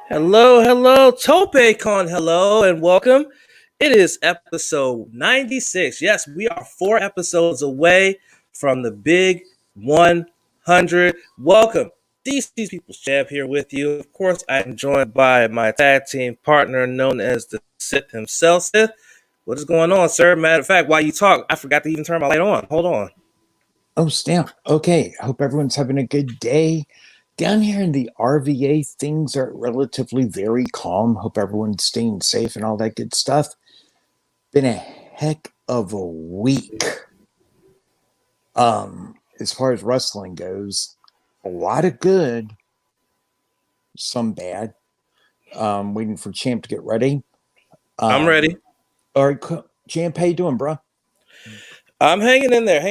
Hello, hello, TopeCon, hello, and welcome. It is episode 96. Yes, we are 4 episodes away from the big 100. Welcome. These People's Champ here with you. Of course, I'm joined by my tag team partner known as the Sith himself. Sith, what is going on, sir? Matter of fact, while you talk, I forgot to even turn my light on. Hold on. Oh, snap. Okay. I hope everyone's having a good day. Down here in the RVA, things are relatively very calm. Hope everyone's staying safe and all that good stuff. Been a heck of a week. As far as wrestling goes, a lot of good, some bad. Waiting for Champ to get ready. I'm ready. All right, Champ, how you doing, bro? I'm hanging in there.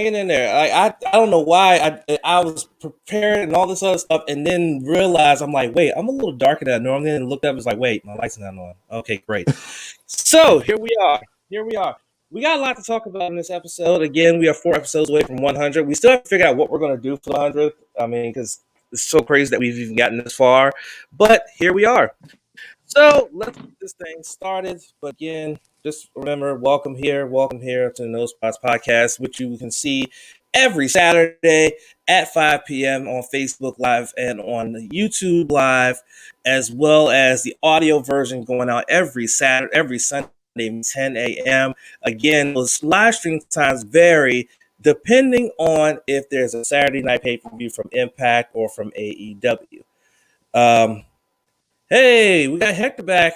I don't know why I was prepared and all this other stuff, and then realized I'm like, wait, I'm a little darker than I normally. And looked up, and was like, wait, my light's not on. Okay, great. So here we are. We got a lot to talk about in this episode. Again, we are 4 episodes away from 100. We still have to figure out what we're going to do for the 100th. I mean, because it's so crazy that we've even gotten this far. But here we are. So let's get this thing started. But again, just remember, welcome here to the No Spots Podcast, which you can see every Saturday at 5 p.m. on Facebook Live and on YouTube Live, as well as the audio version going out every Saturday, every Sunday, 10 a.m. Again, those live stream times vary depending on if there's a Saturday night pay-per-view from Impact or from AEW. Hey, we got Hector back.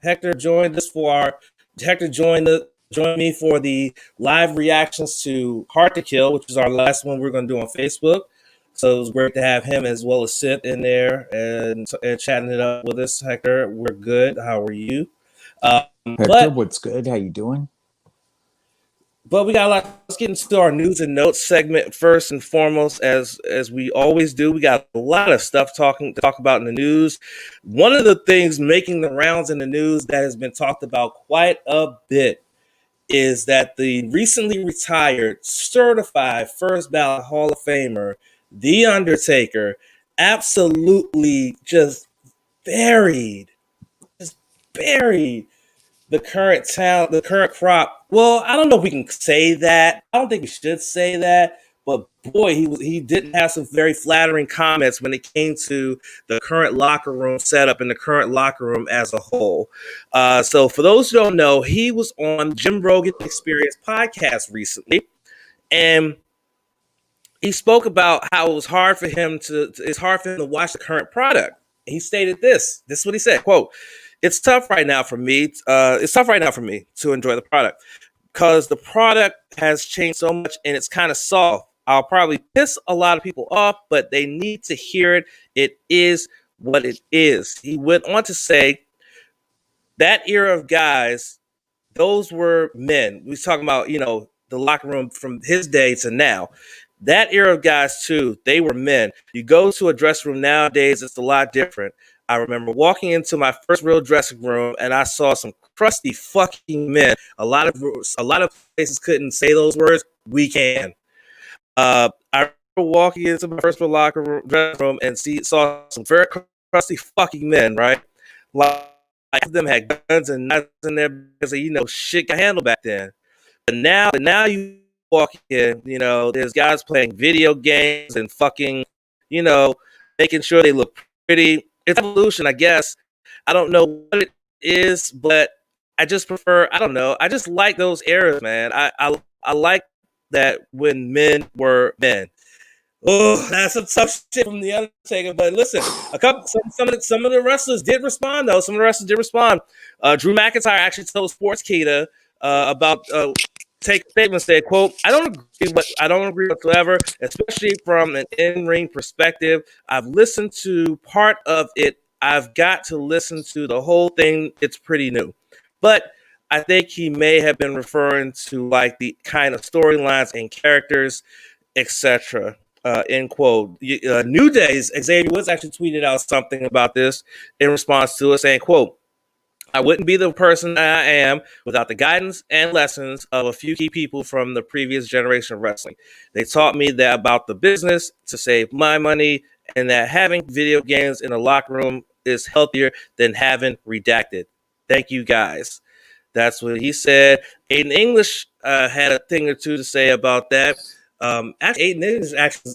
Hector joined me for the live reactions to Hard to Kill, which is our last one we're going to do on Facebook. So it was great to have him as well as Sith in there and chatting it up with us. Hector, we're good. How are you? Hector, what's good? How you doing? But we got a lot. Let's get into our news and notes segment first and foremost, as we always do. We got a lot of stuff to talk about in the news. One of the things making the rounds in the news that has been talked about quite a bit is that the recently retired certified first ballot Hall of Famer, The Undertaker, absolutely just buried the current crop. Well, I don't know if we can say that. I don't think we should say that. But boy, he didn't have some very flattering comments when it came to the current locker room setup and the current locker room as a whole. So for those who don't know, he was on Jim Rogan Experience podcast recently, and he spoke about how it was hard for him to watch the current product. He stated this. This is what he said, quote, it's tough right now for me to enjoy the product because the product has changed so much and it's kind of soft. I'll probably piss a lot of people off, but they need to hear it. It is what it is. He went on to say that era of guys, those were men. We was talking about, the locker room from his day to now. That era of guys, too, they were men. You go to a dressing room nowadays, it's a lot different. I remember walking into my first real dressing room and I saw some crusty fucking men. A lot of places couldn't say those words. We can. I remember walking into my first real dressing room and saw some very crusty fucking men, right? Like of them had guns and knives in there because shit got handled back then. But now you walk in, there's guys playing video games and fucking, making sure they look pretty. It's evolution, I guess. I don't know what it is, but I just prefer. I don't know. I just like those eras, man. I like that when men were men. Oh, that's some tough shit from the Undertaker. But listen, some of the wrestlers did respond though. Some of the wrestlers did respond. Drew McIntyre actually told Sportskeeda about take a statement, said, quote, I don't agree whatsoever, especially from an in-ring perspective. I've listened to part of it. I've got to listen to the whole thing. It's pretty new. But I think he may have been referring to like the kind of storylines and characters, etc. End quote. New Day's Xavier Woods actually tweeted out something about this in response to it, saying, quote, I wouldn't be the person I am without the guidance and lessons of a few key people from the previous generation of wrestling. They taught me that about the business to save my money and that having video games in the locker room is healthier than having redacted. Thank you guys. That's what he said. Aiden English had a thing or two to say about that. Actually, Aiden English actually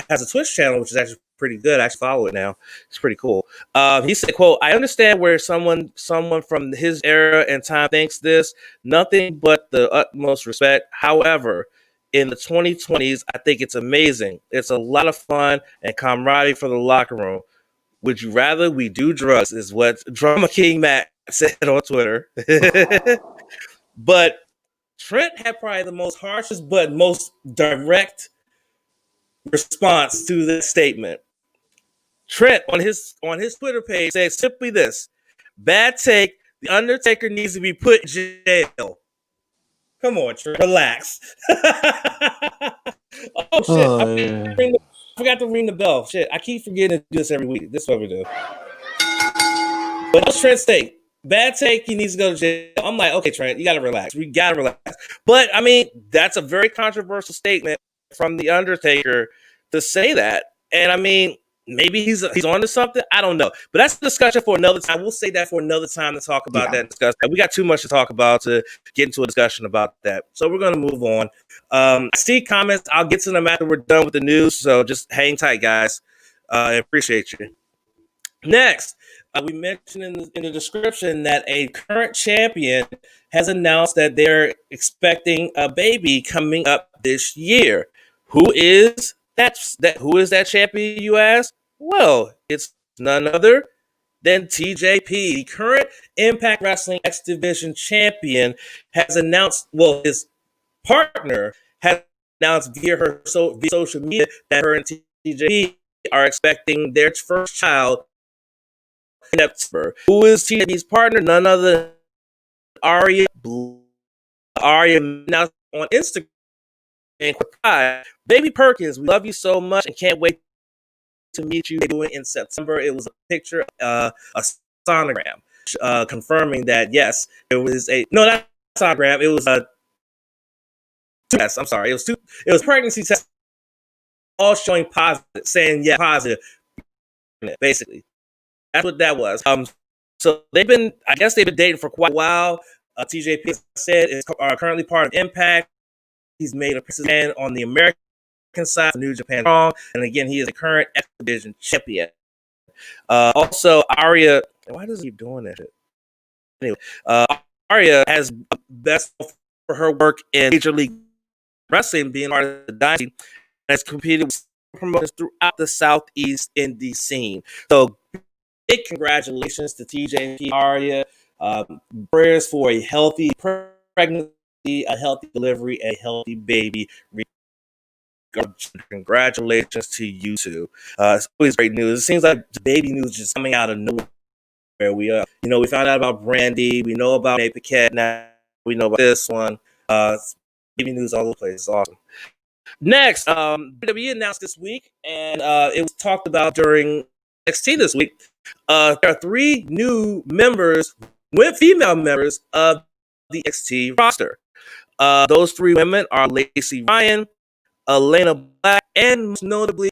has a Twitch channel, which is actually pretty good. I actually follow it now. It's pretty cool. He said, quote, I understand where someone from his era and time thinks this. Nothing but the utmost respect. However, in the 2020s, I think it's amazing. It's a lot of fun and camaraderie for the locker room. Would you rather we do drugs? Is what Drama King Matt said on Twitter. But Trent had probably the most harshest but most direct response to this statement. Trent on his Twitter page said simply this: bad take, the Undertaker needs to be put in jail. Come on, Trent, relax. Oh shit. I forgot to ring the bell. Shit, I keep forgetting to do this every week. This is what we do. But Trent's take. Bad take, he needs to go to jail. I'm like, okay, Trent, you gotta relax. We gotta relax. But I mean, that's a very controversial statement from the Undertaker to say that. And I mean, maybe he's on to something. I don't know. But that's a discussion for another time. We'll say that for another time to talk about that and discuss that. We got too much to talk about to get into a discussion about that. So we're gonna move on. I see comments. I'll get to them after we're done with the news. So just hang tight, guys. I appreciate you. Next, we mentioned in the description that a current champion has announced that they're expecting a baby coming up this year. Who is that? Who is that champion, you ask? Well, it's none other than TJP, the current Impact Wrestling X Division champion, has announced. Well, his partner has announced via social media that her and TJP are expecting their first child. Who is TJP's partner? None other than Aria. Aria now on Instagram. Baby Perkins, we love you so much and can't wait to meet you in September. It was a picture, a sonogram, confirming that yes, it was not sonogram. It was a test. I'm sorry. It was pregnancy test, all showing positive, saying yeah, positive. Basically. That's what that was. So I guess they've been dating for quite a while. TJP, as I said, is currently part of Impact. He's made a stand on the American side of New Japan Strong, and again, he is a current X Division champion. Also, Aria, why does he keep doing that shit? Anyway, Aria has best for her work in Major League Wrestling, being part of the Dynasty, and has competed with promoters throughout the Southeast indie scene. So, big congratulations to TJ Aria. Prayers for a healthy pregnancy, a healthy delivery, a healthy baby. Congratulations to you two. It's always great news. It seems like the baby news is just coming out of nowhere. We we found out about Brandy. We know about Nate Paquette. Now we know about this one. Baby news all over the place. It's awesome. Next, WWE announced this week, and it was talked about during NXT this week. There are 3 new members, female members of the NXT roster. Those 3 women are Lacey Ryan, Elena Black, and most notably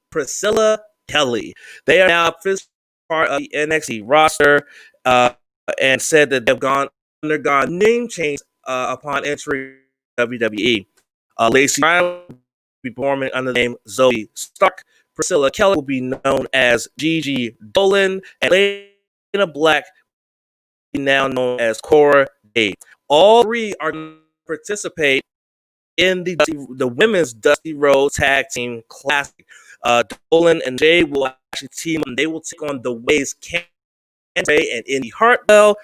Priscilla Kelly. They are now officially part of the NXT roster, and said that they've undergone name change upon entering WWE. Lacey Ryan will be performing under the name Zoe Stark. Priscilla Kelly will be known as Gigi Dolan, and Elena Black will be now known as Cora Jade. All 3 are going to participate in the women's Dusty Road Tag Team Classic. Dolan and Jade will actually team up. They will take on the Waves Candace and Indy Hartwell.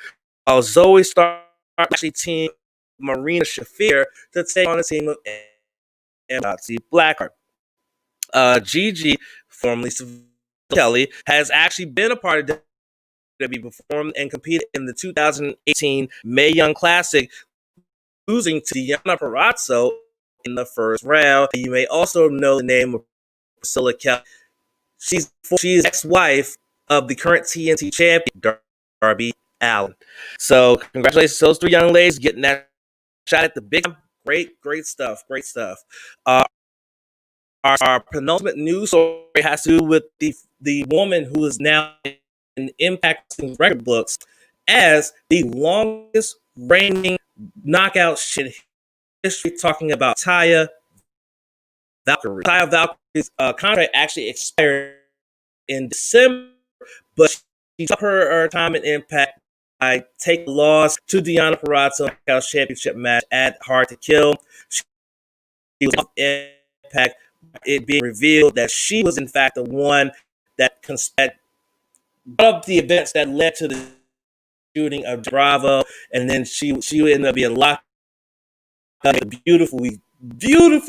Zoe Stark actually team Marina Shafir to take on the team of Nazi Blackheart. Gigi, formerly Kelly, has actually been a part of WWE before and competed in the 2018 Mae Young Classic, losing to Deonna Purrazzo in the first round. You may also know the name of Priscilla Kelly. She's ex-wife of the current TNT champion, Darby Allin. So congratulations to those 3 young ladies getting that shot at the big. Great stuff. our penultimate news story has to do with the woman who is now in Impact record books as the longest reigning knockout shit history, talking about Taya Valkyrie. Taya Valkyrie's contract actually expired in December, but she took her time in Impact by taking a loss to Deonna Purrazzo championship match at Hard to Kill. She was off Impact, it being revealed that she was in fact the one that brought up the events that led to the shooting of Bravo, and then she ended up being locked up. Beautifully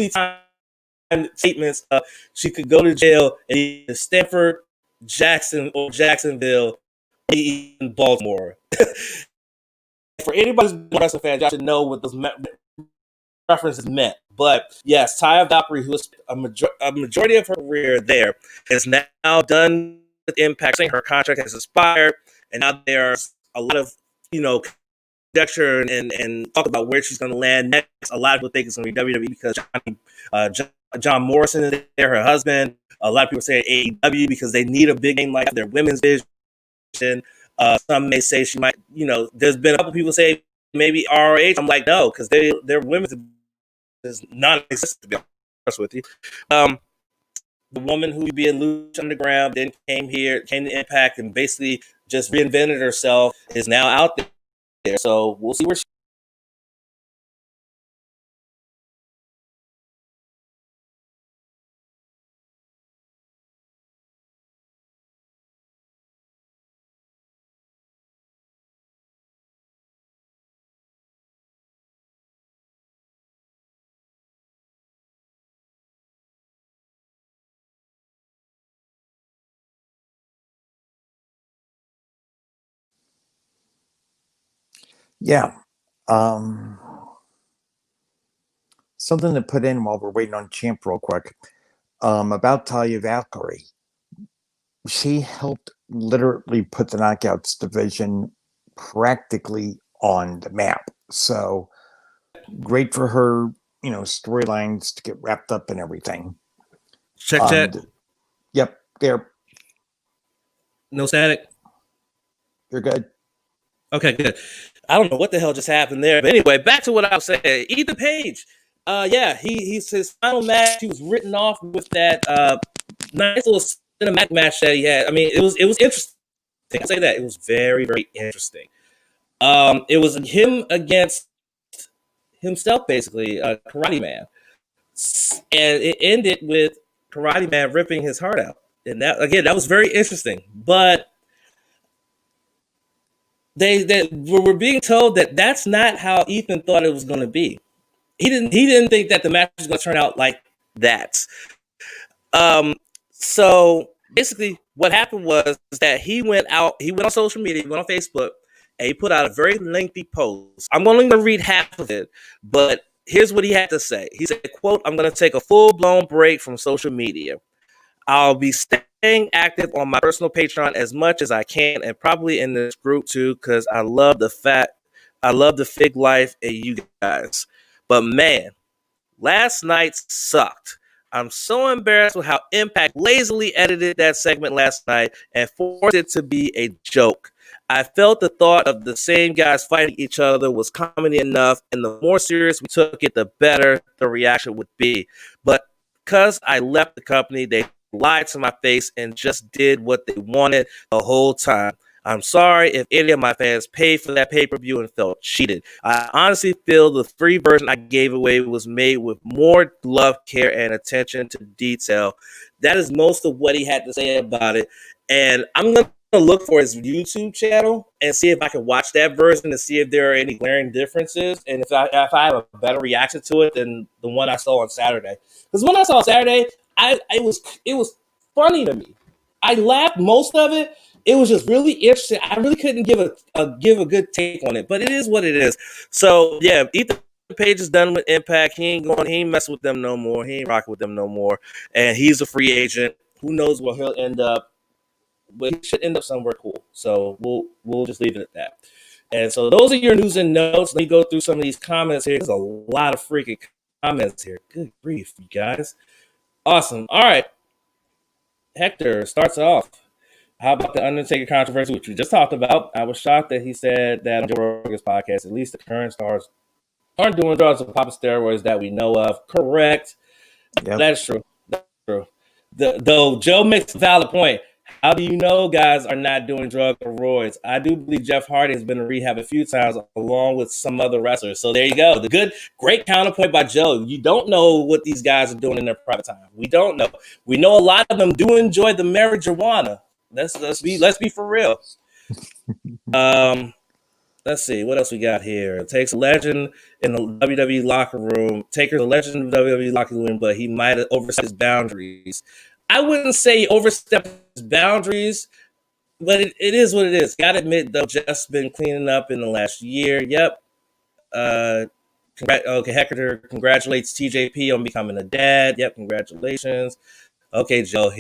timed statements. She could go to jail in Stanford, Jackson, or Jacksonville, even Baltimore. For anybody who's a wrestling fan, y'all should know what those references meant. But yes, Taya Valkyrie, who was a majority of her career there, is now done with Impact. Her contract has expired, and now there's a lot of conjecture and talk about where she's going to land next. A lot of people think it's going to be WWE because John Morrison is there, her husband. A lot of people say AEW because they need a big name like their women's division. Some may say she might, there's been a couple people say maybe ROH. I'm like, no, because their women's is non-existent, to be honest with you. The woman who be in Lucha Underground then came to Impact, and basically just reinvented herself, is now out there. So we'll see where she. Yeah. Something to put in while we're waiting on Champ real quick. About Talia Valkyrie. She helped literally put the Knockouts division practically on the map. So great for her, storylines to get wrapped up and everything. Check. Yep, there. No static. You're good. Okay, good. I don't know what the hell just happened there, but anyway, back to what I was saying. Ethan Page, he's his final match. He was written off with that nice little cinematic match that he had. I mean, it was interesting. I say that it was very, very interesting. It was him against himself, basically, Karate Man, and it ended with Karate Man ripping his heart out, and that was very interesting, but. They were being told that that's not how Ethan thought it was going to be. He didn't think that the match was going to turn out like that. So basically, what happened was that he went on social media, he went on Facebook, and he put out a very lengthy post. I'm only going to read half of it, but here's what he had to say. He said, "Quote: I'm going to take a full-blown break from social media. I'll be staying active on my personal Patreon as much as I can, and probably in this group too, because I love the Fig Life and you guys. But man, last night sucked. I'm so embarrassed with how Impact lazily edited that segment last night and forced it to be a joke. I felt the thought of the same guys fighting each other was comedy enough, and the more serious we took it, the better the reaction would be. But because I left the company, they lied to my face and just did what they wanted the whole time. I'm sorry if any of my fans paid for that pay-per-view and felt cheated. I honestly feel the free version I gave away was made with more love, care, and attention to detail." That is most of what he had to say about it. And I'm going to look for his YouTube channel and see if I can watch that version and see if there are any glaring differences, and if I have a better reaction to it than the one I saw on Saturday. Because when I saw Saturday, it was funny to me. I laughed most of it. It was just really interesting. I really couldn't give a good take on it, but it is what it is. So yeah, Ethan Page is done with Impact. He ain't messing with them no more. He ain't rocking with them no more. And he's a free agent. Who knows where he'll end up? But he should end up somewhere cool. So we'll just leave it at that. And so those are your news and notes. Let me go through some of these comments here. There's a lot of freaking comments here. Good grief, you guys. Awesome. All right. Hector starts off. How about the Undertaker controversy, which we just talked about? I was shocked that he said that on Joe Rogan's podcast, at least the current stars aren't doing drugs or popping steroids that we know of. Correct. Yep. That's true. That's true. Though Joe makes a valid point. How do you know guys are not doing drugs or roids? I do believe Jeff Hardy has been in rehab a few times along with some other wrestlers. So there you go. Great counterpoint by Joe. You don't know what these guys are doing in their private time. We don't know. We know a lot of them do enjoy the marijuana. Let's be for real. Let's see what else we got here. Takes a legend in the WWE locker room. Taker's a legend in the WWE locker room, but he might have overstepped his boundaries. I wouldn't say he overstepped his boundaries, but it is what it is. Gotta admit, though, just been cleaning up in the last year. Yep. Okay, Hector congratulates TJP on becoming a dad. Yep, congratulations. Okay, Joe,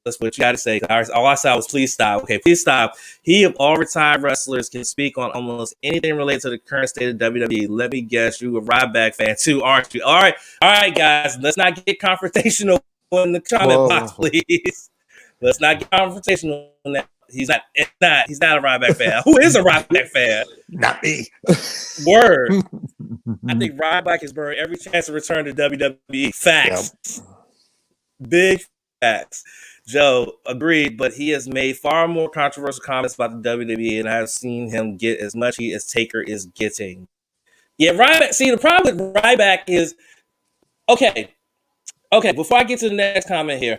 that's what you got to say. All I saw was please stop. Okay, please stop. He of all retired wrestlers can speak on almost anything related to the current state of WWE. Let me guess, you a Ryback fan too, aren't you? All right, guys. Let's not get confrontational in the comment box, please. Let's not get confrontational on that. He's not a Ryback fan. Who is a Ryback fan? Not me. Word. I think Ryback has burned every chance to return to WWE. Facts. Yep. Big facts. Joe agreed, but he has made far more controversial comments about the WWE, and I've seen him get as much heat as Taker is getting. Yeah, Ryback. See, the problem with Ryback is okay. Before I get to the next comment here,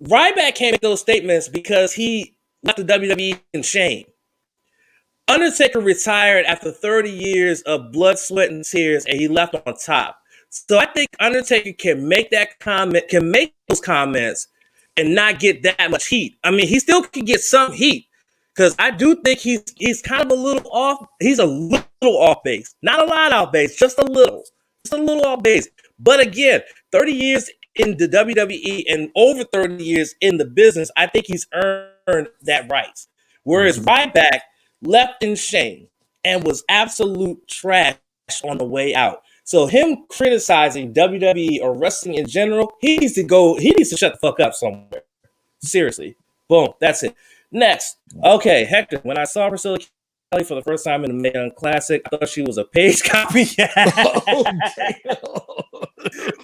Ryback can't make those statements because he left the WWE in shame. Undertaker retired after 30 years of blood, sweat, and tears, and he left on top. So I think Undertaker can make those comments and not get that much heat. I mean, he still can get some heat because I do think he's kind of a little off. He's a little off base, not a lot off base, just a little off base. But again, 30 years in the WWE and over 30 years in the business, I think he's earned that right. Whereas Ryback left in shame and was absolute trash on the way out. So him criticizing WWE or wrestling in general, he needs to shut the fuck up somewhere. Seriously. Boom. That's it. Next. Okay, Hector. When I saw Priscilla Kelly for the first time in the Mae Young Classic, I thought she was a page copy.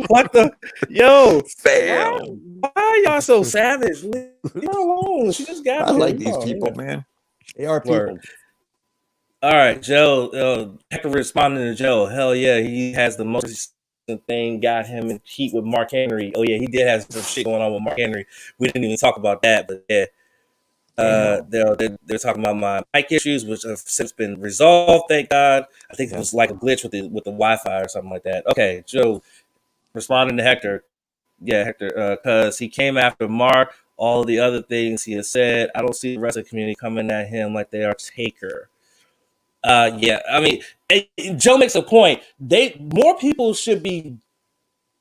What the? Yo. Fam. Why are y'all so savage? Leave her alone. She just got I like these people, man. They are people. Word. All right, Joe. Hector responding to Joe. Hell yeah, he has the most thing. Got him in heat with Mark Henry. Oh yeah, he did have some shit going on with Mark Henry. We didn't even talk about that, but yeah. They're talking about my mic issues, which have since been resolved. Thank God. I think it was like a glitch with the Wi-Fi or something like that. Okay, Joe responding to Hector. Yeah, Hector, because he came after Mark. All the other things he has said. I don't see the rest of the community coming at him like they are Taker. Yeah, I mean, Joe makes a point. More people should be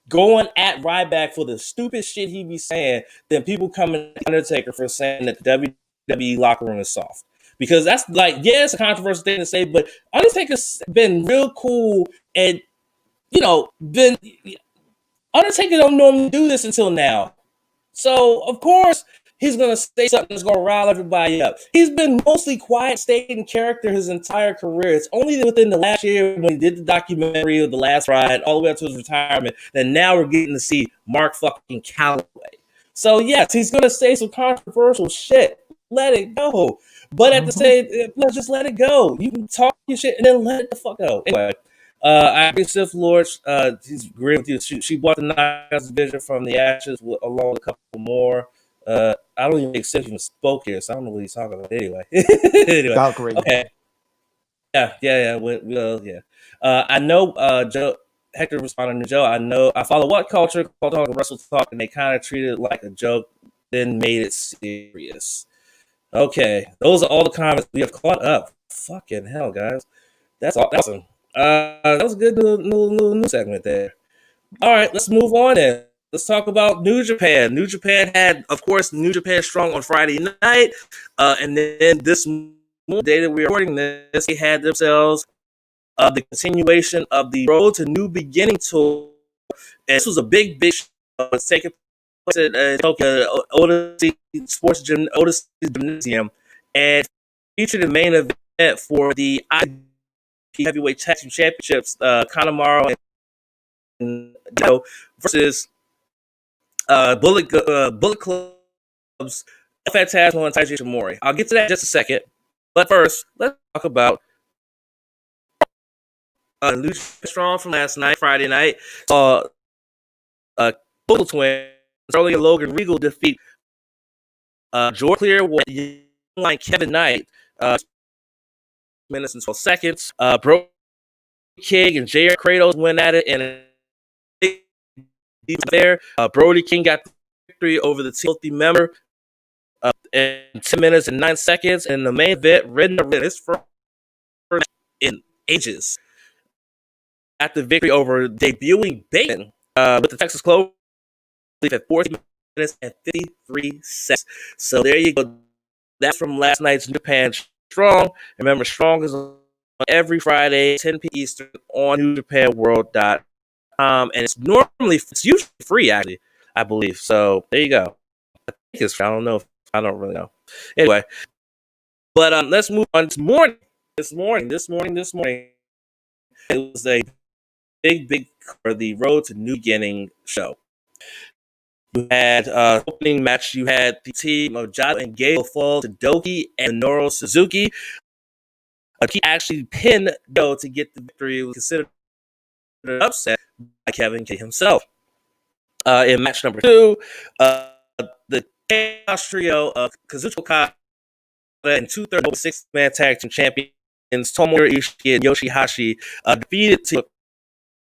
going at Ryback for the stupid shit he be saying than people coming at Undertaker for saying that the WWE locker room is soft. Because that's like, yeah, it's a controversial thing to say, but Undertaker's been real cool and, Undertaker don't normally do this until now. So, of course, he's going to say something that's going to rile everybody up. He's been mostly quiet, staying in character his entire career. It's only within the last year when he did the documentary of The Last Ride, all the way up to his retirement, that now we're getting to see Mark fucking Calloway. So, yes, he's going to say some controversial shit. Let it go. But at the same, let's just let it go. You can talk your shit and then let it the fuck go. Anyway. I agree, Sith Lord. He's agreeing with you. She bought the Knockouts division from the Ashes along with a couple more. I don't even think Sith even spoke here, so I don't know what he's talking about anyway. Valkyrie. Okay. Yeah. Well, yeah. I know Joe Hector responding to Joe. I follow what culture called Russell Talk, and they kind of treated it like a joke, then made it serious. Okay, those are all the comments we have caught up. Fucking hell, guys. That's awesome. That was a good new segment there. All right, let's move on then. Let's talk about New Japan. New Japan had, of course, New Japan Strong on Friday night. And then this day that we're recording this, they had themselves the continuation of the Road to New Beginning tour this was a big show. It's taking place at Tokyo Odyssey Gymnasium, and featured the main event for the IWGP Heavyweight Tag Team Championships. Kanemaru and versus Bullet Club's Phantasmo and Taiji Ishimori. I'll get to that in just a second, but first, let's talk about Lucha Strong from last night, Friday night. Bullet Twins, Sterling and Logan Regal defeat George Clear with line Kevin Knight, minutes and 12 seconds. Brody King and J.R. Kratos went at it, and there, Brody King got the victory over the TLC member in 10 minutes and 9 seconds. And the main event, his first in ages, at the victory over debuting Bateman with the Texas Clover at 14 minutes and 53 seconds. So there you go. That's from last night's New Japan Strong. Remember, Strong is on every Friday, 10 p.m. Eastern on NewJapanWorld.com. And it's usually free, actually, I believe. So there you go. I think it's free. I don't know. I don't really know. Anyway, but let's move on. This morning, it was a big for the Road to New Beginning show. You had opening match. You had the team of Jado and Gato fall to Doki and Minoru Suzuki. He actually pinned Go to get the victory. It was considered an upset by Kevin K himself. In match number 2, the Chaos Trio of Kazuchika Okada and 2/3 6-man tag team champions Tomohiro Ishii and Yoshihashi defeated Team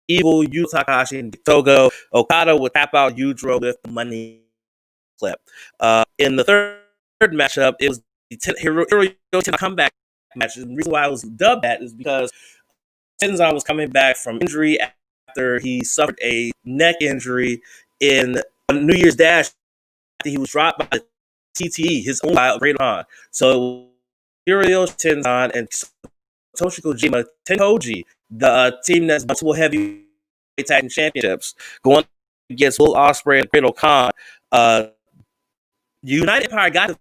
Evil, Yu Takahashi, and Togo. Okada would tap out Yujiro with the money clip. In the third matchup, it was the Hiroyo comeback match. The reason why it was dubbed that is because Tenzan was coming back from injury after he suffered a neck injury in New Year's Dash after he was dropped by the TTE, his own by Great On. So Hiroyo Tenzan and Satoshi Kojima Tenkoji, the team that's multiple heavyweight tag team championships, going against Will Ospreay and Great Khan. United Empire got the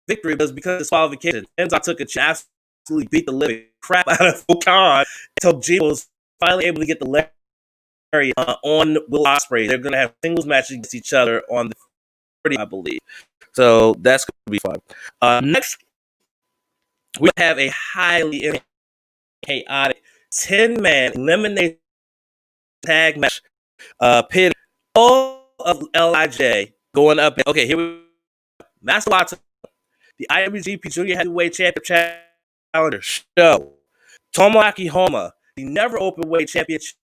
victory because of disqualification. Tenzan took a chance, absolutely beat the living crap out of Khan until Kojima was finally able to get the leg on Will Ospreay. They're going to have singles matches against each other on the 30th, I believe. So that's going to be fun. Next, we have a highly chaotic 10-man elimination tag match. Pitting all of LIJ going up. Okay, here we go. Master Wato, the IWGP Junior Heavyweight Championship Challenger show. Tomoaki Honma, the never openweight championship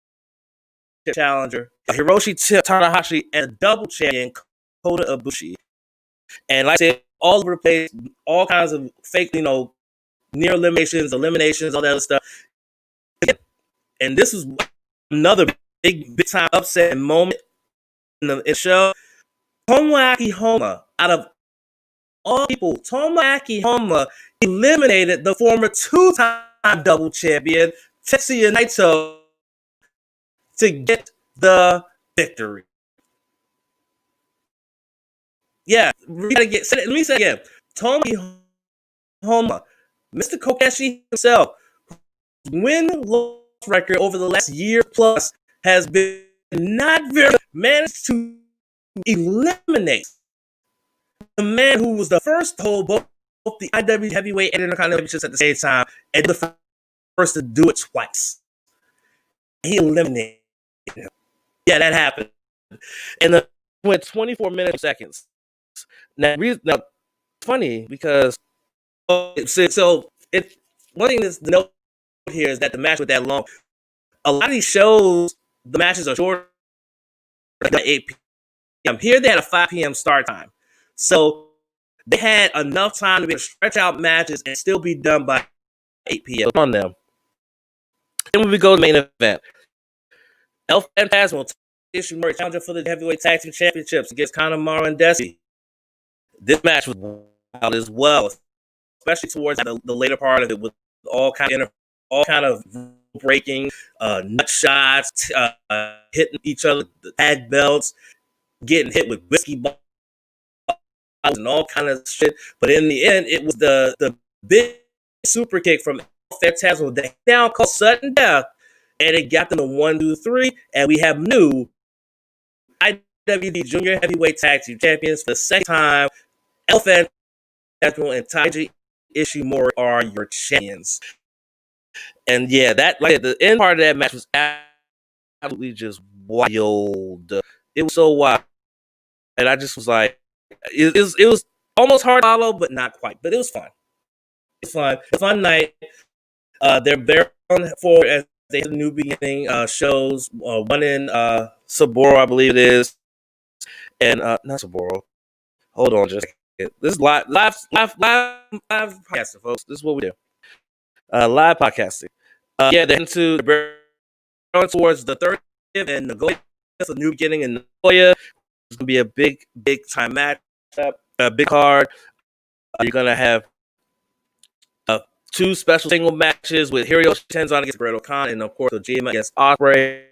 challenger. Hiroshi Tanahashi, and a double champion, Kota Ibushi. And like I said, all over the place, all kinds of fake, near eliminations, all that other stuff. And this is another big time upset moment in the show. Tomoaki Honma, out of all people, Tomoaki Honma eliminated the former 2-time double champion Tetsuya Naito to get the victory. Yeah, let me say it again. Tomoaki Honma, Mr. Kokeshi himself, win-loss record over the last year plus has been not very managed to eliminate the man who was the first to hold both the IW heavyweight and Intercontinental championships at the same time, and the first to do it twice. He eliminated him. Yeah, that happened. And it went 24 minutes and seconds. Now, funny because one thing that's note here is that the match was that long. A lot of these shows, the matches are short, like 8 p.m. Here they had a 5 p.m. start time. So they had enough time to be able to stretch out matches and still be done by 8 p.m. on them. Then when we go to the main event, El Phantasmo Ishimori challenger for the heavyweight tag team championships against Kanemaru and Desi. This match was wild as well, especially towards the later part of it, with all kind of breaking, nut shots, hitting each other, the tag belts, getting hit with whiskey bottles and all kind of shit. But in the end, it was the big super kick from Phantasm that now called sudden death, and it got them to 1, 2, 3, and we have new IWD Junior Heavyweight Tag Team Champions for the second time. El Phantasm and Taiji Ishimori are your champions. And yeah, that like the end part of that match was absolutely just wild. It was so wild, and I just was like, it was almost hard to follow, but not quite. But it was fun. It's fun. It's a fun night. They're on for as they have new beginning shows. One in Sapporo, I believe it is, and not Sapporo. Hold on, just a second. This is live podcasting, folks. This is what we do. Live podcasting. Yeah, they're going towards the 30th and Nagoya. It's a new beginning in Nagoya. It's gonna be a big time matchup, a big card. You're gonna have 2 special single matches with Hiroshi Tenzan against Great Khan, and of course Ojima against Ospreay.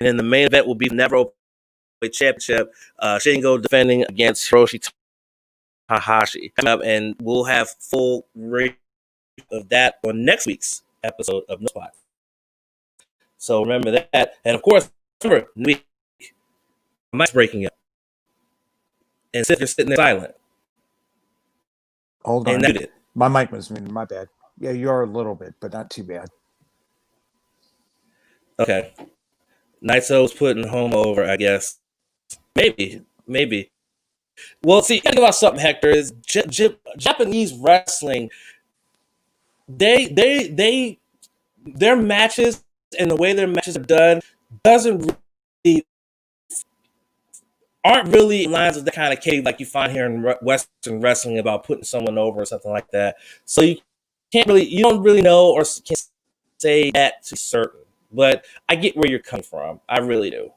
And then the main event will be the Never Openweight Championship. Shingo defending against Hiroshi Tanahashi. And we'll have full review of that on next week's episode of No Spot. So remember that. And of course, remember, my mic's breaking up. And Sith is sitting there silent. Hold on. And muted. My mic was muted. My bad. Yeah, you are a little bit, but not too bad. Okay. Naito's putting home over, I guess. Maybe. Well, see, think about something, Hector. Is Japanese wrestling, their matches and the way their matches are done aren't really lines of the kind of cave like you find here in Western wrestling about putting someone over or something like that. So you don't really know or can't say that to certain. But I get where you're coming from. I really do.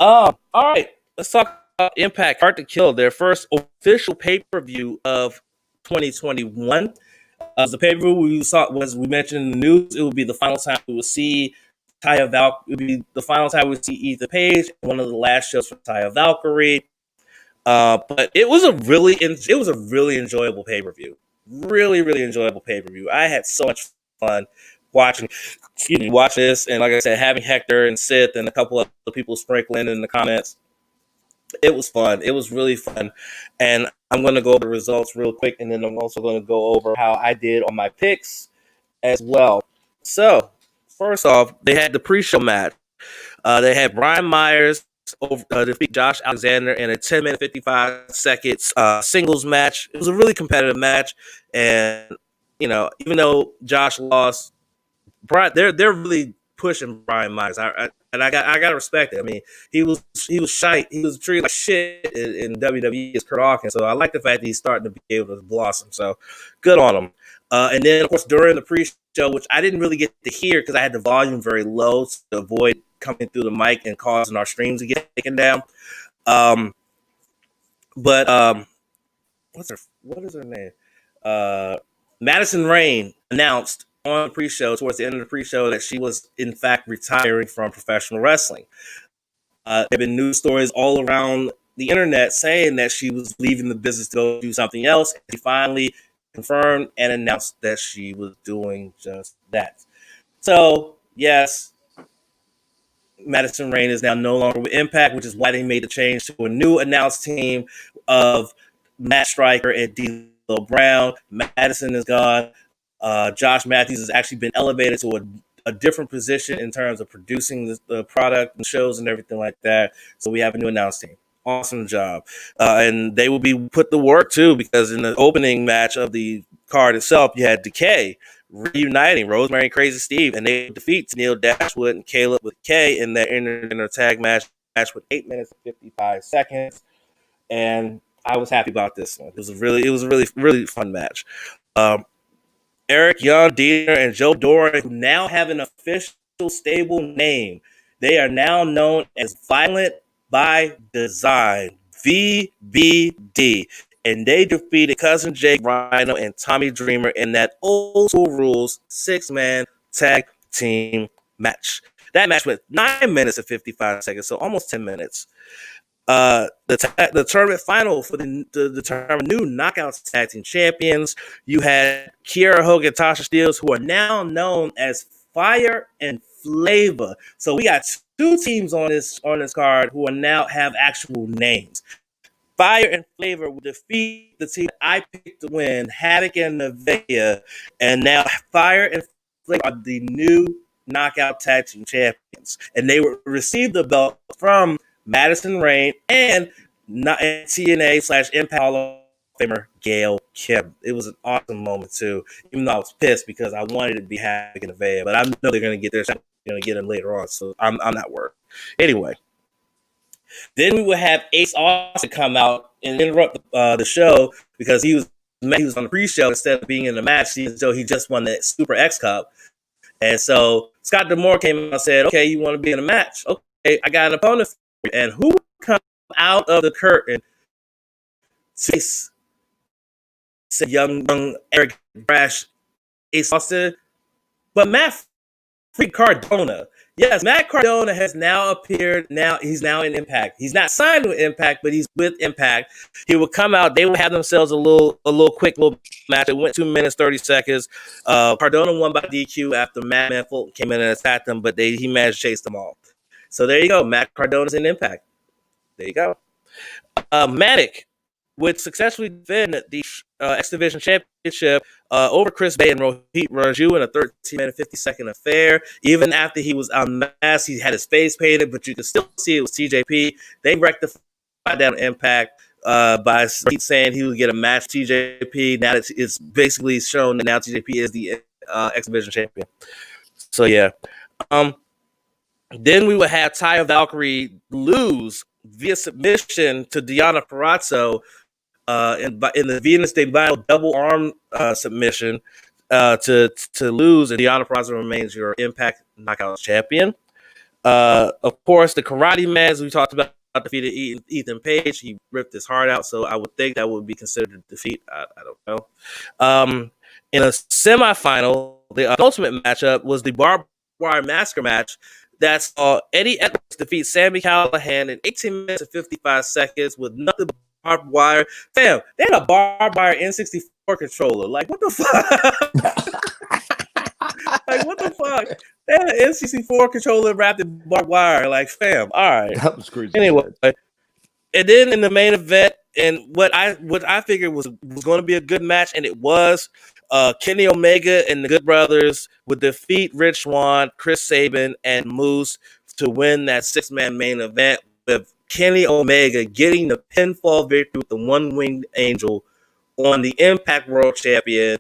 All right, let's talk about Impact Hard to Kill, their first official pay-per-view of 2021. The pay-per-view we mentioned in the news, it would be the final time we would see Taya Valkyrie. It would be the final time we would see Ethan Page, one of the last shows for Taya Valkyrie. But it was a really enjoyable pay-per-view. Really enjoyable pay-per-view. I had so much fun watch this, and like I said, having Hector and Sith and a couple of people sprinkling in the comments. It was fun. It was really fun. And I'm going to go over the results real quick, and then I'm also going to go over how I did on my picks as well. So, first off, they had the pre-show match. They had Brian Myers defeat Josh Alexander in a 10-minute, 55 seconds singles match. It was a really competitive match, and even though Josh lost, they're really pushing Brian Myers. I gotta respect it. I mean, he was shy. He was treated like shit in WWE as Kurt Hawkins. So I like the fact that he's starting to be able to blossom. So good on him. And then of course during the pre-show, which I didn't really get to hear because I had the volume very low to avoid coming through the mic and causing our streams to get taken down. What is her name? Madison Rayne announced on the pre-show, towards the end of the pre-show, that she was in fact retiring from professional wrestling. There have been news stories all around the internet saying that she was leaving the business to go do something else. She finally confirmed and announced that she was doing just that. So, yes, Madison Rayne is now no longer with Impact, which is why they made the change to a new announced team of Matt Striker and D'Lo Brown. Madison is gone. Josh Matthews has actually been elevated to a different position in terms of producing the product and shows and everything like that. So we have a new announced team. Awesome job. And they will be put to work too, because in the opening match of the card itself, you had Decay reuniting Rosemary and Crazy Steve, and they defeat Neil Dashwood and Caleb with K in their inner tag match with 8 minutes and 55 seconds. And I was happy about this one. It was a really fun match. Eric Young, Diener, and Joe Doran, who now have an official stable name. They are now known as Violent by Design, VBD. And they defeated Cousin Jake Rhino and Tommy Dreamer in that old school rules 6-man tag team match. That match went 9 minutes and 55 seconds, so almost 10 minutes. The tournament final for the determine new Knockouts Tag Team Champions. You had Kiera Hogan, Tasha Steelz, who are now known as Fire and Flavor. So we got two teams on this card who are now have actual names. Fire and Flavor will defeat the team I picked to win, Havoc and Nevaeh, and now Fire and Flavor are the new Knockout Tag Team Champions, and they will receive the belt from Madison Rayne and TNA/Impact Hall of Famer Gail Kim. It was an awesome moment too, even though I was pissed because I wanted it to be Havoc and Nevaeh, but I know they're going to get their shot. Going to get them later on, so I'm not worried. Anyway. Then we would have Ace Austin come out and interrupt the show because he was on the pre-show instead of being in the match. So he just won the Super X Cup. And so Scott D'Amore came out and said, okay, you want to be in a match? Okay, I got an opponent for you. And who would come out of the curtain to face young, Eric brash Ace Austin? But Matt Cardona. Yes, Matt Cardona has now appeared. Now he's now in Impact. He's not signed with Impact, but he's with Impact. He will come out. They will have themselves a quick match. It went 2 minutes 30 seconds. Cardona won by DQ after Madman Fulton came in and attacked him, but he managed to chase them all. So there you go. Matt Cardona's in Impact. There you go. Matic would successfully defend the X Division Championship over Chris Bay and Rohit Raju in a 13-minute, 50-second affair. Even after he was unmasked, he had his face painted, but you could still see it was TJP. They rectified that Impact by saying he would get a match TJP. Now it's basically shown that now TJP is the X Division champion. So yeah. Then we would have Taya Valkyrie lose via submission to Deonna Purrazzo in the Venus de Milo double arm submission to lose, and Deonna Purrazzo remains your Impact Knockouts champion. Of course, the Karate Man, as we talked about, defeated Ethan Page. He ripped his heart out, so I would think that would be considered a defeat. I don't know. In a semifinal, the ultimate matchup was the barbed wire masker match that saw Eddie Edwards defeat Sami Callihan in 18 minutes and 55 seconds with nothing but barbed wire. Fam, they had a barbed wire N64 controller. Like, what the fuck? Like, what the fuck? They had an N64 controller wrapped in barbed wire. Like, fam, all right. That was crazy. Anyway, and then in the main event, and what I figured was going to be a good match, and it was, Kenny Omega and the Good Brothers would defeat Rich Swann, Chris Sabin, and Moose to win that 6-man main event, with Kenny Omega getting the pinfall victory with the one-winged angel on the Impact World Champion,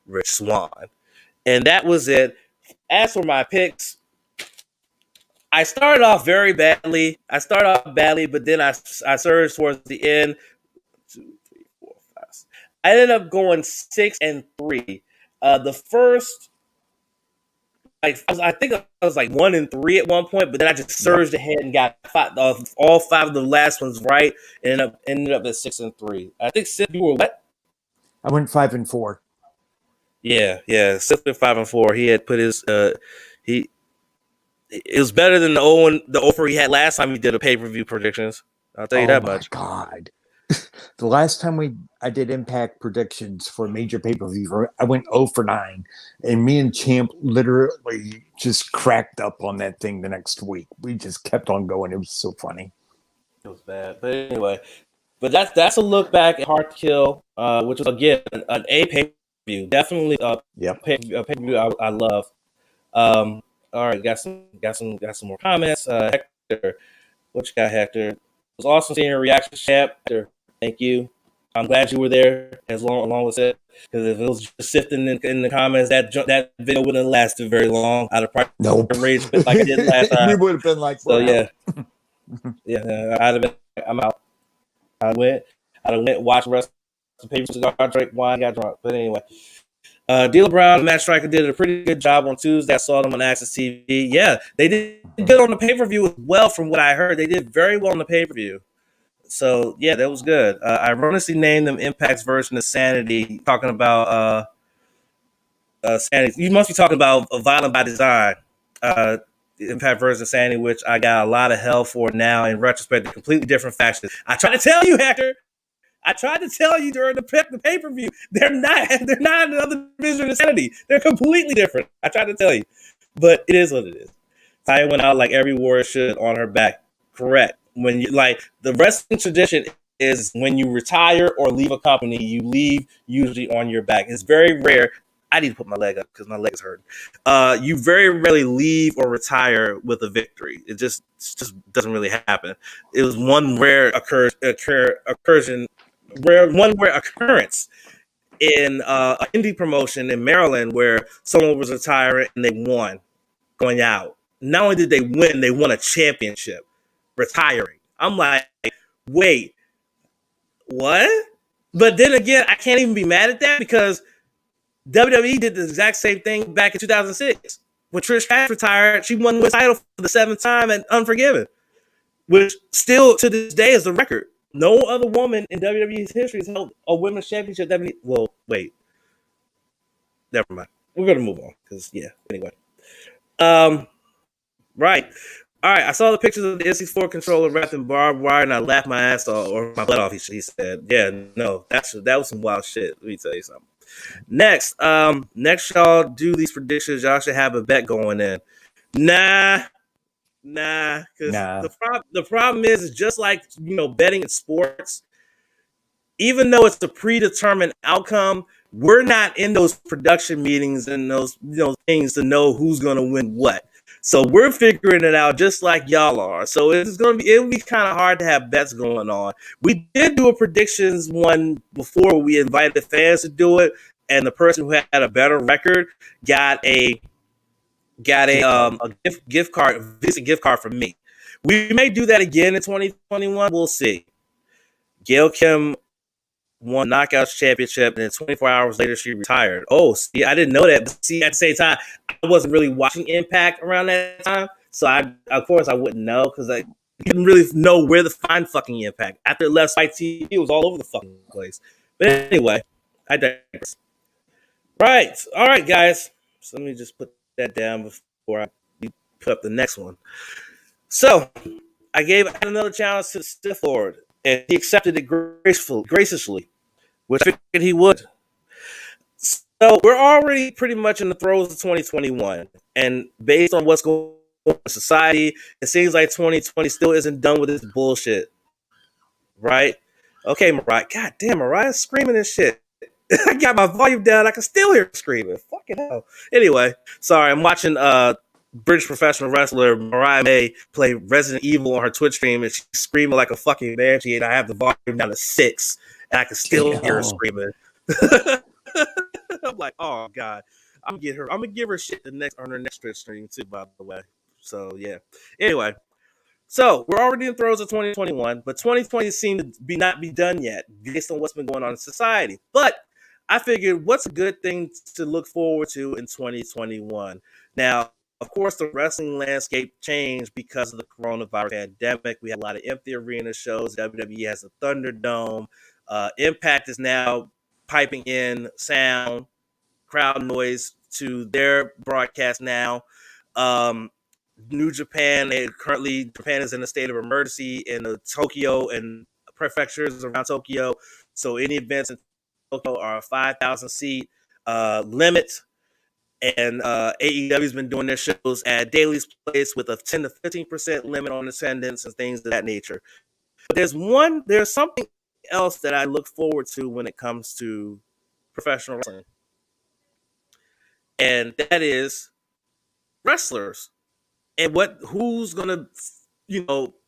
Rich Swann. And that was it. As for my picks, I started off very badly. But then I surged towards the end. 2, 3, 4, 5. I ended up going 6-3. The first, I think I was like 1-3 at one point, but then I just surged ahead and got all 5 of the last ones right, and ended up at 6-3. I think Sith, you were what? I went 5-4. Yeah. Sith went 5-4. He had put his it was better than the offer he had last time he did a pay-per-view predictions. I'll tell you that much. Oh my God. The last time I did Impact predictions for a major pay-per-view, I went 0-9, and me and Champ literally just cracked up on that thing the next week. We just kept on going. It was so funny. It was bad. But anyway, that's a look back at Hard to Kill, which was, again, an A pay-per-view. Definitely a pay-per-view I love. All right, got some more comments. Hector, what you got, Hector? It was awesome seeing your reaction, Champ. Hector, thank you. I'm glad you were there along with it, because if it was just sifting in the comments, that video wouldn't have lasted very long. I'd have probably rage like I did last time. We would have been like, so yeah, I'd have been. I'm out. I went, watched the rest of the paper, cigar, drank wine, got drunk. But anyway. D'Lo Brown and Matt Striker did a pretty good job on Tuesday. I saw them on Access TV. Yeah, they did good on the pay-per-view as well, from what I heard. They did very well on the pay-per-view. So, yeah, that was good. I honestly named them Impact's version of Sanity, talking about Sandy. You must be talking about Violent by Design. Impact versus of Sandy, which I got a lot of hell for now. In retrospect, they're completely different factions. I tried to tell you, Hector. I tried to tell you during the pay-per-view. They're not another division of Insanity. They're completely different. I tried to tell you. But it is what it is. Taya went out like every warrior should on her back. Correct. When you like the wrestling tradition is when you retire or leave a company, you leave usually on your back. It's very rare. I need to put my leg up because my leg is hurting. You very rarely leave or retire with a victory. It just doesn't really happen. It was one rare occurrence in an indie promotion in Maryland where someone was retiring and they won going out. Not only did they win, they won a championship retiring. I'm like, wait, what? But then again, I can't even be mad at that because WWE did the exact same thing back in 2006. When Trish Stratus retired, she won the title for the 7th time at Unforgiven, which still to this day is the record. No other woman in WWE's history has held a women's championship. Well, wait. Never mind. We're going to move on because, yeah, anyway. Right. All right. I saw the pictures of the NC4 controller wrapped in barbed wire and I laughed my ass off or my butt off, he said. Yeah, no, that was some wild shit. Let me tell you something. Next, y'all do these predictions. Y'all should have a bet going in. Nah, because the problem is just like betting in sports. Even though it's a predetermined outcome, we're not in those production meetings and those things to know who's going to win what. So we're figuring it out just like y'all are. So it'll be kind of hard to have bets going on. We did do a predictions one before. We invited fans to do it, and the person who had a better record got a gift card, visit gift card from me. We may do that again in 2021. We'll see. Gail Kim won Knockouts Championship, and then 24 hours later, she retired. Oh, see, I didn't know that. But see, at the same time, I wasn't really watching Impact around that time, so of course, I wouldn't know because I didn't really know where to find fucking Impact. After it left Spike TV, it was all over the fucking place. But anyway, I digress. Right. All right, guys. So let me just put that down before I put up the next one. So I had another challenge to the Sith Lord, and he accepted it graciously, which I figured he would. So we're already pretty much in the throes of 2021, and based on what's going on in society, it seems like 2020 still isn't done with this bullshit, right? Okay, Mariah. God damn, Mariah's screaming and shit. I got my volume down. I can still hear her screaming. Fucking hell. Anyway, sorry. I'm watching British professional wrestler Mariah May play Resident Evil on her Twitch stream, and she's screaming like a fucking banshee, and I have the volume down to 6, and I can still hear her screaming. I'm like, oh god, I'm gonna give her shit on her next Twitch stream too, by the way. So yeah. Anyway, so we're already in the throes of 2021, but 2020 seemed to not be done yet, based on what's been going on in society. But I figured, what's a good thing to look forward to in 2021? Now, of course, the wrestling landscape changed because of the coronavirus pandemic. We had a lot of empty arena shows. WWE has a Thunderdome. Impact is now piping in sound, crowd noise to their broadcast now. New Japan, Japan is in a state of emergency in the Tokyo and prefectures around Tokyo. So any events in Tokyo are a 5,000 seat limit. And AEW's been doing their shows at Daly's Place with a 10 to 15% limit on attendance and things of that nature. But there's something else that I look forward to when it comes to professional wrestling. And that is wrestlers. And who's gonna,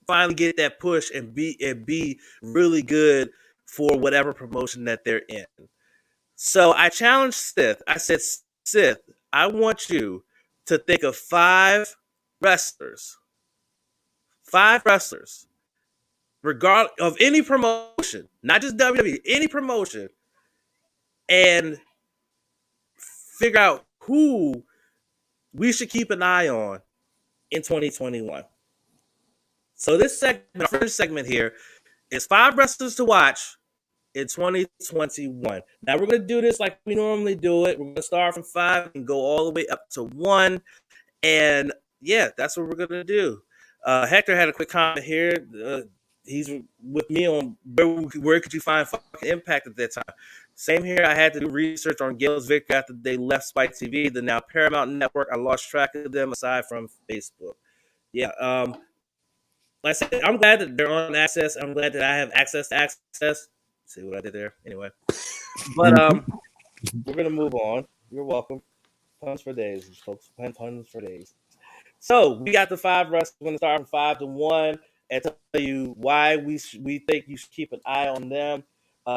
finally get that push and be really good for whatever promotion that they're in. So I challenged Sith. I said, Sith, I want you to think of 5 wrestlers, regardless of any promotion, not just WWE, any promotion, and figure out who we should keep an eye on in 2021. So this segment, our first segment here, is 5 wrestlers to watch in 2021. Now we're going to do this like we normally do it. We're going to start from 5 and go all the way up to 1. And yeah, that's what we're going to do. Hector had a quick comment here. He's with me on where could you find fucking Impact at that time. Same here. I had to do research on Gail's victory after they left Spike TV, the now Paramount Network. I lost track of them aside from Facebook. Yeah. Like I said, I'm glad that they're on Access. I'm glad that I have access to Access. See what I did there? Anyway. But we're going to move on. You're welcome. Puns for days, folks. Puns for days. So we got the 5 wrestlers. We're going to start from 5 to 1 and tell you why we think you should keep an eye on them.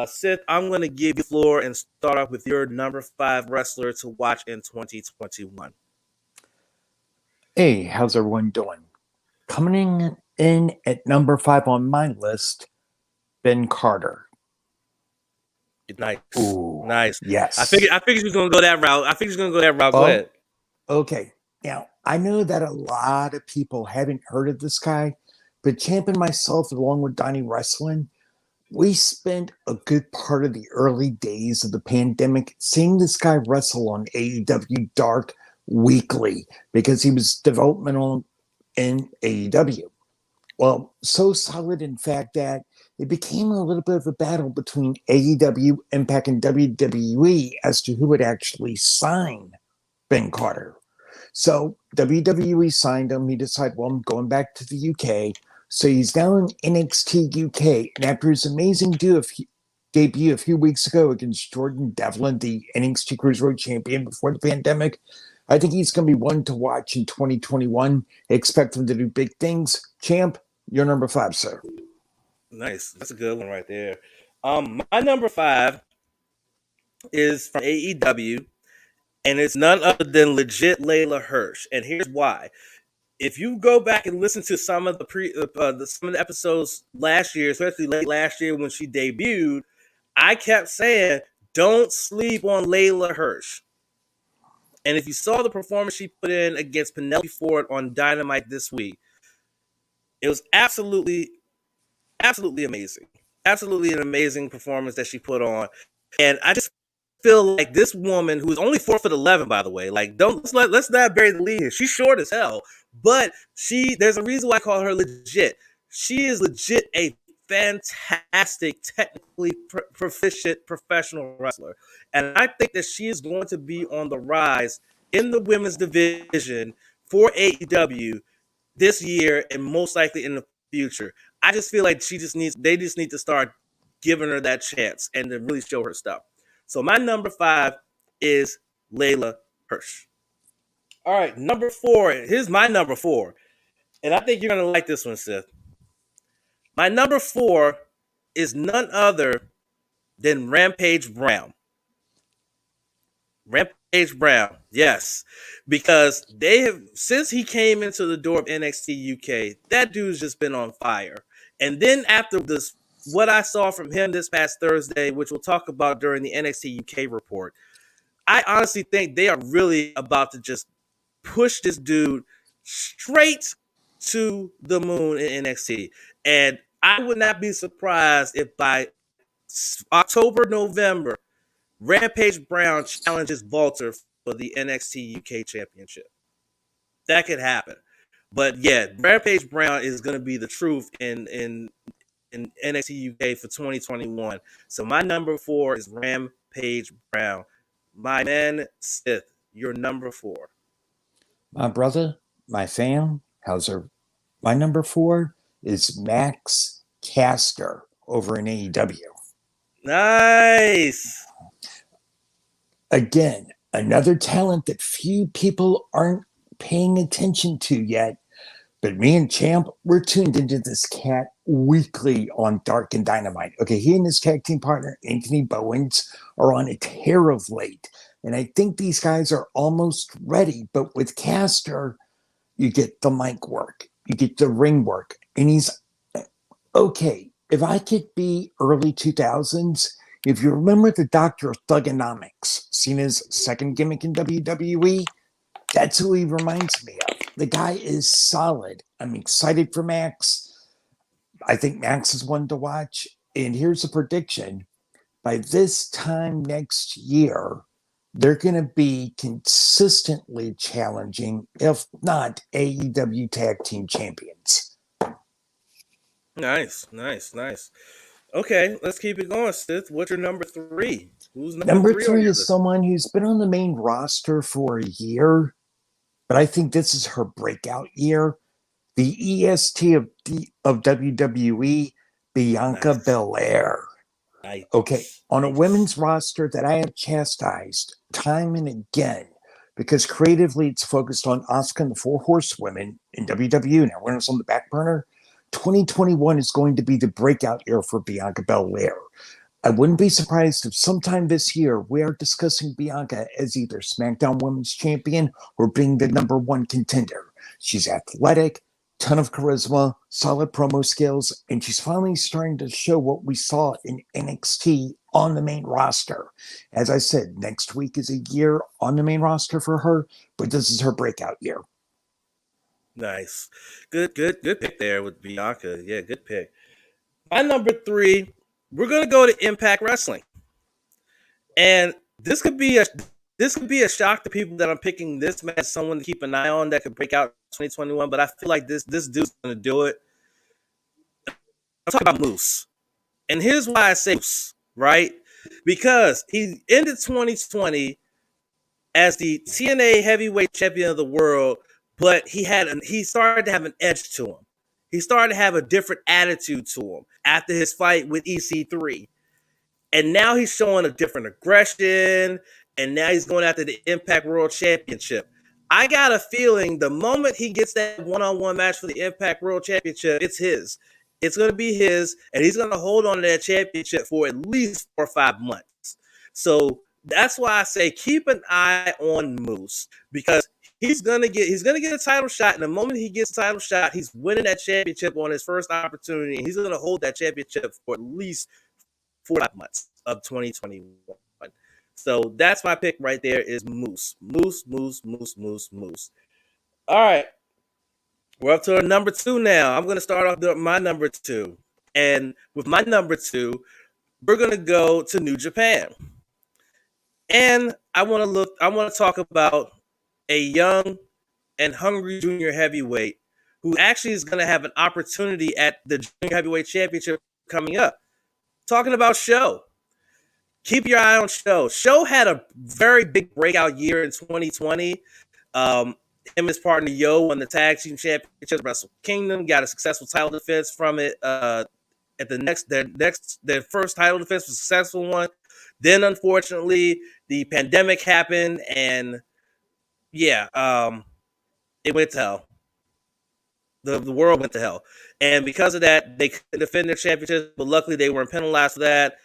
Sith, I'm going to give you the floor and start off with your number 5 wrestler to watch in 2021. Hey, how's everyone doing? Coming in at number 5 on my list, Ben Carter. Nice. Ooh, nice. Yes. I figured you was going to go that route. Go ahead. Okay. Now, I know that a lot of people haven't heard of this guy, but Champ and myself, along with Donnie Wrestling, we spent a good part of the early days of the pandemic seeing this guy wrestle on AEW Dark weekly because he was developmental in AEW. Well, so solid, in fact, that it became a little bit of a battle between AEW, Impact, and WWE as to who would actually sign Ben Carter. So WWE signed him. He decided, well, I'm going back to the UK. So he's now in NXT UK. And after his amazing debut a few weeks ago against Jordan Devlin, the NXT Cruiserweight Champion before the pandemic, I think he's going to be one to watch in 2021. Expect him to do big things. Champ, you're number 5, sir. Nice. That's a good one right there. My number 5 is from AEW, and it's none other than legit Layla Hirsch. And here's why. If you go back and listen to some of the episodes last year, especially late last year when she debuted, I kept saying, don't sleep on Layla Hirsch. And if you saw the performance she put in against Penelope Ford on Dynamite this week, it was absolutely amazing. Absolutely an amazing performance that she put on. And I just feel like this woman, who is only 4'11", by the way, like let's not bury the lead here. She's short as hell, but there's a reason why I call her legit. She is legit a fantastic, technically proficient professional wrestler. And I think that she is going to be on the rise in the women's division for AEW this year and most likely in the future. I just feel like they just need to start giving her that chance and to really show her stuff. So my number 5 is Layla Hirsch. All right, number 4. Here's my number 4. And I think you're going to like this one, Sith. My number 4 is none other than Rampage Brown. Rampage Brown, yes. Because since he came into the door of NXT UK, that dude's just been on fire. And then after this, what I saw from him this past Thursday, which we'll talk about during the NXT UK report, I honestly think they are really about to just push this dude straight to the moon in NXT. And I would not be surprised if by October, November, Rampage Brown challenges Walter for the NXT UK Championship. That could happen. But yeah, Rampage Brown is going to be the truth in NXT UK for 2021. So my number 4 is Rampage Brown. My man, Sith, your number 4. My brother, my fam, my number 4 is Max Caster over in AEW. Nice. Again, another talent that few people aren't paying attention to yet. But me and Champ, we're tuned into this cat weekly on Dark and Dynamite. Okay, he and his tag team partner, Anthony Bowens, are on a tear of late. And I think these guys are almost ready. But with Caster, you get the mic work. You get the ring work. And he's, okay, if I could be early 2000s, if you remember the Doctor of Thugonomics, Cena's second gimmick in WWE, that's who he reminds me of. The guy is solid. I'm excited for Max. I think Max is one to watch. And here's a prediction. by this time next year, they're going to be consistently challenging, if not AEW Tag Team Champions. Nice. Okay, let's keep it going, Sith. What's your number 3? Who's Number three on 3 your is list? someone who's been on the main roster for a year, but I think this is her breakout year. The EST of WWE, Bianca Nice. Belair. Okay, on a women's roster that I have chastised time and again because creatively it's focused on Asuka and the Four Horsewomen in WWE. Now, when it's on the back burner, 2021 is going to be the breakout year for Bianca Belair. I wouldn't be surprised if sometime this year we are discussing Bianca as either SmackDown Women's Champion or being the number 1 contender. She's athletic, ton of charisma, solid promo skills, and she's finally starting to show what we saw in NXT on the main roster. As I said, next week is a year on the main roster for her, but this is her breakout year. Nice. Good pick there with Bianca. Yeah, good pick. My number 3, we're gonna go to Impact Wrestling. And this could be a shock to people that I'm picking this match, someone to keep an eye on that could break out 2021. But I feel like this dude's gonna do it. I'm talking about Moose, and here's why I say Moose, right? Because he ended 2020 as the TNA Heavyweight Champion of the world, but he started to have an edge to him. He started to have a different attitude to him after his fight with EC3. And now he's showing a different aggression, and now he's going after the Impact World Championship. I got a feeling the moment he gets that one-on-one match for the Impact World Championship, it's his. It's going to be his, and he's going to hold on to that championship for at least 4 or 5 months. So that's why I say keep an eye on Moose, because he's gonna get a title shot, and the moment he gets a title shot, he's winning that championship on his first opportunity, and he's gonna hold that championship for at least 4 or 5 months of 2021. So that's my pick right there is Moose. Moose. All right. We're up to our number 2 now. I'm going to start off my number 2. And with my number 2, we're going to go to New Japan. And I want to talk about a young and hungry junior heavyweight who actually is going to have an opportunity at the Junior Heavyweight Championship coming up. Talking about Show. Keep your eye on Show. Show had a very big breakout year in 2020. Him and his partner Yo won the Tag Team Championship, Wrestle Kingdom, got a successful title defense from it. At their first title defense was a successful one. Then, unfortunately, the pandemic happened, and it went to hell. The world went to hell, and because of that, they couldn't defend their championship. But luckily, they weren't penalized for that.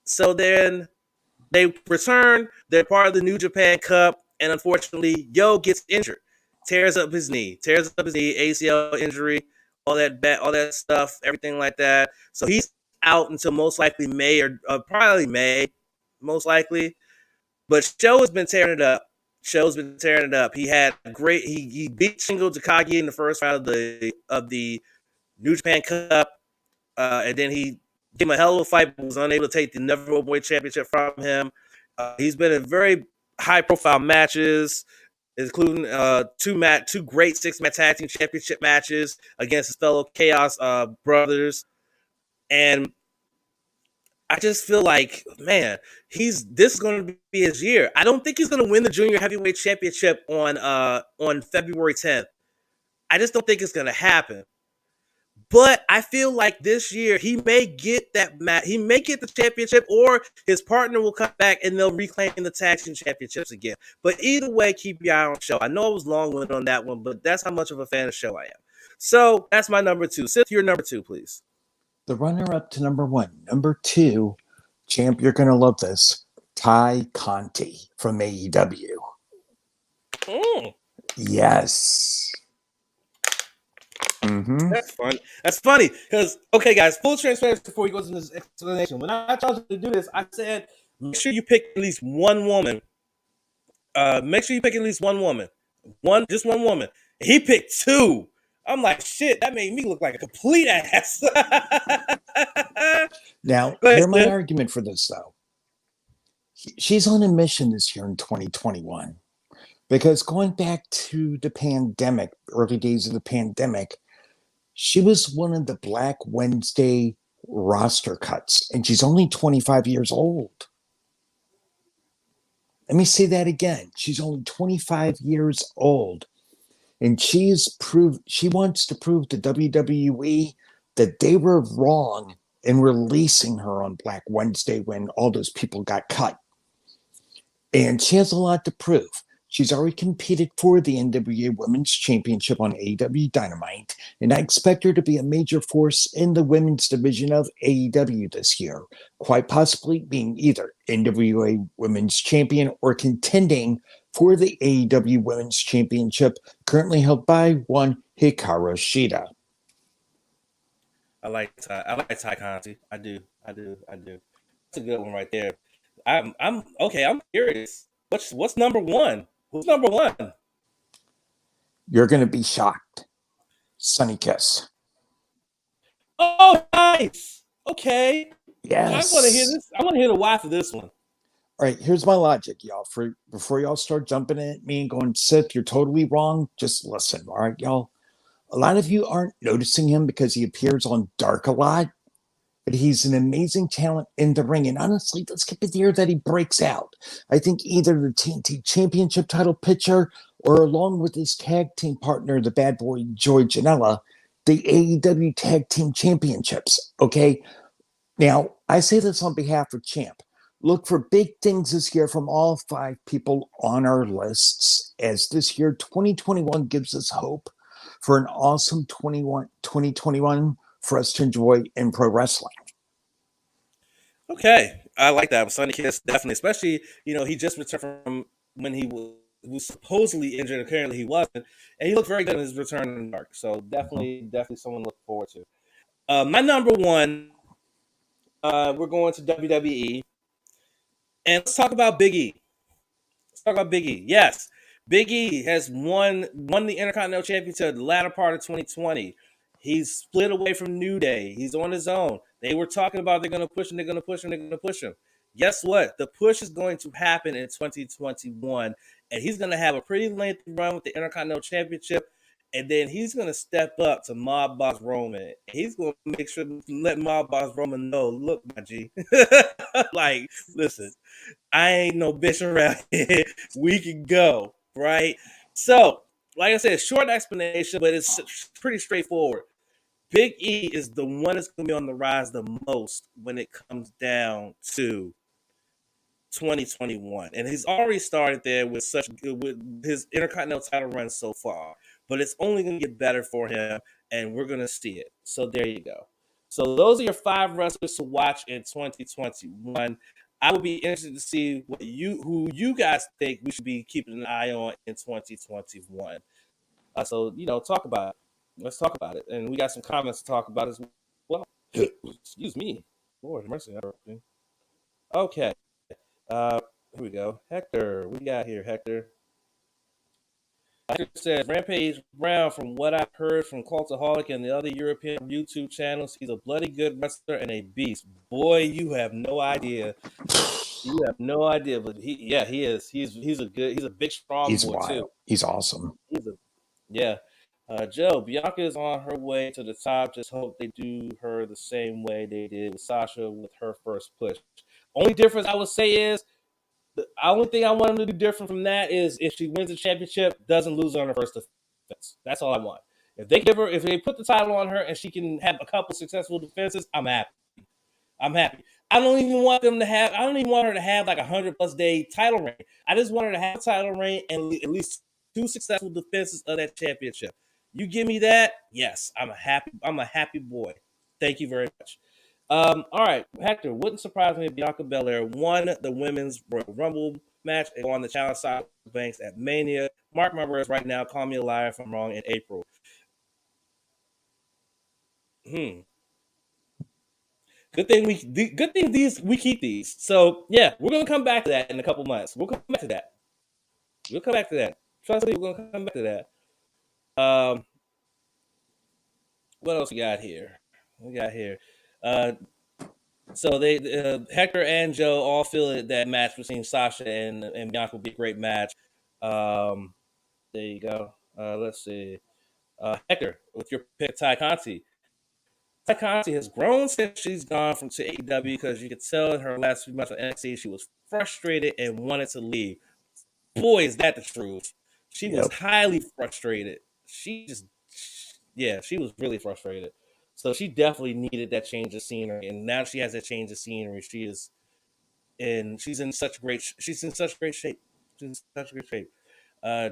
So then they return. They're part of the New Japan Cup, and unfortunately, Yo gets injured, tears up his knee, ACL injury, all that stuff, everything like that. So he's out until most likely May or probably May, most likely. But Show has been tearing it up. He had he beat Shingo Takagi in the first round of the New Japan Cup, and then he gave him a hell of a fight, but was unable to take the Never Openweight Championship from him. He's been in very high-profile matches, including two great 6-man tag team championship matches against his fellow Chaos brothers. And I just feel like, man, this is going to be his year. I don't think he's going to win the Junior Heavyweight Championship on February 10th. I just don't think it's going to happen. But I feel like this year he may get that match. He may get the championship, or his partner will come back and they'll reclaim the tag team championships again. But either way, keep your eye on Show. I know I was long-winded on that one, but that's how much of a fan of Show I am. So that's my number 2. Sith, your number 2, please. The runner-up to number 1. Number 2, champ, you're going to love this, Ty Conti from AEW. Yes. Mm-hmm. That's funny because, okay, guys, full transparency before we go into this explanation. When I told you to do this, I said, make sure you pick at least one woman. Just one woman. He picked 2. I'm like, shit, that made me look like a complete ass. Now, here's my argument for this, though. she's on a mission this year in 2021 because going back to the pandemic, early days of the pandemic, she was one of the Black Wednesday roster cuts, and she's only 25 years old. Let me say that again. She's only 25 years old, and she wants to prove to WWE that they were wrong in releasing her on Black Wednesday when all those people got cut. And she has a lot to prove. She's already competed for the NWA Women's Championship on AEW Dynamite, and I expect her to be a major force in the women's division of AEW this year, quite possibly being either NWA Women's Champion or contending for the AEW Women's Championship, currently held by one Hikaru Shida. I like Ty Conti. I do. That's a good one right there. I'm okay. I'm curious. What's number one? Who's number one? You're going to be shocked. Sunny Kiss. Oh, nice. Okay. Yes. I want to hear this. I want to hear the why for this one. All right, here's my logic, y'all. Before y'all start jumping at me and going, Sith, you're totally wrong. Just listen, all right, y'all. A lot of you aren't noticing him because he appears on Dark a lot, but he's an amazing talent in the ring. And honestly, let's keep it here that he breaks out. I think either the TNT Championship title picture or along with his tag team partner, the bad boy Joey Janela, the AEW Tag Team Championships. Okay. Now, I say this on behalf of Champ. Look for big things this year from all five people on our lists, as this year, 2021, gives us hope for an awesome 2021 for us to enjoy in pro wrestling. Okay, I like that. Sonny Kiss, definitely, especially he just returned from when he was supposedly injured. Apparently, he wasn't, and he looked very good in his return in the dark. So definitely someone to look forward to. My number one, we're going to WWE, and let's talk about Big E. Let's talk about Big E. Yes, Big E has won the Intercontinental Championship the latter part of 2020. He's split away from New Day. He's on his own. They were talking about they're going to push him, they're going to push him, they're going to push him. Guess what? The push is going to happen in 2021, and he's going to have a pretty lengthy run with the Intercontinental Championship, and then he's going to step up to Mob Boss Roman. He's going to make sure to let Mob Boss Roman know, look, my G, like, listen, I ain't no bitch around here. We can go, right? So, like I said, short explanation, but it's pretty straightforward. Big E is the one that's going to be on the rise the most when it comes down to 2021, and he's already started there with his Intercontinental title run so far. But it's only going to get better for him, and we're going to see it. So there you go. So those are your 5 wrestlers to watch in 2021. I would be interested to see who you guys think we should be keeping an eye on in 2021. So talk about it. Let's talk about it, and we got some comments to talk about as well. Excuse me, Lord mercy. Okay, here we go. Hector, what you got here, Hector? Hector says, Rampage Brown, from what I've heard from Cultaholic and the other European YouTube channels, he's a bloody good wrestler and a beast. Boy, you have no idea. You have no idea, but he is. He's a big, strong He's boy, wild. too. He's awesome. Yeah. Joe, Bianca is on her way to the top. Just hope they do her the same way they did with Sasha with her first push. Only difference I would say is, the only thing I want them to do different from that is if she wins the championship, doesn't lose on her first defense. That's all I want. If they put the title on her and she can have a couple successful defenses, I'm happy. I don't even want her to have like 100+ day title reign. I just want her to have a title reign and at least 2 successful defenses of that championship. You give me that, yes, I'm a happy boy. Thank you very much. All right, Hector, wouldn't surprise me if Bianca Belair won the women's Royal Rumble match and won the challenge side of Banks at Mania. Mark my words right now. Call me a liar if I'm wrong. In April. Good thing we keep these. So yeah, we're gonna come back to that in a couple months. We'll come back to that. Trust me, we're gonna come back to that. What else we got here? So they Hector and Joe all feel that match between Sasha and Bianca will be a great match. Um, there you go. Let's see. Hector with your pick, Ty Conti. Ty Conti has grown since she's gone from to AEW because you could tell in her last few months of NXT she was frustrated and wanted to leave. Boy, is that the truth. She was Yep. highly frustrated. Yeah, she was really frustrated. So she definitely needed that change of scenery, and now she has that change of scenery. She's in such great shape. She's in such great shape.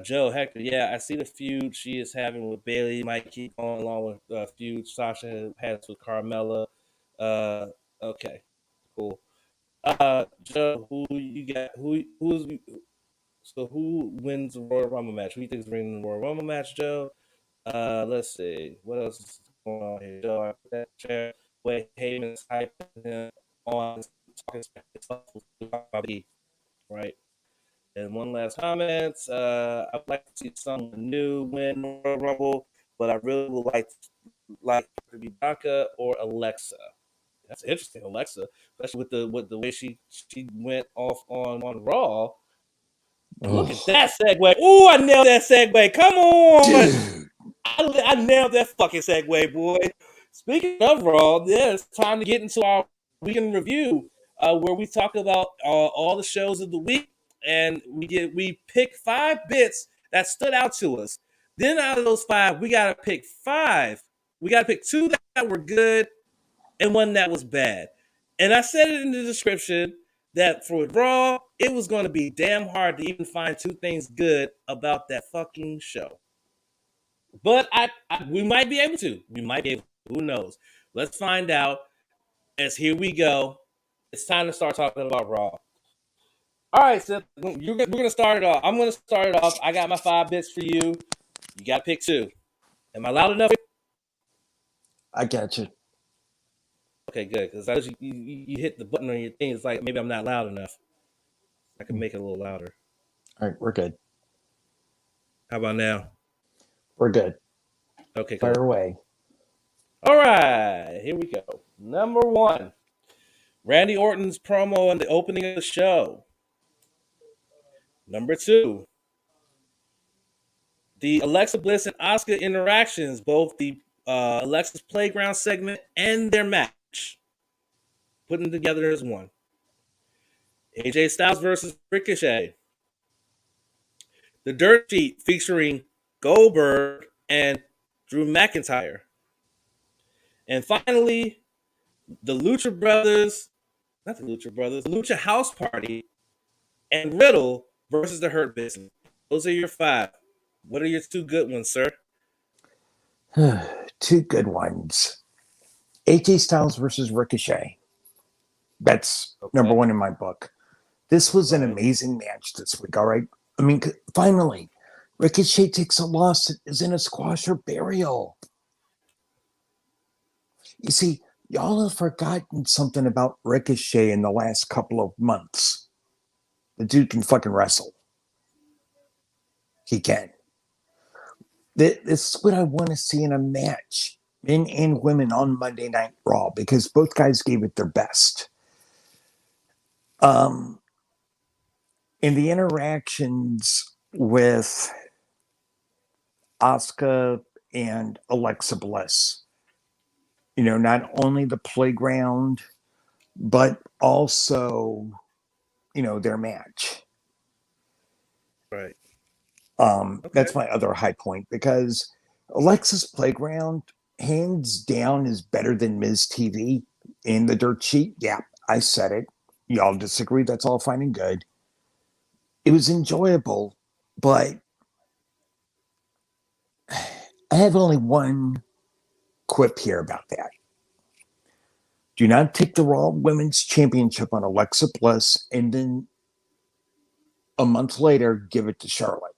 Joe Hector, yeah, I see the feud she is having with Bailey. Might keep going along with the feud Sasha has with Carmella. Uh, okay, cool. Joe, who you got? Who wins the Royal Rumble match? Who do you think is winning the Royal Rumble match, Joe? Let's see. What else is going on here, Joe? I put that chair. Wait, Heyman is hyping him on talking stuff right? And one last comment. I'd like to see someone new win Royal Rumble, but I really would like to be Bianca or Alexa. That's interesting, Alexa, especially with the way she went off on Raw. Look at that segue. Ooh, I nailed that segue. Come on. Dude. I nailed that fucking segue, boy. Speaking of Raw, yeah, it's time to get into our weekend review, where we talk about all the shows of the week, and we pick 5 bits that stood out to us. Then out of those 5, we gotta pick 5. We gotta pick 2 that were good and one that was bad. And I said it in the description that for Raw, it was going to be damn hard to even find 2 things good about that fucking show. But we might be able to. We might be able to. Who knows? Let's find out. As here we go. It's time to start talking about Raw. All right, Seth, we're going to start it off. I'm going to start it off. I got my 5 bits for you. You got to pick 2. Am I loud enough? I got you. Okay, good. Because as you hit the button on your thing, it's like maybe I'm not loud enough. I can make it a little louder. All right, we're good. How about now? We're good. Okay, Fire cool. away. All right, here we go. Number 1, Randy Orton's promo on the opening of the show. Number 2, the Alexa Bliss and Asuka interactions, both the Alexa's Playground segment and their match, putting together as one. AJ Styles versus Ricochet. The Dirt Sheet featuring Goldberg and Drew McIntyre. And finally, the Lucha Brothers, not the Lucha Brothers, the Lucha House Party and Riddle versus the Hurt Business. Those are your 5. What are your 2 good ones, sir? 2 good ones. AJ Styles versus Ricochet. That's number 1 in my book. This was an amazing match this week, all right? I mean, finally, Ricochet takes a loss that isn't a squash or burial. You see, y'all have forgotten something about Ricochet in the last couple of months. The dude can fucking wrestle. He can. This is what I want to see in a match, men and women on Monday Night Raw, because both guys gave it their best. In the interactions with Asuka and Alexa Bliss, not only the playground, but also, their match. Right. That's my other high point, because Alexa's Playground, hands down, is better than Ms. TV in the Dirt Sheet. Yeah, I said it. Y'all disagree. That's all fine and good. It was enjoyable, but I have only one quip here about that. Do not take the Raw Women's Championship on Alexa Bliss and then a month later give it to Charlotte.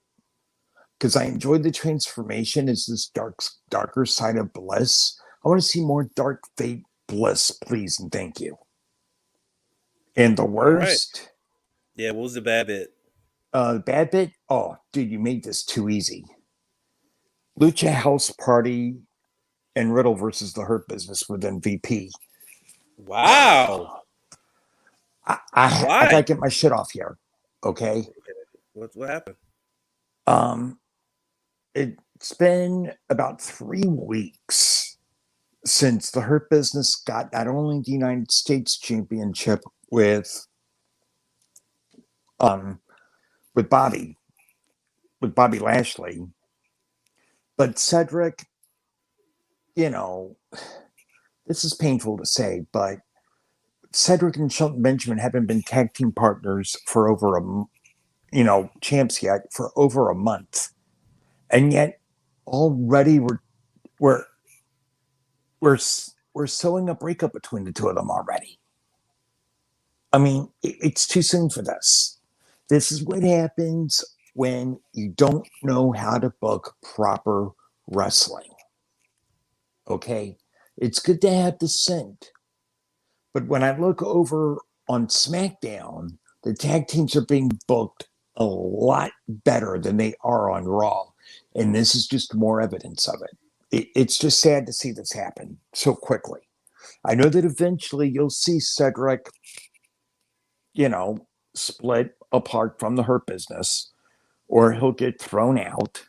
Because I enjoyed the transformation as this darker side of Bliss. I want to see more Dark Fate Bliss, please, and thank you. And the worst... Right. Yeah, what was the bad bit? Bad bit? Oh, dude, you made this too easy. Lucha House Party and Riddle versus the Hurt Business with MVP. Wow. I Why? gotta get my shit off here. Okay. What happened? Um, it's been about 3 weeks since the Hurt Business got not only the United States Championship with um with Bobby with Bobby Lashley, but Cedric, you know, this is painful to say, but Cedric and Shelton Benjamin haven't been tag team partners for over champs yet for over a month, and yet already we're we're we're sowing a breakup between the two of them already. I mean, it's too soon for this. This is what happens when you don't know how to book proper wrestling. Okay, it's good to have the scent, but when I look over on SmackDown, the tag teams are being booked a lot better than they are on Raw. And this is just more evidence of it. It's just sad to see this happen so quickly. I know that eventually you'll see Cedric, split apart from the Hurt Business, or he'll get thrown out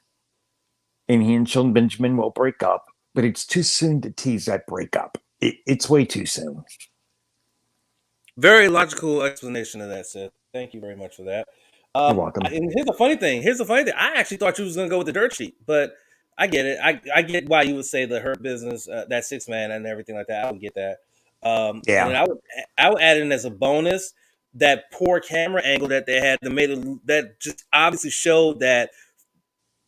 and he and Shelton Benjamin will break up. But it's too soon to tease that breakup. It's way too soon. Very logical explanation of that, Seth. Thank you very much for that. You're welcome. And here's the funny thing. I actually thought you was gonna go with the dirt sheet, but I get it. I get why you would say the Hurt Business, that 6 man and everything like that. I would get that. And then Yeah. I would add in as a bonus that poor camera angle that they had that just obviously showed that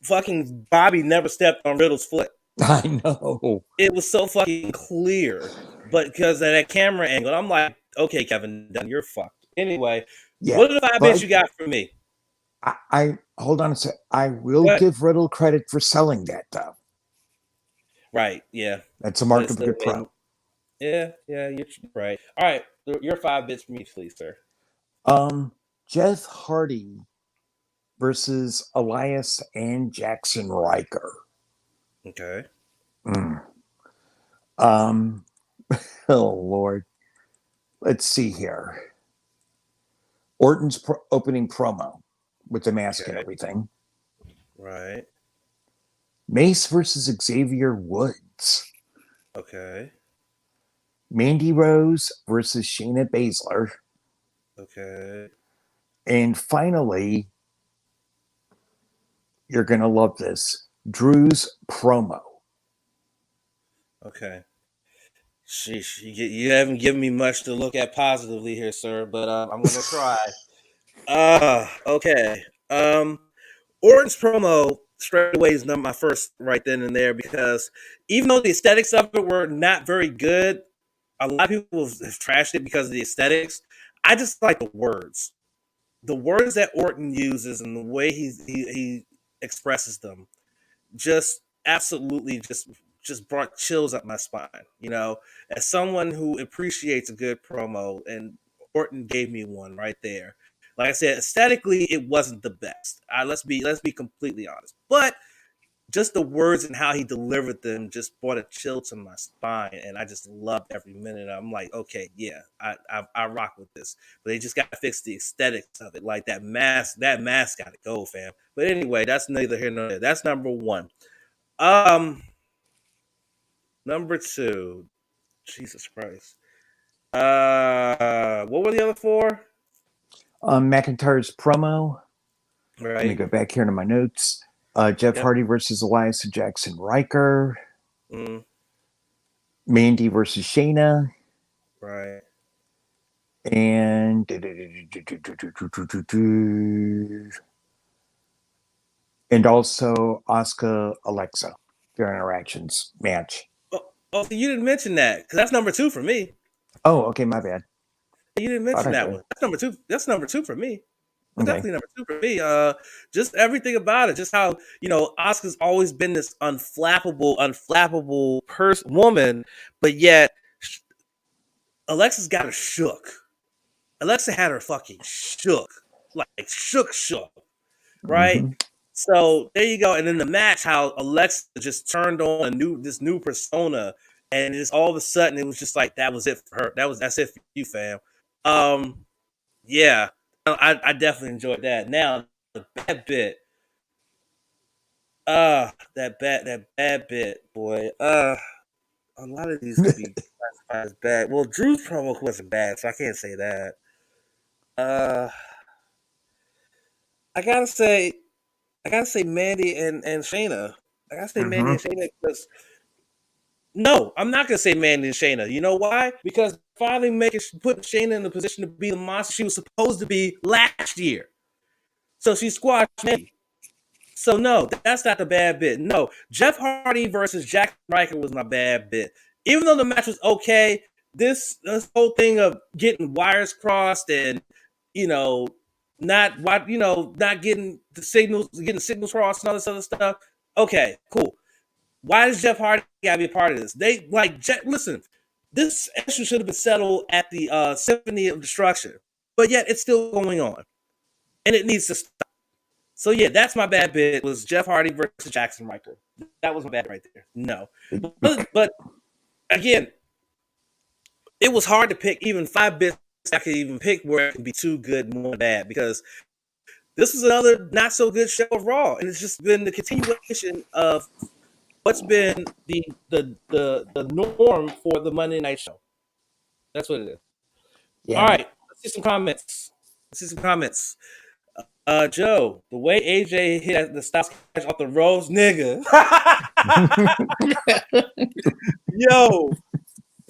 fucking Bobby never stepped on Riddle's foot. I know. It was so fucking clear, but because of that camera angle, I'm like, okay, Kevin Dunn, you're fucked. Anyway, Yeah. what are the 5 bits But you got for me? I hold on a sec. I will What? give Riddle credit for selling that, though. Right, yeah, That's a but mark it's of a still good made. pro. Yeah, you're right. All right, your 5 bits for me, please, sir. Um, Jeff Hardy versus Elias and Jackson Riker. Okay. Mm. Um, oh Lord. Let's see here. Orton's opening promo with the mask and Okay. everything. Right. Mace versus Xavier Woods. Okay. Mandy Rose versus Shayna Baszler. Okay. And finally, you're going to love this, Drew's promo. Okay. Sheesh, you haven't given me much to look at positively here, sir, but I'm gonna try. Okay. Orton's promo straight away is not my first right then and there because even though the aesthetics of it were not very good, a lot of people have trashed it because of the aesthetics. I just like the words. The words that Orton uses and the way he expresses them just absolutely just brought chills up my spine. As someone who appreciates a good promo, and Orton gave me one right there. Like I said, aesthetically, it wasn't the best. Let's be completely honest, but just the words and how he delivered them just brought a chill to my spine, and I just loved every minute. I'm like, okay, yeah, I rock with this, but they just got to fix the aesthetics of it. Like that mask, got to go, fam. But anyway, that's neither here nor there. That's number one. Um, Number two, Jesus Christ. What were the other four? McIntyre's promo. Let me Right. go back here to my notes. Jeff Yep. Hardy versus Elias and Jackson Riker. Mm, Mandy versus Shayna. right. And also Asuka Alexa, their interactions match. Oh, you didn't mention that because that's number two for me. Oh, okay, my bad. You didn't Thought mention I that did. one. That's number two. That's number two for me. That's Okay. definitely number two for me. Just everything about it. Just how Oscar's always been this unflappable woman, but yet Alexa's got her shook. Alexa had her fucking shook, like shook, right? Mm-hmm. So there you go. And in the match, how Alexa just turned on this new persona and it's all of a sudden it was just like that was it for her. That's it for you, fam. Yeah, I definitely enjoyed that. Now the bad bit, that bad bit, boy. A lot of these could be classified as bad. Well, Drew's promo wasn't bad, so I can't say that. Uh, I gotta say, Mandy and Shayna. I gotta say Mandy and Shayna because no, I'm not gonna say Mandy and Shayna. You know why? Because finally putting Shayna in the position to be the monster she was supposed to be last year. So she squashed Mandy. So no, that's not the bad bit. No, Jeff Hardy versus Jack Ryker was my bad bit. Even though the match was okay, this whole thing of getting wires crossed and not getting signals crossed and all this other stuff. Okay, cool. Why does Jeff Hardy gotta be a part of this? Listen, this issue should have been settled at the Symphony of Destruction, but yet it's still going on, and it needs to stop. So yeah, that's my bad bit. Was Jeff Hardy versus Jackson Ryker? That was my bad right there. No, but again, it was hard to pick even 5 bits. I could even pick where it could be too good and one bad because this is another not so good show of Raw, and it's just been the continuation of what's been the norm for the Monday Night Show. That's what it is. Yeah. All right, let's see some comments. Joe, the way AJ hit the Styles catch off the ropes, nigga. Yo,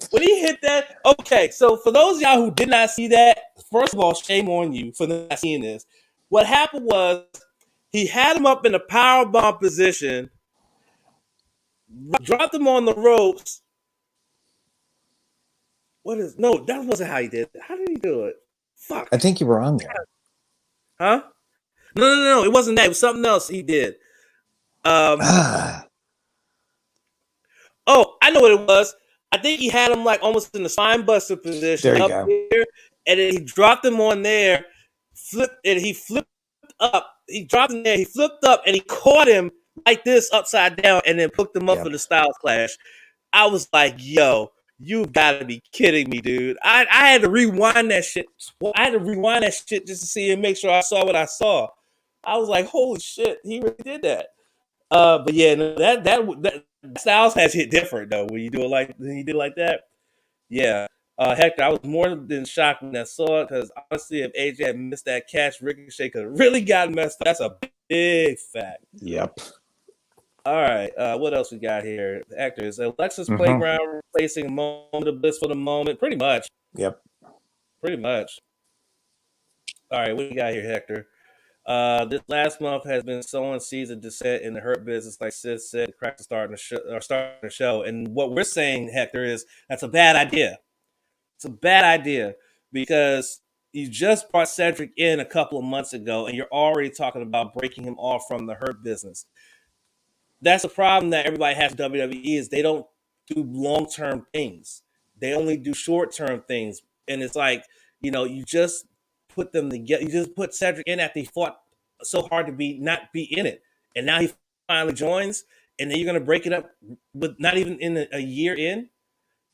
when he hit that, okay. So for those of y'all who did not see that, first of all, shame on you for not seeing this. What happened was he had him up in a powerbomb position, dropped him on the ropes. No, that wasn't how he did it. How did he do it? Fuck. I think you were on there. Huh? No. It wasn't that. It was something else he did. Oh, I know what it was. I think he had him like almost in the spine buster position there up here, and then he dropped him on there, he flipped up. He dropped him there, he flipped up, and he caught him like this upside down, and then hooked him up for the Styles Clash. I was like, yo, you gotta be kidding me, dude. I had to rewind that shit. Just to see and make sure I saw what I saw. I was like, holy shit, he really did that. But yeah, no, that Styles has hit different though when you do it like that. Yeah. Hector, I was more than shocked when I saw it because honestly, if AJ had missed that catch, Ricochet could have really got messed up. That's a big fact. Yep. All right. What else we got here? Actors. Alexa's Playground replacing a Moment of Bliss for the moment. Pretty much. Yep. Pretty much. All right. What do you got here, Hector? This last month has been sowing seeds of dissent in the Hurt business, like Sith said, cracks starting the show. And what we're saying, Hector, is that's a bad idea. It's a bad idea because you just brought Cedric in a couple of months ago, and you're already talking about breaking him off from the Hurt business. That's a problem that everybody has in WWE is they don't do long-term things. They only do short-term things. And it's like, you just put them together. You just put Cedric in after he fought so hard to not be in it. And now he finally joins, and then you're going to break it up with not even in a year in.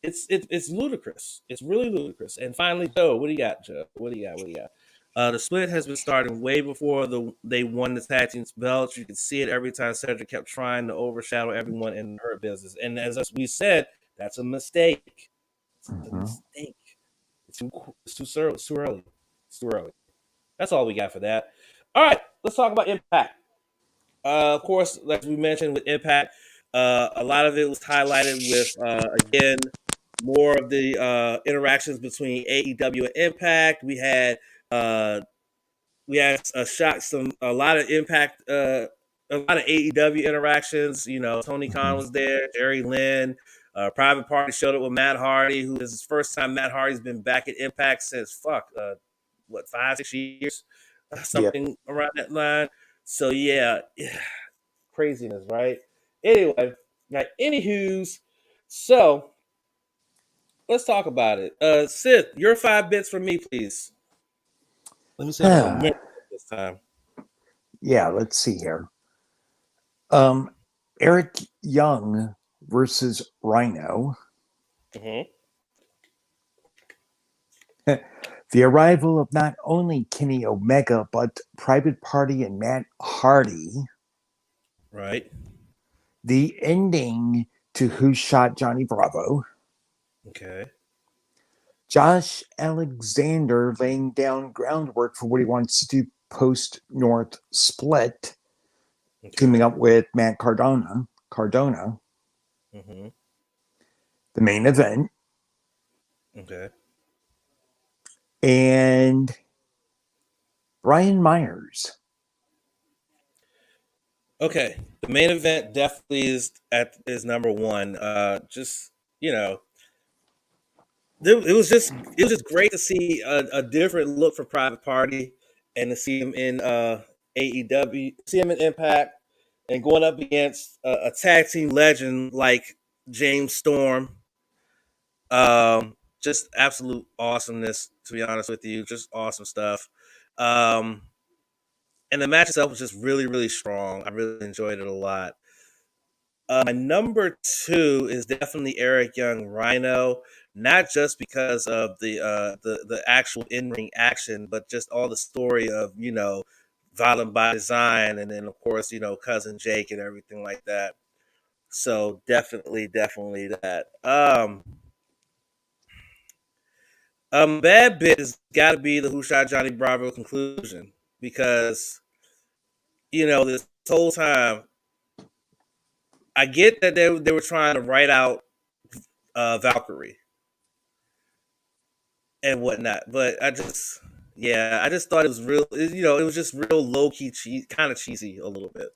It's ludicrous. It's really ludicrous. And finally, Joe, what do you got, Joe? What do you got? The split has been starting way before they won the tag team belts. You could see it every time Cedric kept trying to overshadow everyone in her business. And as we said, that's a mistake. It's a mistake. It's too early. It's too early. That's all we got for that. All right, let's talk about Impact. Of course, like we mentioned with Impact, a lot of it was highlighted with, again, more of the interactions between AEW and Impact. We had a lot of Impact, a lot of AEW interactions. Tony Khan was there, Jerry Lynn, Private Party showed up with Matt Hardy, who is his first time Matt Hardy's been back at Impact since 5-6 years, something around that line. So yeah, craziness, right? Anyway, anywho's, so let's talk about it. Sith, your 5 bits from me, please. Let me see if I remember this time. Yeah, let's see here. Eric Young versus Rhino. Mm-hmm. The arrival of not only Kenny Omega, but Private Party and Matt Hardy. Right. The ending to Who Shot Johnny Bravo. Okay. Josh Alexander laying down groundwork for what he wants to do post North Split, teaming Okay. up with Matt Cardona. Mm-hmm. The main event. Okay. And Brian Myers. Okay. The main event definitely is number one. Just you know, it was just great to see a different look for Private Party and to see him in AEW, see him in Impact, and going up against a tag team legend like James Storm. Just absolute awesomeness, to be honest with you. Just awesome stuff. Um, and the match itself was just really, really strong. I really enjoyed it a lot. My number two is definitely Eric Young Rhino, not just because of the actual in ring action, but just all the story of Violent by Design, and then of course cousin Jake and everything like that. So definitely that. Bad bit has got to be the Who Shot Johnny Bravo conclusion because this whole time I get that they were trying to write out Valkyrie and whatnot, but I just thought it was real. It was just real low key, kind of cheesy a little bit,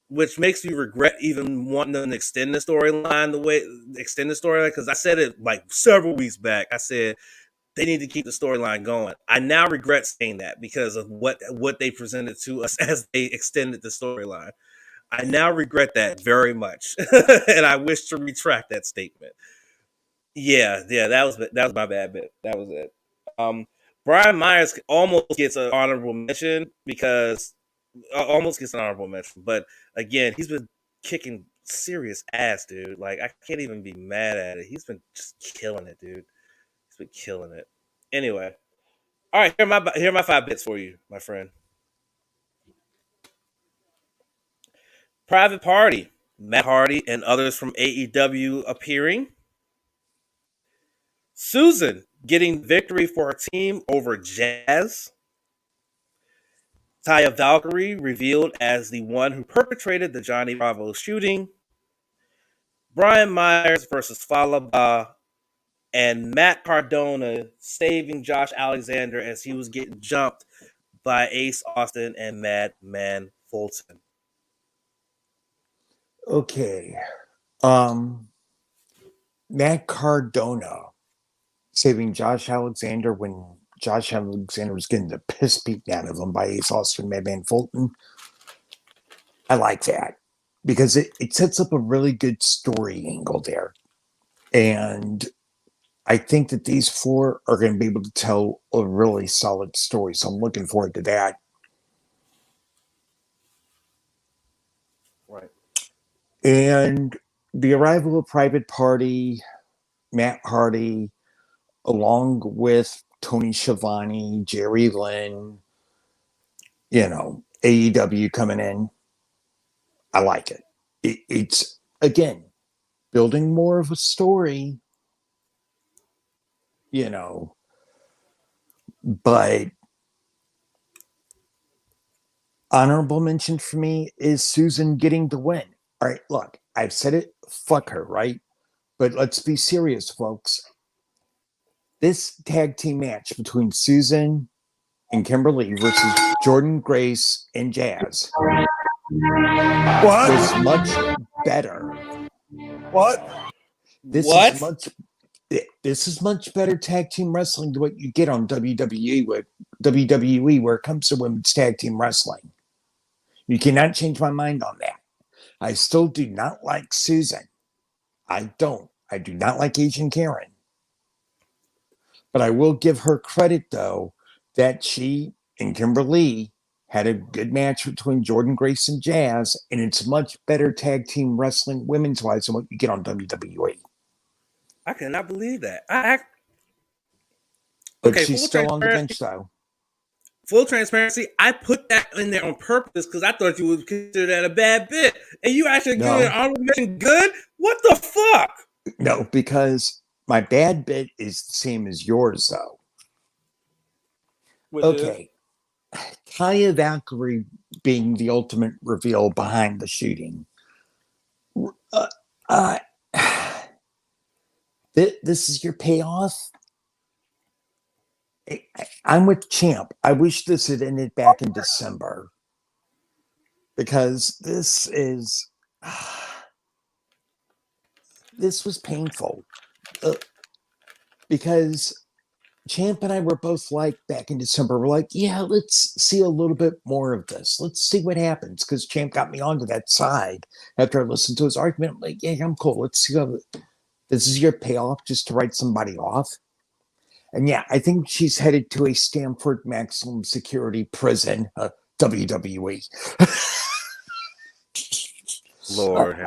which makes me regret even wanting to extend the storyline because I said it like several weeks back. I said they need to keep the storyline going. I now regret saying that because of what they presented to us as they extended the storyline. I now regret that very much, and I wish to retract that statement. Yeah, that was my bad bit. That was it. Um, Brian Myers almost gets an honorable mention because almost gets an honorable mention, but again, he's been kicking serious ass, dude. Like I can't even be mad at it. He's been just killing it, dude. He's been killing it. Anyway, all right, here are my 5 bits for you, my friend. Private Party, Matt Hardy and others from AEW appearing. Susan getting victory for her team over Jazz. Taya Valkyrie revealed as the one who perpetrated the Johnny Bravo shooting. Brian Myers versus Falaba. And Matt Cardona saving Josh Alexander as he was getting jumped by Ace Austin and Madman Fulton. Okay. Matt Cardona saving Josh Alexander when Josh Alexander was getting the piss beaten out of him by Ace Austin, Madman Fulton. I like that because it sets up a really good story angle there. And I think that these four are going to be able to tell a really solid story. So I'm looking forward to that. Right. And the arrival of Private Party, Matt Hardy, along with Tony Schiavone, Jerry Lynn, AEW coming in. I like it. It's, again, building more of a story, but honorable mention for me is Susan getting the win. All right, look, I've said it, fuck her, right? But let's be serious, folks. This tag team match between Susan and Kimberly versus Jordan Grace and Jazz was much better. What? This is much better tag team wrestling than what you get on WWE where it comes to women's tag team wrestling. You cannot change my mind on that. I still do not like Susan. I don't. I do not like Asian Karen. But I will give her credit, though, that she and Kimberly had a good match between Jordan Grace and Jazz, and it's much better tag team wrestling women's wise than what you get on WWE. I cannot believe that. But Okay, she's still on the bench, though. full transparency, I put that in there on purpose because I thought you would consider that a bad bit. And you actually giving an honorable mention good? What the fuck? No, because my bad bit is the same as yours, though. Which okay. Taya Valkyrie being the ultimate reveal behind the shooting. This is your payoff? I'm with Champ. I wish this had ended back in December. Because this was painful. Because Champ and I were both like, back in December, we're like, yeah, let's see a little bit more of this. Let's see what happens. Because Champ got me onto that side after I listened to his argument. I'm like, yeah, I'm cool. Let's see how this is your payoff just to write somebody off. And yeah, I think she's headed to a Stanford maximum security prison, WWE. Lord.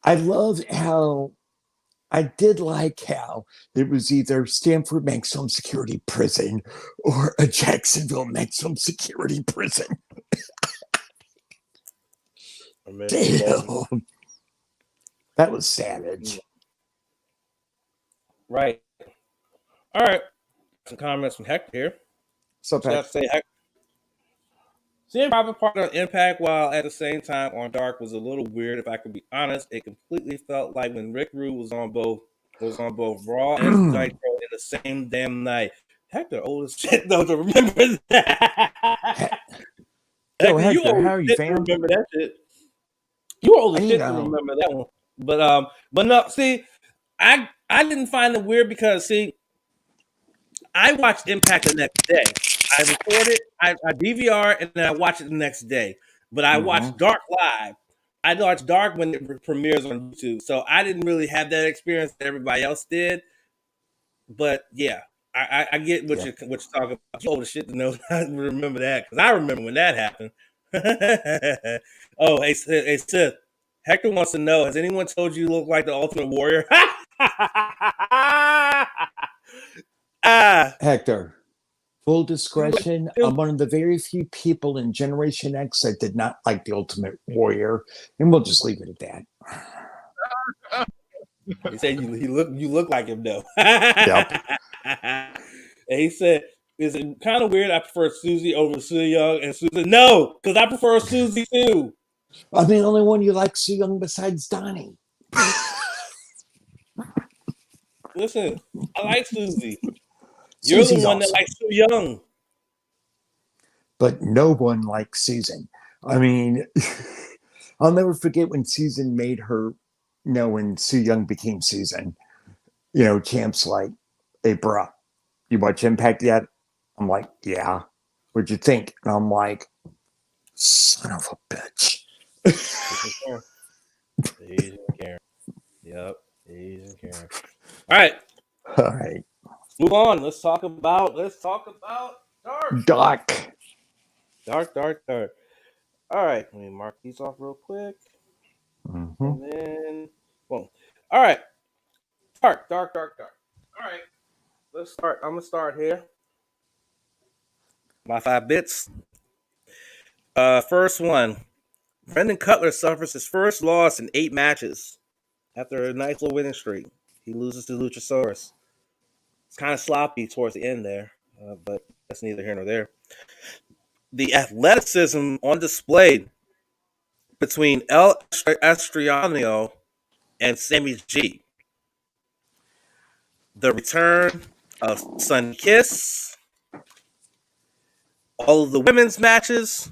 I love how I did like how it was either Stanford maximum security prison or a Jacksonville maximum security prison. Damn. That was savage. Right. All right. Some comments from Hector here. So I have to say, seeing Robert Parker on Impact while at the same time on Dark was a little weird. If I could be honest, it completely felt like when Rick Rude was on both Raw and Nitro in the same damn night. Hector old as shit though to remember that. Yo, Hector, how are you, fam? Remember that shit. You old as shit to remember that one. But no, see, I didn't find it weird because see, I watched Impact the next day. I recorded, I DVR, and then I watched it the next day. But I watched Dark live. I watched Dark when it premieres on YouTube. So I didn't really have that experience that everybody else did. But yeah, I get what you're talking about. You old as shit to know. I remember that because I remember when that happened. Oh, hey Sith. Hector wants to know: has anyone told you look like the Ultimate Warrior? Hector, full discretion, I'm one of the very few people in Generation X that did not like the Ultimate Warrior, and we'll just leave it at that. He said you look like him though. Yep. And he said, "Is it kind of weird? I prefer Susie over Su Young and Susan." No, because I prefer Susie too. I'm the only one you like Su Young besides Donnie. Listen, I like Susie. You're Susie's the one awesome. That likes Su Young. But no one likes Susan. I mean, I'll never forget when Susan made her, when Su Young became Susan. Champ's like, hey, bro, you watch Impact yet? I'm like, yeah. What'd you think? And I'm like, son of a bitch. Asian Karen. Yep, Asian Karen. All right. Move on. Let's talk about Dark. Dark. All right. Let me mark these off real quick. And then, boom. All right. Dark. All right. Let's start. I'm going to start here. My 5 bits. First one. Brendan Cutler suffers his first loss in 8 matches after a nice little winning streak. He loses to Luchasaurus. It's kind of sloppy towards the end there, but that's neither here nor there. The athleticism on display between El Estriano and Sammy G. The return of Sun Kiss. All of the women's matches.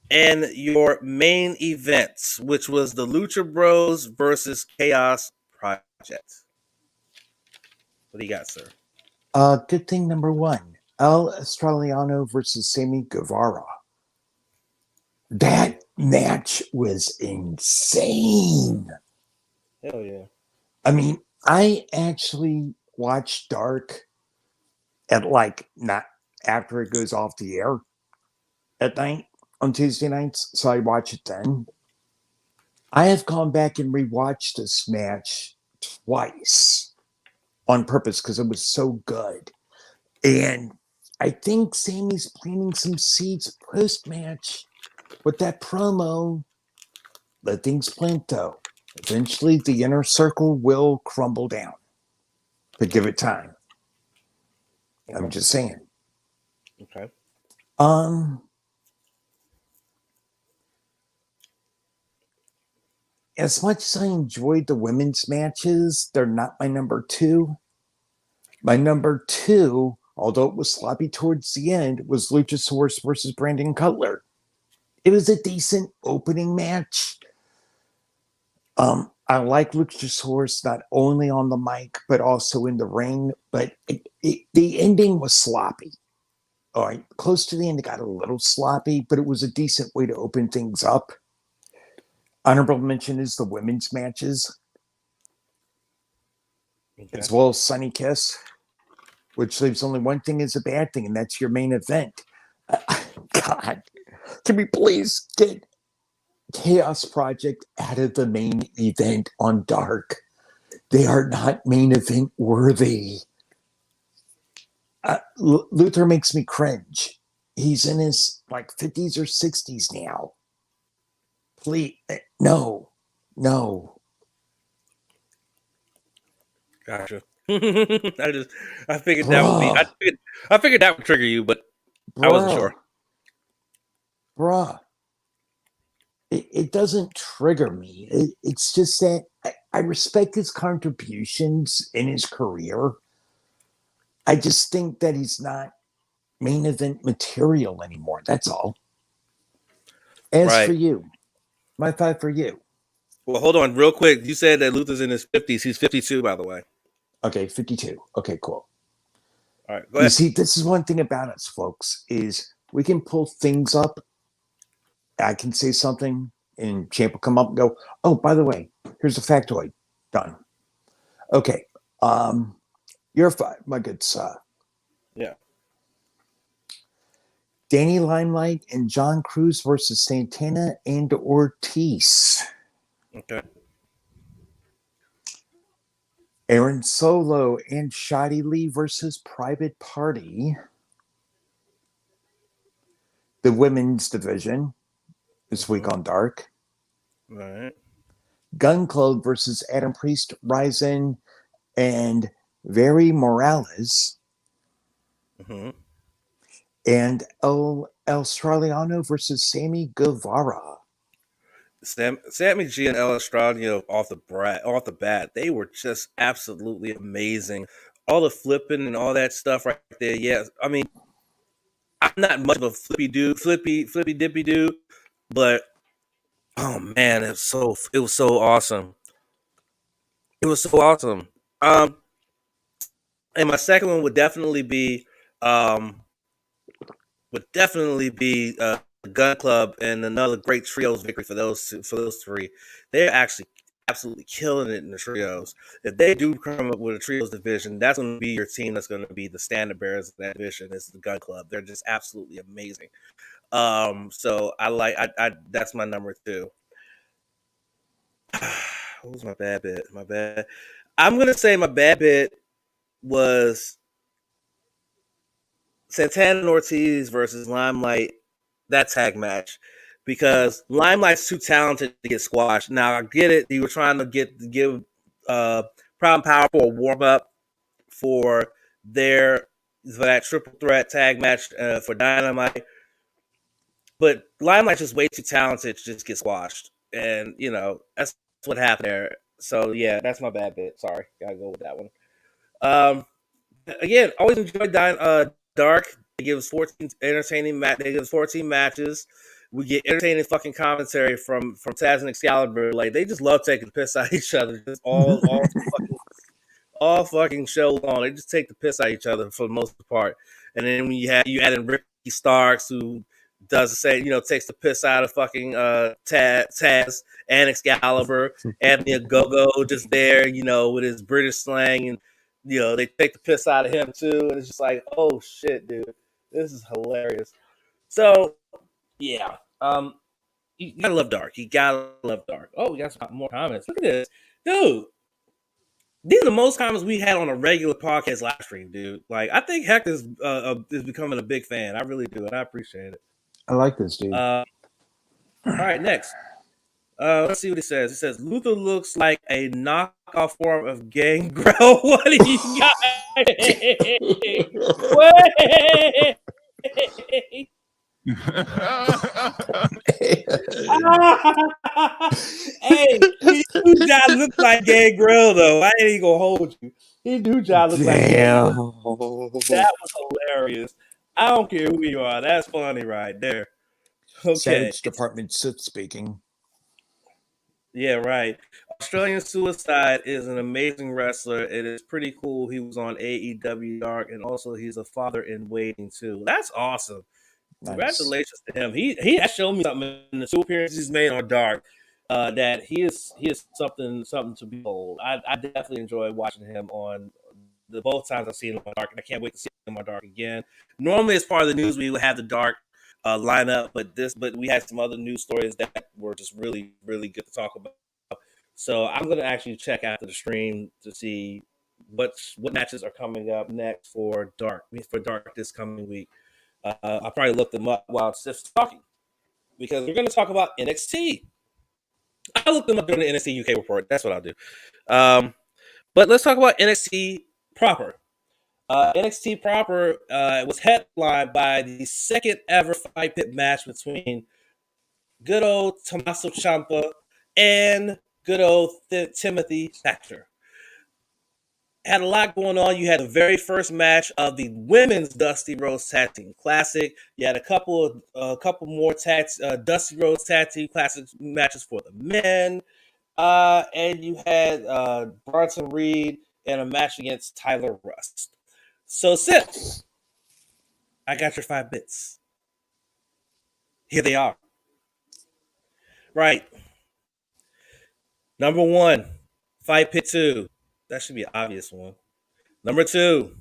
And your main events, which was the Lucha Bros versus Chaos Project. What do you got, sir? Good thing number 1. El Estrellano versus Sammy Guevara. That match was insane. Hell yeah. I mean, I actually watched Dark at not after it goes off the air at night on Tuesday nights, so I watch it then. I have gone back and rewatched this match twice on purpose because it was so good. And I think Sammy's planting some seeds post-match with that promo. Let things plant, though. Eventually, the inner circle will crumble down. But give it time. I'm just saying. Okay. As much as I enjoyed the women's matches, they're not my number two. My number two, although it was sloppy towards the end, was Luchasaurus versus Brandon Cutler. It was a decent opening match. I like Luchasaurus not only on the mic, but also in the ring. But the ending was sloppy. All right, close to the end, it got a little sloppy, but it was a decent way to open things up. Honorable mention is the women's matches, as well as Sunny Kiss, which leaves only one thing as a bad thing, and that's your main event. God, can we please get Chaos Project out of the main event on Dark? They are not main event worthy. Luther makes me cringe. He's in his 50s or 60s now. Please, no. Gotcha. I figured that would be. I figured that would trigger you, but I wasn't sure. Bruh. It doesn't trigger me. It's just that I respect his contributions in his career. I just think that he's not main event material anymore. That's all. As for you, my 5 for you. Well, hold on real quick. You said that Luther's in his 50s. He's 52, by the way. Okay, 52. Okay, cool. All right, go ahead. You see, this is one thing about us, folks, is we can pull things up. I can say something, and Champ will come up and go, oh, by the way, here's a factoid. Done. Okay. You're 5, my good sir. Yeah. Danny Limelight and John Cruz versus Santana and Ortiz. Okay. Aaron Solo and Shotty Lee versus Private Party. The women's division this week on Dark. All right. Gun Club versus Adam Priest, Ryzen, and Very Morales. Mm-hmm. And El Australiano versus Sammy Guevara. Sammy G and El Estradiano off the bat, they were just absolutely amazing. All the flipping and all that stuff right there. Yeah, I mean, I'm not much of a flippy dippy dude, but oh man, it was so awesome. It was so awesome. And my second one would definitely be Gun Club, and another great trios victory for those three. They're actually absolutely killing it in the trios. If they do come up with a trios division, that's going to be your team. That's going to be the standard bearers of that division. Is the Gun Club. They're just absolutely amazing. So I that's my number 2. What was my bad bit? My bad. I'm gonna say my bad bit was Santana and Ortiz versus Limelight, that tag match, because Limelight's too talented to get squashed. Now I get it; you were trying to give Proud and Powerful a warm up for that triple threat tag match for Dynamite, but Limelight's just way too talented to just get squashed, and that's what happened there. So yeah, that's my bad bit. Sorry, gotta go with that one. Again, always enjoyed Dark. They give us 14 entertaining They give us 14 matches. We get entertaining fucking commentary from Taz and Excalibur. Like, they just love taking the piss out of each other. Just all fucking show long. They just take the piss out of each other for the most part. And then when you add in Ricky Starks, who does the same, takes the piss out of fucking Taz and Excalibur, Anthony Ogogo just there, with his British slang, and they take the piss out of him too, and it's just like, oh shit, dude, this is hilarious. So yeah, you gotta love Dark. You gotta love Dark. Oh, we got some more comments. Look at this, dude. These are the most comments we had on a regular podcast live stream, dude. Like, I think Heck is becoming a big fan. I really do, and I appreciate it. I like this dude. All right, next. Let's see what he says. He says Luther looks like a knockoff form of Gangrel. What do you got? Wait. Hey, he do not look like Gangrel though. I ain't even gonna hold you. He do not look like Gangrel. That was hilarious. I don't care who you are. That's funny right there. Okay. Savage Department Sith speaking. Yeah, right. Australian Suicide is an amazing wrestler. It is pretty cool. He was on AEW Dark, and also he's a father in waiting too. That's awesome. Nice. Congratulations to him. He has shown me something in the 2 appearances he's made on Dark that he is something to behold. I definitely enjoy watching him on the both times I've seen him on Dark, and I can't wait to see him on Dark again. Normally, as part of the news, we would have the Dark lineup, but we had some other news stories that were just really, really good to talk about. So I'm going to actually check after the stream to see what matches are coming up next for Dark this coming week. I'll probably look them up while Seth's talking because we're going to talk about NXT. I'll look them up during the NXT UK report. That's what I'll do. But let's talk about NXT proper. NXT proper was headlined by the second ever fight pit match between good old Tommaso Ciampa and good old Timothy Thatcher. Had a lot going on. You had the very first match of the women's Dusty Rhodes Tag Team Classic. You had a couple more Dusty Rhodes Tag Team Classic matches for the men. And you had Bronson Reed in a match against Tyler Rust. So, Sith, I got your 5 bits. Here they are. Right. Number 1, Fight Pit 2. That should be an obvious one. Number 2,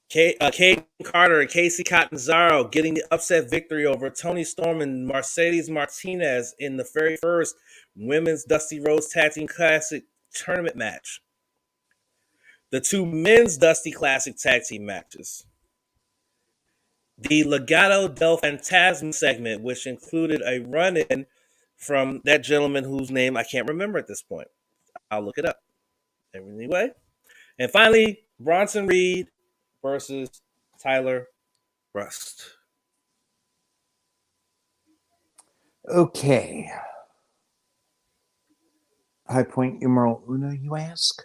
Caden Carter and Casey Catanzaro getting the upset victory over Toni Storm and Mercedes Martinez in the very first women's Dusty Rhodes Tag Team Classic tournament match. The 2 men's Dusty Classic Tag Team matches. The Legado del Fantasma segment, which included a run-in from that gentleman whose name I can't remember at this point. I'll look it up. Anyway. And finally, Bronson Reed versus Tyler Rust. Okay. High point numero uno, you ask?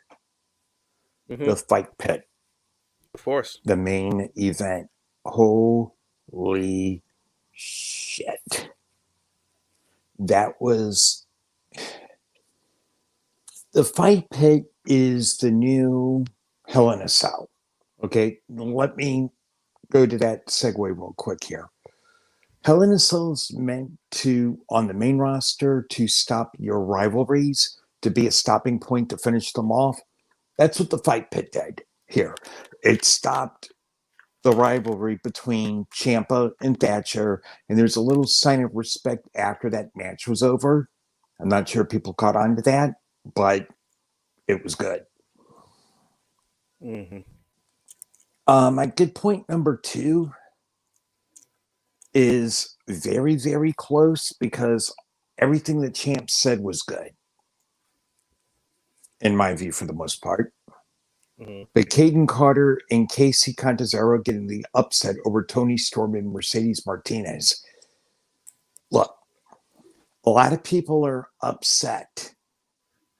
Mm-hmm. The Fight Pit. Of course. The main event. Holy shit. That was... The Fight Pit is the new Hell in a Cell. Okay, let me go to that segue real quick here. Hell in a Cell is meant to, on the main roster, to stop your rivalries, to be a stopping point to finish them off. That's what the Fight Pit did here. It stopped the rivalry between Ciampa and Thatcher, and there's a little sign of respect after that match was over. I'm not sure people caught on to that, but it was good. Mm-hmm. My good point number 2 is very, very close because everything that Champ said was good, in my view, for the most part. Mm-hmm. But Caden Carter and Casey Catanzaro getting the upset over Toni Storm and Mercedes Martinez. Look, a lot of people are upset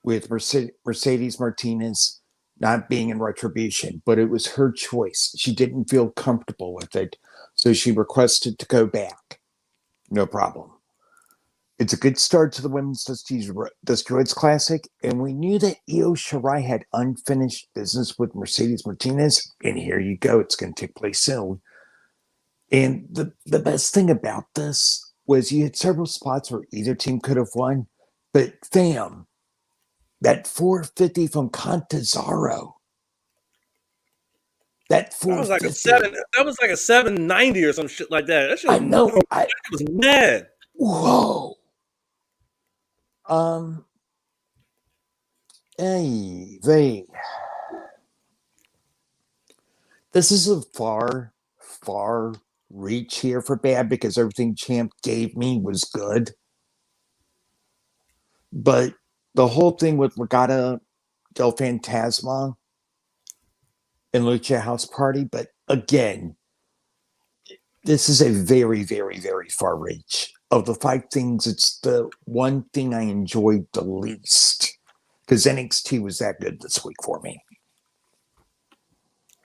with Mercedes Martinez not being in Retribution, but it was her choice. She didn't feel comfortable with it, so she requested to go back. No problem. It's a good start to the Women's Dusty Rhodes Classic, and we knew that Io Shirai had unfinished business with Mercedes Martinez, and here you go. It's going to take place soon. And the best thing about this was you had several spots where either team could have won, but fam, that 450 from Catanzaro. That 450. That was like a 790 or some shit like that. That shit was, I know. I was mad. Whoa. Hey, this is a far reach here for bad because everything Champ gave me was good. But the whole thing with Legata del Fantasma and Lucha House Party, but again, this is a very far reach. Of the five things, it's the one thing I enjoyed the least because NXT was that good this week for me.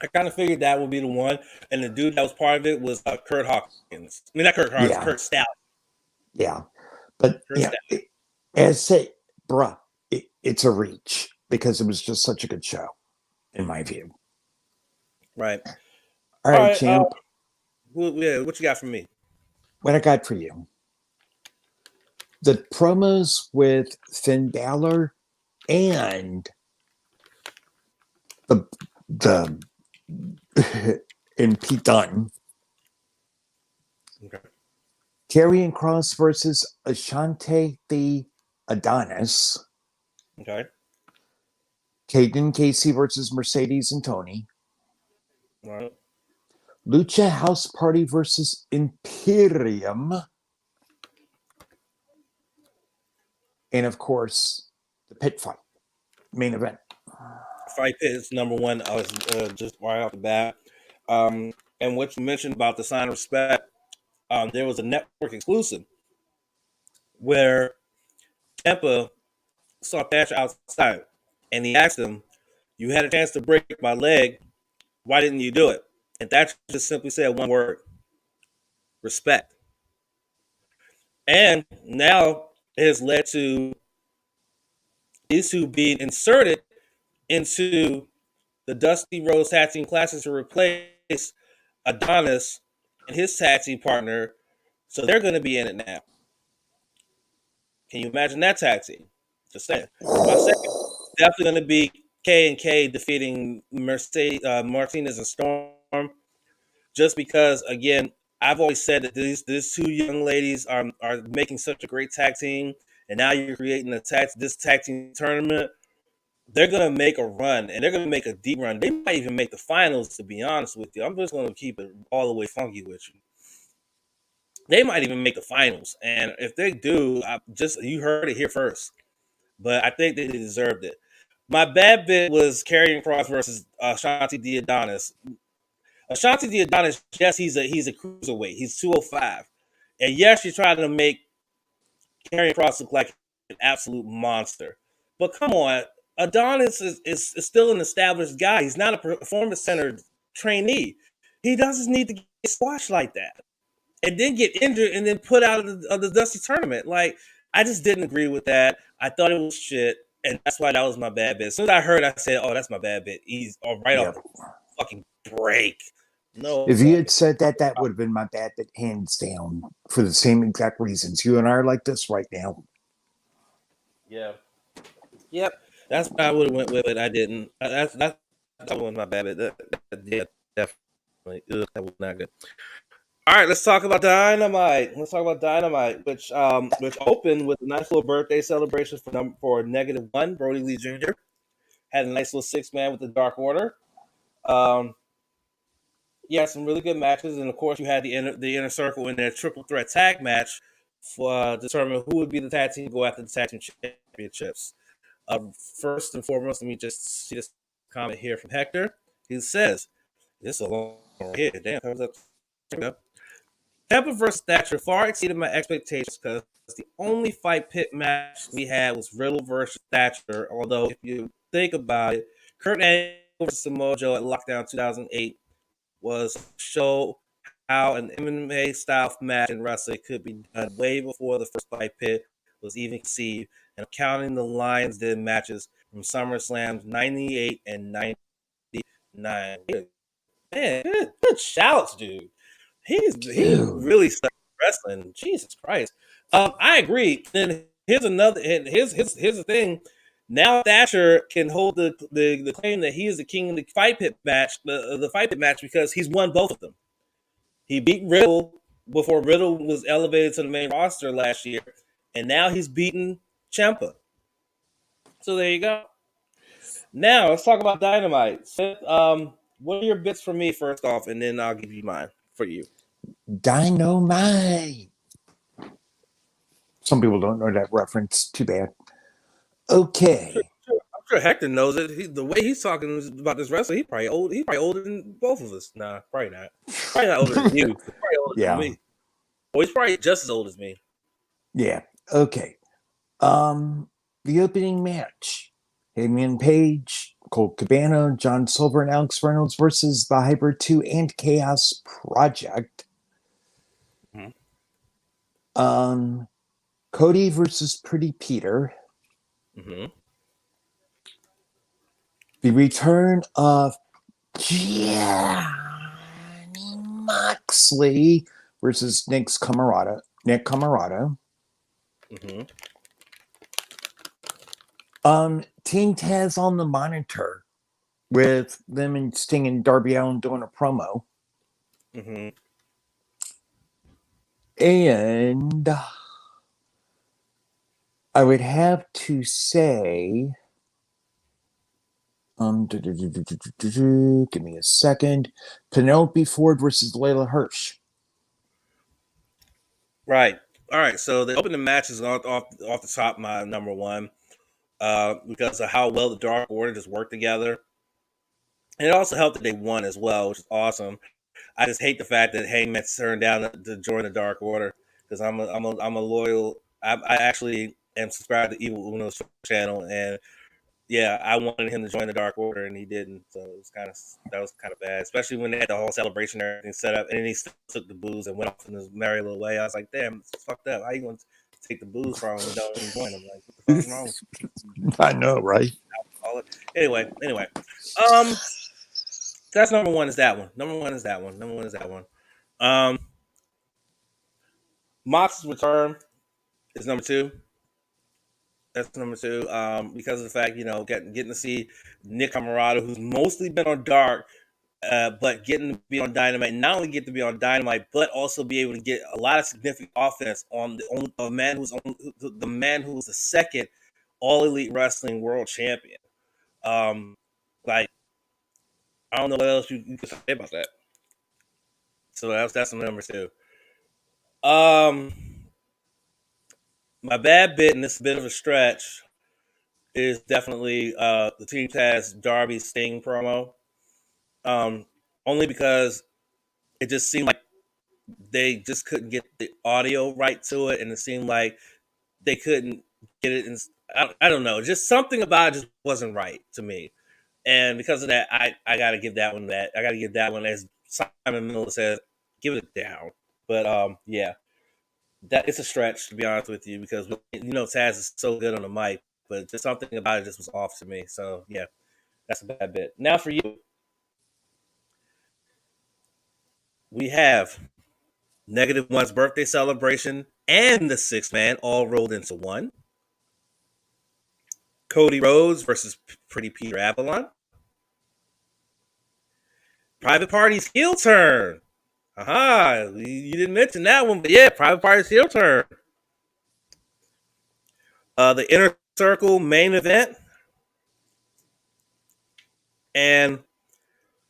I kind of figured that would be the one, and the dude that was part of it was Kurt Hawkins. I mean, not Kurt Hawkins, Yeah, Kurt Stout. yeah. But Kurt yeah, Stout. as I say, bruh, it's a reach because it was just such a good show, in my view. Right. All All right, right. champ, Yeah, what you got for me? what I got for you? The promos with Finn Balor and the and Pete Dunne. Okay. Karrion Kross versus Ashante the Adonis. Okay. Caden Casey versus Mercedes and Tony. All right. Lucha House Party versus Imperium. And of course, the pit fight, main event. Fight Pit is number one. I was just right off the bat. And what you mentioned about the sign of respect, there was a network exclusive where Tampa saw Thatcher outside, and he asked him, "You had a chance to break my leg. Why didn't you do it?" And Thatcher just simply said one word: respect. And now it has led to these two being inserted into the Dusty Rhodes Tag Team Classic to replace Adonis and his tag team partner. So they're going to be in it now. Can you imagine that tag team? Just saying. My second definitely going to be K and K defeating Martinez and Storm. Just because, again, I've always said that these two young ladies are making such a great tag team, and now you're creating this tag team tournament. They're gonna make a run, and they're gonna make a deep run. They might even make the finals. To be honest with you, I'm just gonna keep it all the way funky with you. They might even make the finals, and if they do, you heard it here first. But I think they deserved it. My bad bit was Karrion Kross versus Shanti D Adonis. Ashanti D Adonis, yes, he's a cruiserweight. He's 205. And yes, you're trying to make Karrion Kross look like an absolute monster. But come on, Adonis is still an established guy. He's not a performance center trainee. He doesn't need to get squashed like that and then get injured and then put out of the Dusty tournament. Like, I just didn't agree with that. I thought it was shit. And that's why that was my bad bit. As soon as I heard, I said, "Oh, that's my bad bit." He's right off Yep. the fucking break. No If you had way. said that, that would have been my bad, but hands down for the same exact reasons. You and I are like this right now. Yeah. Yep. That's what I would have went with, but I didn't. That was my bad. Yeah, definitely. Ugh, that was not good. All right, let's talk about Dynamite. Which opened with a nice little birthday celebration for -1. Brody Lee Jr. had a nice little 6-man with the Dark Order. Um, yeah, some really good matches, and of course you had the inner circle in their triple threat tag match for determine who would be the tag team to go after the tag team championships. First and foremost, let me just see this comment here from Hector. He says, "This is a long one here. Damn, comes up. Tampa versus Thatcher far exceeded my expectations because the only fight pit match we had was Riddle versus Thatcher. Although, if you think about it, Kurt Angle versus Samoa Joe at Lockdown 2008 was to show how an MMA style match in wrestling could be done way before the first fight pit was even conceived, and counting the Lions Den matches from SummerSlam 98 and 99. Man, good shouts, dude. He Dude. really stuck wrestling. Jesus Christ. I agree. And here's another. And here's the thing. Now Thatcher can hold the claim that he is the king of the fight pit match, the fight pit match, because he's won both of them. He beat Riddle before Riddle was elevated to the main roster last year, and now he's beaten Ciampa. So there you go. Now let's talk about Dynamite. Seth, what are your bits for me first off, and then I'll give you mine for you. Dynamite. Some people don't know that reference. Too bad. Okay. I'm sure Hector knows it. The way he's talking about this wrestler, he probably old. He's probably older than both of us. Nah, probably not. Probably not older than you. He's probably older than Yeah. me. Well, he's probably just as old as me. Yeah. Okay. The opening match. Hangman Page, Colt Cabana, John Silver, and Alex Reynolds versus the Hybrid 2 and Chaos Project. Mm-hmm. Cody versus Pretty Peter. Mm-hmm. The return of Johnny Moxley versus Nick Camarado. Mm-hmm. Team Taz on the monitor with them and Sting and Darby Allin doing a promo. Mm-hmm. And I would have to say, give me a second. Penelope Ford versus Layla Hirsch. Right. All right. So the opening match is off the top my number one because of how well the Dark Order just worked together. And it also helped that they won as well, which is awesome. I just hate the fact that Hangman turned down to join the Dark Order because I'm a loyal. I actually am subscribed to Evil Uno's channel, and yeah, I wanted him to join the Dark Order, and he didn't. So it was that was kind of bad, especially when they had the whole celebration and everything set up, and then he still took the booze and went off in his merry little way. I was like, damn, it's fucked up. How you going to take the booze from him and don't even join him? Like, what the fuck's wrong with you? I know, right? Anyway, that's number one. Is that one? Number one is that one. Mox's return is number two. That's number two. Because of the fact, getting to see Nick Camarado, who's mostly been on Dark, but getting to be on Dynamite, not only get to be on Dynamite, but also be able to get a lot of significant offense on the man who was the second All Elite Wrestling World Champion. Like, I don't know what else you can say about that. So that's number two. My bad bit, and this is a bit of a stretch, is definitely the Team Taz Darby Sting promo. Only because it just seemed like they just couldn't get the audio right to it, and it seemed like they couldn't get it. I don't know, just something about it just wasn't right to me, and because of that, I got to give that one that. I got to give that one, as Simon Miller says, give it down. But yeah, that it's a stretch, to be honest with you, because Taz is so good on the mic, but just something about it just was off to me. So yeah, that's a bad bit. Now for you, we have -1's birthday celebration and the Sixth Man all rolled into one. Cody Rhodes versus Pretty Peter Avalon. Private Party's heel turn. Aha, you didn't mention that one, but yeah, Private Party's heel turn. The Inner Circle main event. And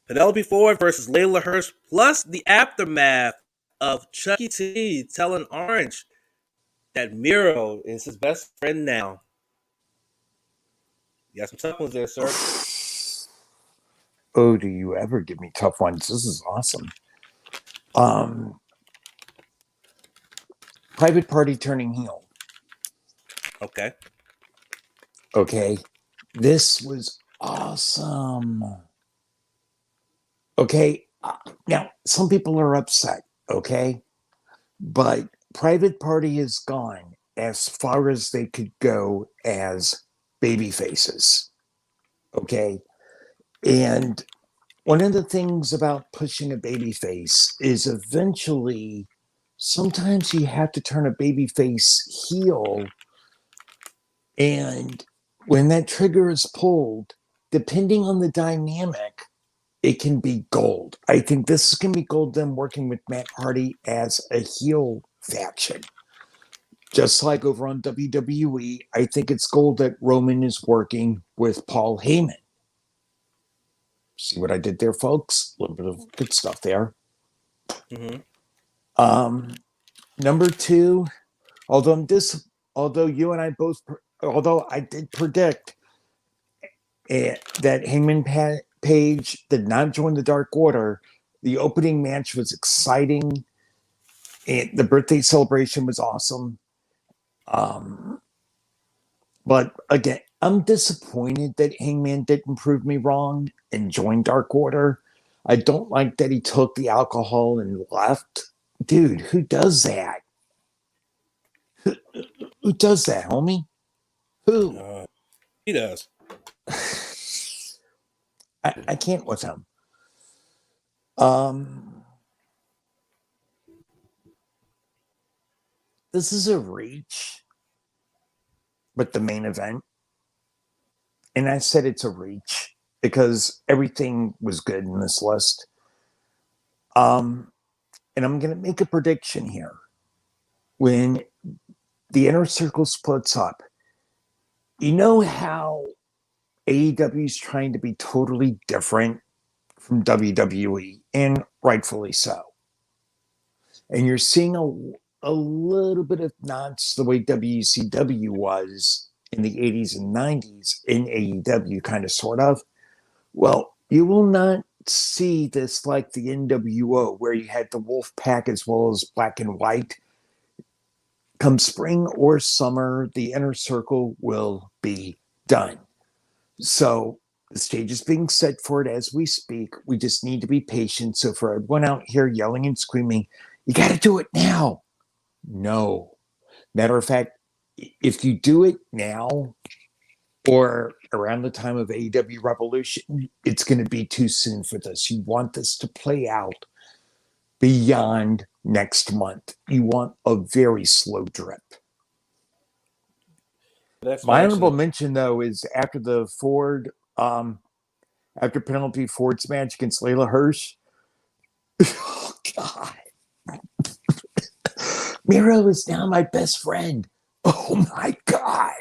Penelope Ford versus Layla Hirsch, plus the aftermath of Chucky T telling Orange that Miro is his best friend now. You got some tough ones there, sir. Oh, do you ever give me tough ones? This is awesome. Private Party turning heel. Okay. This was awesome. Okay. Now, some people are upset. Okay. But Private Party has gone as far as they could go as baby faces. Okay. And one of the things about pushing a baby face is eventually sometimes you have to turn a baby face heel. And when that trigger is pulled, depending on the dynamic, it can be gold. I think this is going to be gold, them working with Matt Hardy as a heel faction. Just like over on WWE, I think it's gold that Roman is working with Paul Heyman. See what I did there, folks? A little bit of good stuff there. Mm-hmm. Number 2, although you and I both, although I did predict that Hangman Page did not join the Dark Order, the opening match was exciting. And the birthday celebration was awesome. But again, I'm disappointed that Hangman didn't prove me wrong and joined Dark Order. I don't like that he took the alcohol and left. Dude, who does that? Who does that, homie? Who? He does. I can't with him. This is a reach, but the main event. And I said it's a reach because everything was good in this list. And I'm going to make a prediction here. When the inner circle splits up, you know how AEW is trying to be totally different from WWE, and rightfully so. And you're seeing a little bit of nods the way WCW was in the 80s and 90s in AEW, kind of, sort of. Well, you will not see this like the NWO, where you had the Wolf Pack as well as Black and White. Come spring or summer, the inner circle will be done. So the stage is being set for it as we speak. We just need to be patient. So for everyone out here yelling and screaming, you got to do it now. No. Matter of fact, if you do it now or around the time of AEW Revolution, it's going to be too soon for this. You want this to play out beyond next month. You want a very slow drip. My honorable mention, though, is after the Ford, after penalty Ford's match against Layla Hirsch. Oh, God. Miro is now my best friend. Oh, my God.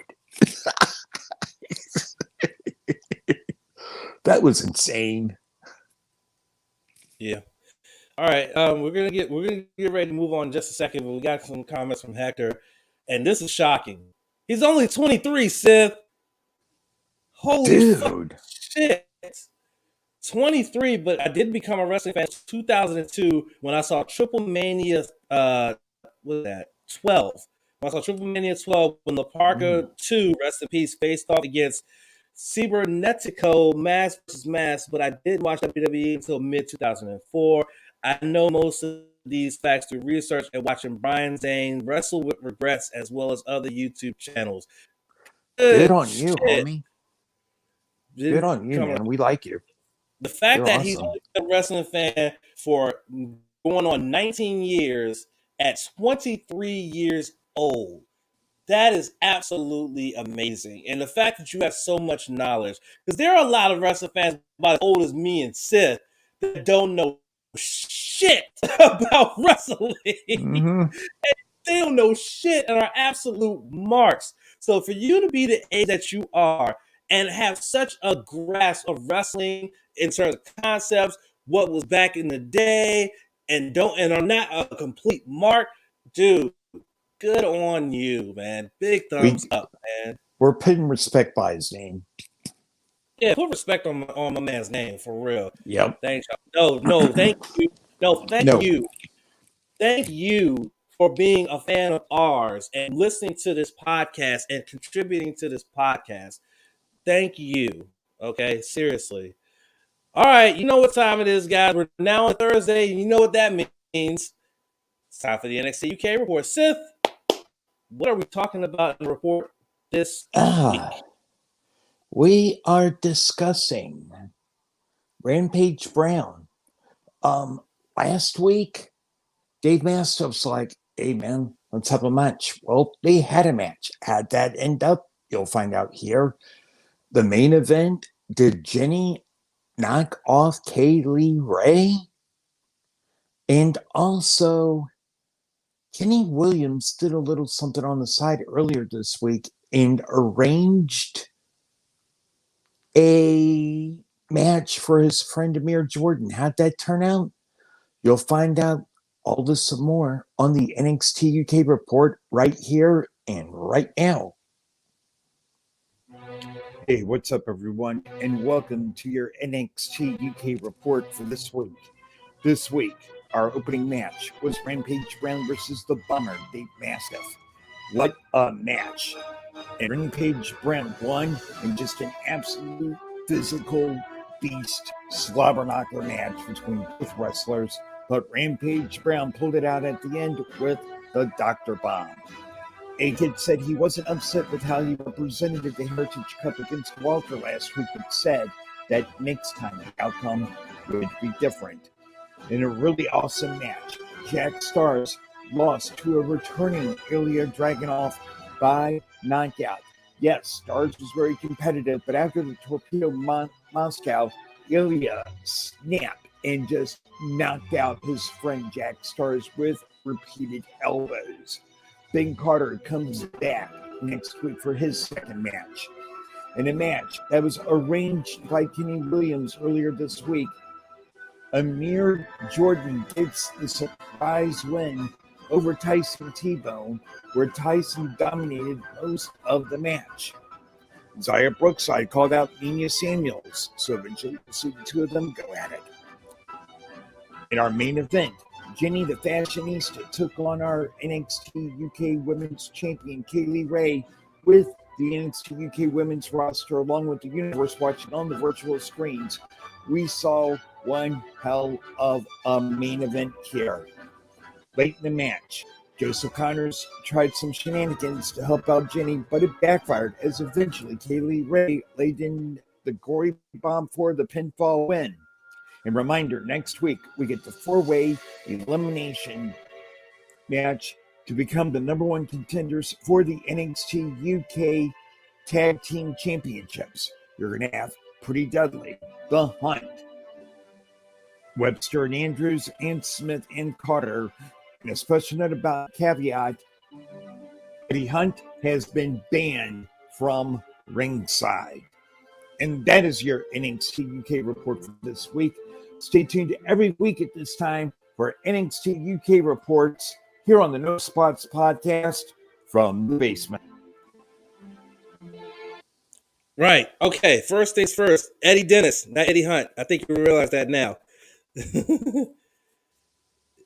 That was insane. Yeah. All right. We're gonna get ready to move on in just a second, but we got some comments from Hector, and this is shocking. He's only 23, Sith. Holy shit. 23, but I did become a wrestling fan in 2002 when I saw Triple Mania, what was that? 12. When I saw Triple Mania 12 when La Parka 2, rest in peace, faced off against Cybernetico, Mask versus Mask, but I didn't watch WWE until mid-2004. I know most of these facts through research and watching Brian Zane wrestle with regrets as well as other YouTube channels. Good on you, homie. Good on you, man. We like you. The fact that he's only a wrestling fan for going on 19 years at 23 years old, that is absolutely amazing. And the fact that you have so much knowledge, because there are a lot of wrestling fans about as old as me and Sith that don't know shit about wrestling. And they don't know shit and are absolute marks. So for you to be the age that you are and have such a grasp of wrestling in terms of concepts, what was back in the day, and are not a complete mark, dude, good on you, man. Big thumbs up, man. We're putting respect by his name. Yeah, put respect on my man's name, for real. Yep. Thanks. No, thank you. Thank you. Thank you for being a fan of ours and listening to this podcast and contributing to this podcast. Thank you. Okay, seriously. All right, you know what time it is, guys. We're now on Thursday. You know what that means. It's time for the NXT UK Report. Sith, what are we talking about in the report this week? We are discussing Rampage Brown. Last week, Dave Mastiff's like, hey, man, let's have a match. Well, they had a match. How'd that end up? You'll find out here. The main event, did Jinny knock off Kaylee Ray? And also, Kenny Williams did a little something on the side earlier this week and arranged a match for his friend Amir Jordan. How'd that turn out? You'll find out all this and more on the NXT UK report right here and right now. Hey, what's up, everyone, and welcome to your NXT UK report for this week. This week, our opening match was Rampage Brown versus the Bomber, Dave Mastiff. What a match! And Rampage Brown won in just an absolute physical beast slobber knocker match between both wrestlers, but Rampage Brown pulled it out at the end with the Dr. Bomb. A-Kid said he wasn't upset with how he represented the Heritage Cup against Walter last week, but said that next time the outcome would be different. In a really awesome match, Jack Stars lost to a returning Ilya Dragunov by knockout. Yes, Stars was very competitive, but after the Torpedo Moscow, Ilya snapped and just knocked out his friend Jack Stars with repeated elbows. Ben Carter comes back next week for his second match. In a match that was arranged by Kenny Williams earlier this week, Amir Jordan gets the surprise win over Tyson T-Bone, where Tyson dominated most of the match. Zaya Brookside called out Nina Samuels, so eventually we'll see the two of them go at it. In our main event, Jinny the Fashionista took on our NXT UK Women's Champion Kaylee Ray with the NXT UK Women's roster along with the universe watching on the virtual screens. We saw one hell of a main event here. Late in the match, Joseph Connors tried some shenanigans to help out Jinny, but it backfired as eventually Kaylee Ray laid in the gory bomb for the pinfall win. And reminder, next week we get the four-way elimination match to become the number one contenders for the NXT UK Tag Team Championships. You're going to have Pretty Dudley, The Hunt, Webster and Andrews, and Smith and Carter. And a special note about caveat, Eddie Hunt has been banned from ringside. And that is your NXT UK report for this week. Stay tuned every week at this time for NXT UK reports here on the No Spots podcast from the basement. Right. Okay. First things first. Eddie Dennis, not Eddie Hunt. I think you realize that now.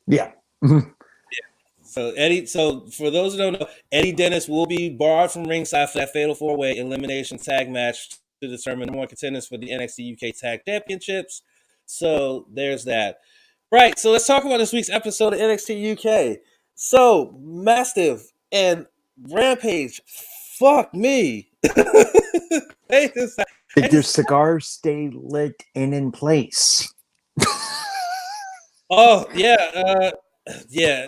Yeah. So for those who don't know, Eddie Dennis will be barred from ringside for that fatal four-way elimination tag match to determine the more contenders for the NXT UK Tag Championships. So there's that. Right. So let's talk about this week's episode of NXT UK. So Mastiff and Rampage, fuck me. Did your cigars stay lit and in place? Oh yeah, yeah.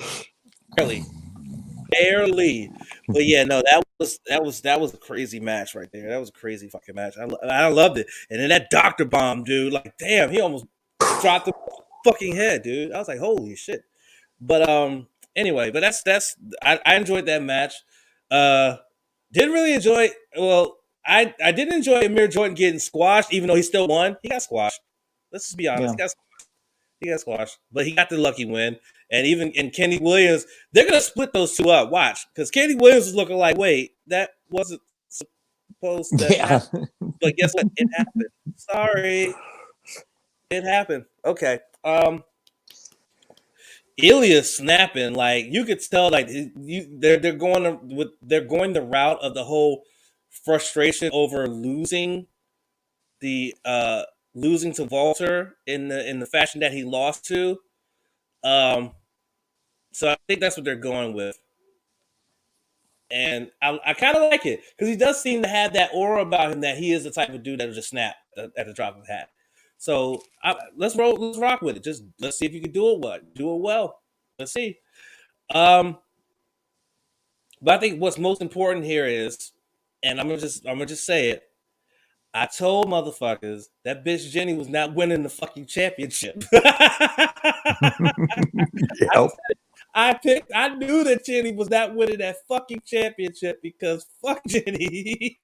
Barely, but yeah, no, that was a crazy match right there. That was a crazy fucking match. I loved it, and then that Dr. Bomb, dude, like, damn, he almost dropped the fucking head, dude. I was like, holy shit. But anyway, but that's I enjoyed that match. Didn't really enjoy. Well, I didn't enjoy Amir Jordan getting squashed, even though he still won. He got squashed. Let's just be honest. Yeah. He got squashed, but he got the lucky win. And Kenny Williams, they're gonna split those two up. Watch, because Kenny Williams is looking like, wait, that wasn't supposed to happen. But guess what? It happened. Sorry, it happened. Okay. Ilya snapping, like you could tell, like they're going the route of the whole frustration over losing to Walter in the fashion that he lost to. So I think that's what they're going with. And I kind of like it because he does seem to have that aura about him that he is the type of dude that will just snap at the drop of a hat. So let's rock with it. Just let's see if you can do it well. Let's see. But I think what's most important here is, and I'm gonna just say it. I told motherfuckers that bitch Jinny was not winning the fucking championship. Yep. I knew that Jinny was not winning that fucking championship because fuck Jinny.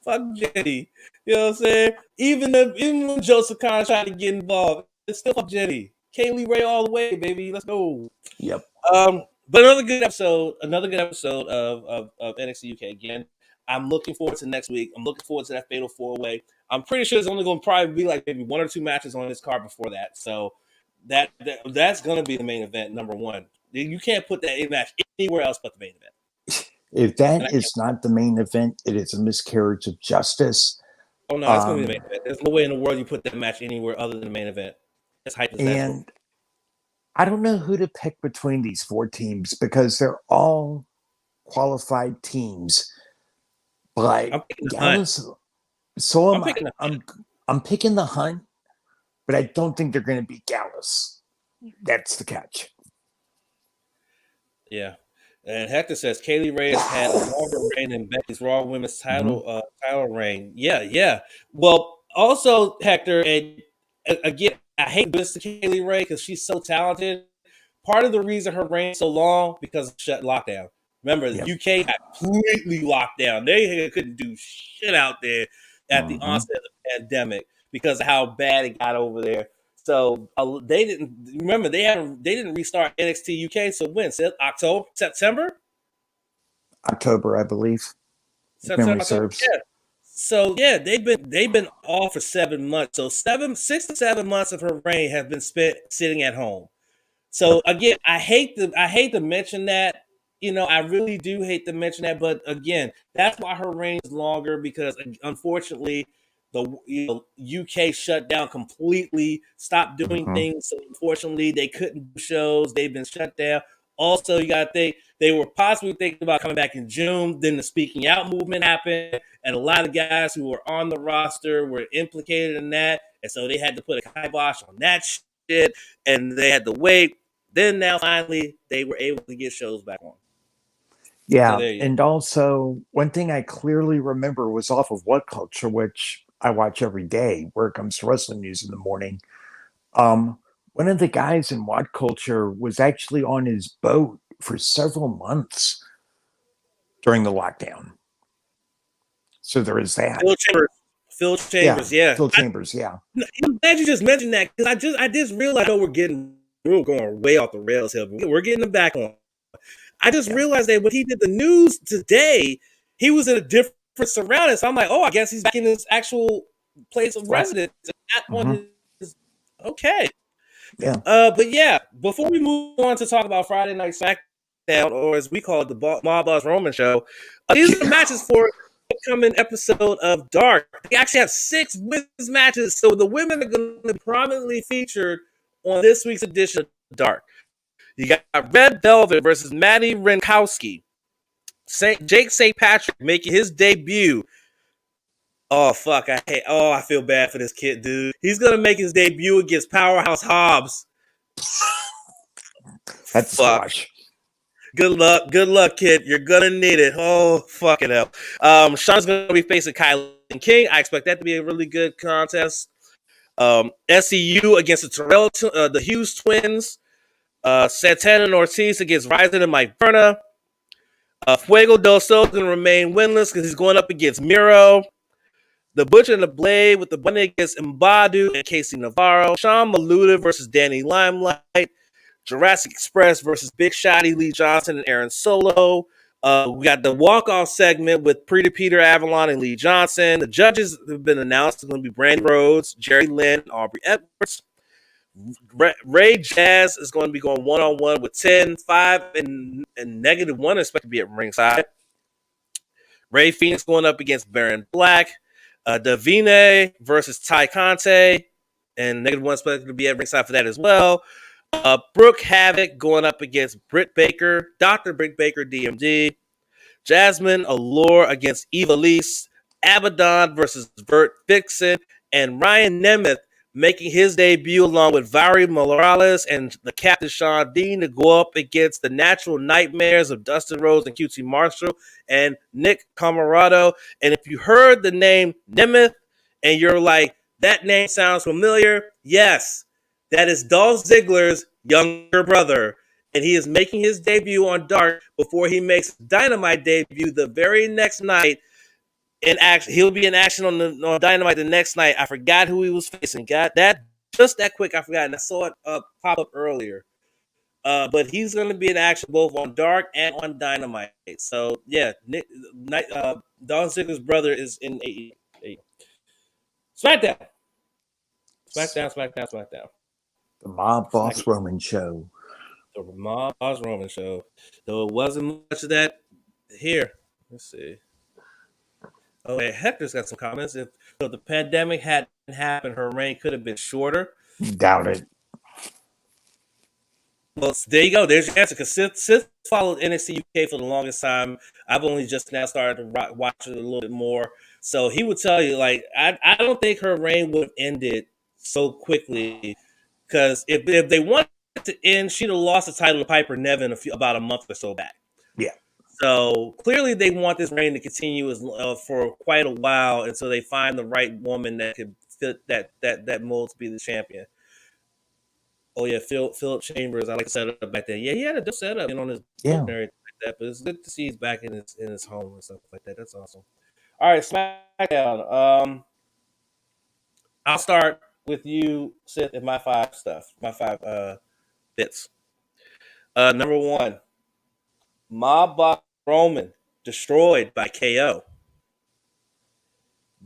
Fuck Jenny. You know what I'm saying? Even when Joseph Khan tried to get involved, it's still fuck Jenny. Kaylee Ray all the way, baby. Let's go. Yep. But another good episode of NXT UK again. I'm looking forward to next week. I'm looking forward to that Fatal 4-Way. I'm pretty sure it's only going to probably be like maybe 1 or 2 matches on this card before that. So that's going to be the main event, number one. You can't put that match anywhere else but the main event. If that is not the main event, it is a miscarriage of justice. Oh, no, that's going to be the main event. There's no way in the world you put that match anywhere other than the main event. It's hypothetical. And I don't know who to pick between these 4 teams because they're all qualified teams. But I'm picking the Gallus, Hunt. so I'm picking the Hunt. I'm picking the Hunt, but I don't think they're going to beat Gallus. That's the catch. Yeah. And Hector says Kaylee Ray has had a longer reign than Becky's Raw Women's title reign. Yeah. Well, also Hector, and again, I hate this to Kaylee Ray because she's so talented. Part of the reason her reign's so long because of lockdown. Remember, the UK got completely locked down. They couldn't do shit out there at the onset of the pandemic because of how bad it got over there. So they didn't restart NXT UK. So when? September, I believe. September, serves. Yeah. So yeah, they've been off for 7 months. So 6 to 7 months of her reign have been spent sitting at home. So again, I hate to mention that. I really do hate to mention that, but again, that's why her reign is longer because unfortunately, the UK shut down completely, stopped doing things. So unfortunately, they couldn't do shows. They've been shut down. Also, you got to think they were possibly thinking about coming back in June. Then the speaking out movement happened, and a lot of guys who were on the roster were implicated in that, and so they had to put a kibosh on that shit, and they had to wait. Then now finally they were able to get shows back on. Yeah, and also one thing I clearly remember was off of What Culture, which I watch every day where it comes to wrestling news in the morning. One of the guys in What Culture was actually on his boat for several months during the lockdown. So there is that. Phil Chambers, yeah. Phil Chambers, yeah. I'm glad you just mentioned that because I just realized we're going way off the rails here. We're getting them back on. I just realized that when he did the news today, he was in a different surrounding. So I'm like, I guess he's back in his actual place of residence. Okay. Yeah. But yeah, before we move on to talk about Friday Night Smackdown, or as we call it, the Mob Boss Roman show, these are the matches for the upcoming episode of Dark. They actually have 6 women's matches, so the women are going to be prominently featured on this week's edition of Dark. You got Red Velvet versus Maddie Renkowski. Jake St. Patrick making his debut. Oh, fuck. I feel bad for this kid, dude. He's going to make his debut against Powerhouse Hobbs. That's squash. Good luck, kid. You're going to need it. Oh, fucking hell. Sean's going to be facing Kylan King. I expect that to be a really good contest. SCU against the Hughes twins. Santana and Ortiz against Ryzen and Mike Verna. Fuego del Sol is going to remain winless because he's going up against Miro. The Butcher and the Blade with the bunny against Mbadu and Casey Navarro. Sean Maluda versus Danny Limelight. Jurassic Express versus Big Shotty, Lee Johnson, and Aaron Solo. We got the walk-off segment with Peter Avalon and Lee Johnson. The judges have been announced. It's going to be Brandon Rhodes, Jerry Lynn, and Aubrey Edwards. Ray Jazz is going to be going one-on-one with 10, 5, and -1 expected to be at ringside. Ray Phoenix going up against Baron Black. Davine versus Ty Conte, and -1 expected to be at ringside for that as well. Brooke Havoc going up against Britt Baker, Dr. Britt Baker, DMD. Jasmine Allure against Eva Lise. Abaddon versus Vert Vixen, and Ryan Nemeth making his debut along with Valerie Morales and the Captain Sean Dean to go up against the Natural Nightmares of Dustin Rhodes and QT Marshall and Nick Camarado. And if you heard the name Nemeth and you're like, that name sounds familiar, yes, that is Dolph Ziggler's younger brother. And he is making his debut on Dark before he makes Dynamite debut the very next night in action. He'll be in action on Dynamite the next night. I forgot who he was facing. Got that just that quick. I forgot, and I saw it pop up earlier. But he's going to be in action both on Dark and on Dynamite. So yeah, Dolph Ziggler's brother is in a SmackDown. SmackDown. The Mob Boss SmackDown. Roman show. The Mob Boss Roman show. Though it wasn't much of that here. Let's see. Oh, wait, Hector's got some comments. If the pandemic hadn't happened, her reign could have been shorter. Doubt it. Well, there you go. There's your answer. Because Sith followed NXT UK for the longest time. I've only just now started to watch it a little bit more. So he would tell you, like, I don't think her reign would have ended so quickly. Because if they wanted to end, she'd have lost the title to Piper Niven about a month or so back. Yeah. So clearly they want this reign to continue for quite a while until they find the right woman that could fit that mold to be the champion. Oh yeah, Philip Chambers. I like the setup back then. Yeah, he had a good setup on his book and everything like that. But it's good to see he's back in his home and stuff like that. That's awesome. All right, SmackDown. I'll start with you, Sith, and my five bits. Number one, Mob Boss Roman destroyed by KO.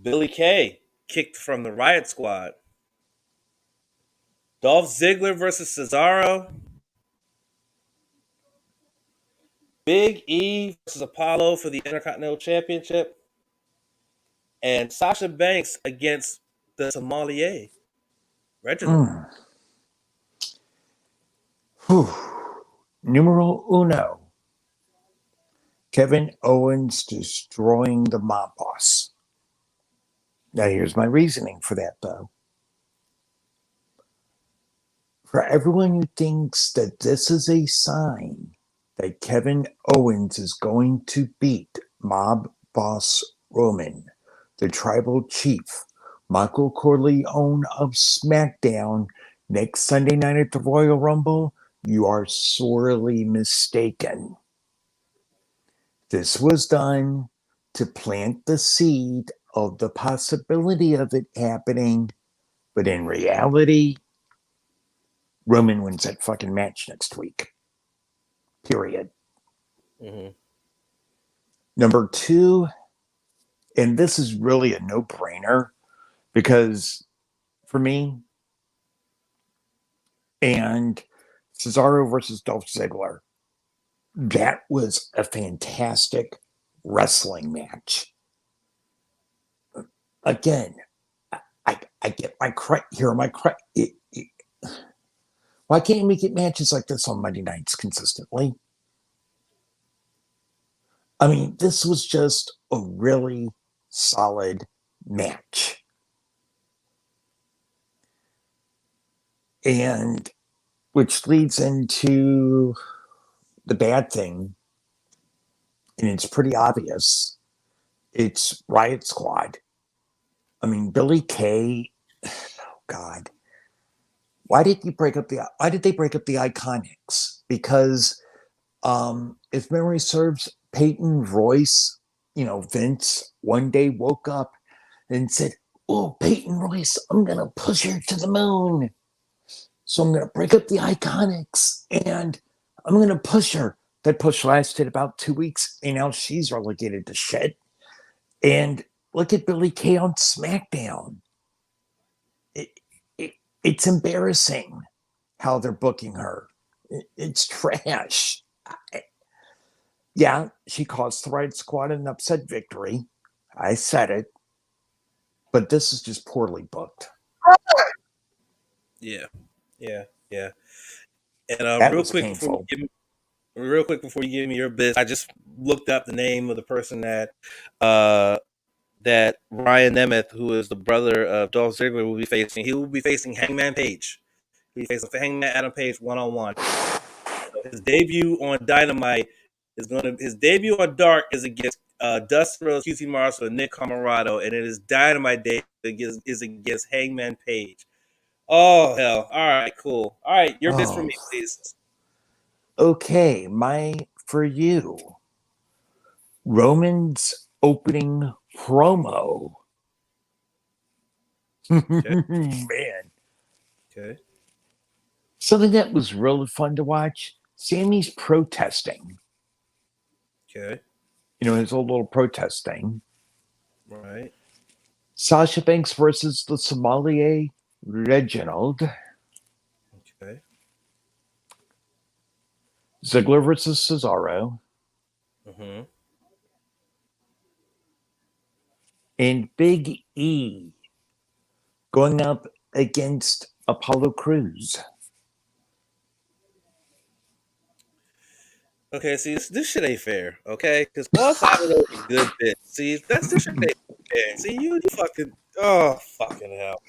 Billy Kay kicked from the Riot Squad. Dolph Ziggler versus Cesaro. Big E versus Apollo for the Intercontinental Championship. And Sasha Banks against the Sommelier, Reginald. Numero uno. Kevin Owens destroying the Mob Boss. Now, here's my reasoning for that, though. For everyone who thinks that this is a sign that Kevin Owens is going to beat Mob Boss Roman, the tribal chief, Michael Corleone of SmackDown, next Sunday night at the Royal Rumble, you are sorely mistaken. This was done to plant the seed of the possibility of it happening, but in reality, Roman wins that fucking match next week. Period. Mm-hmm. Number two, and this is really a no-brainer, because for me, and Cesaro versus Dolph Ziggler, that was a fantastic wrestling match. Again, I get my credit. Here are my credit. Why can't we get matches like this on Monday nights consistently? I mean, this was just a really solid match. And which leads into the bad thing, and it's pretty obvious. It's Riot Squad. I mean, Billy Kay, oh God. Why did they break up the Iconics? Because if memory serves, Peyton Royce, Vince one day woke up and said, "Oh, Peyton Royce, I'm gonna push her to the moon. So I'm gonna break up the Iconics and I'm gonna push her." That push lasted about 2 weeks, and now she's relegated to shit. And look at Billy Kay on SmackDown. It's embarrassing how they're booking her. It's trash. Yeah, she caused the Riot Squad an upset victory. I said it. But this is just poorly booked. Yeah. And that was painful. Real quick before you give me your bits, I just looked up the name of the person that Ryan Nemeth, who is the brother of Dolph Ziggler, will be facing. He will be facing Hangman Page. He's facing Hangman Adam Page 1-on-1. So his debut on Dynamite his debut on Dark is against Dustin Rhodes, QT Marshall, and Nick Comoroto, and it is Dynamite Day is against Hangman Page. Oh hell! All right, cool. All right, your bits for me, please. Okay, for you. Roman's opening promo. Okay. Man. Okay. Something that was really fun to watch, Sammy's protesting. Okay. His old little protest thing. Right. Sasha Banks versus the sommelier, Reginald. Okay. Ziggler versus Cesaro. Mm-hmm. And Big E going up against Apollo Crews. Okay, see, this shit ain't fair, okay? Because all five of those are good bits. See, this shit ain't fair. See, you fucking, oh, fucking hell.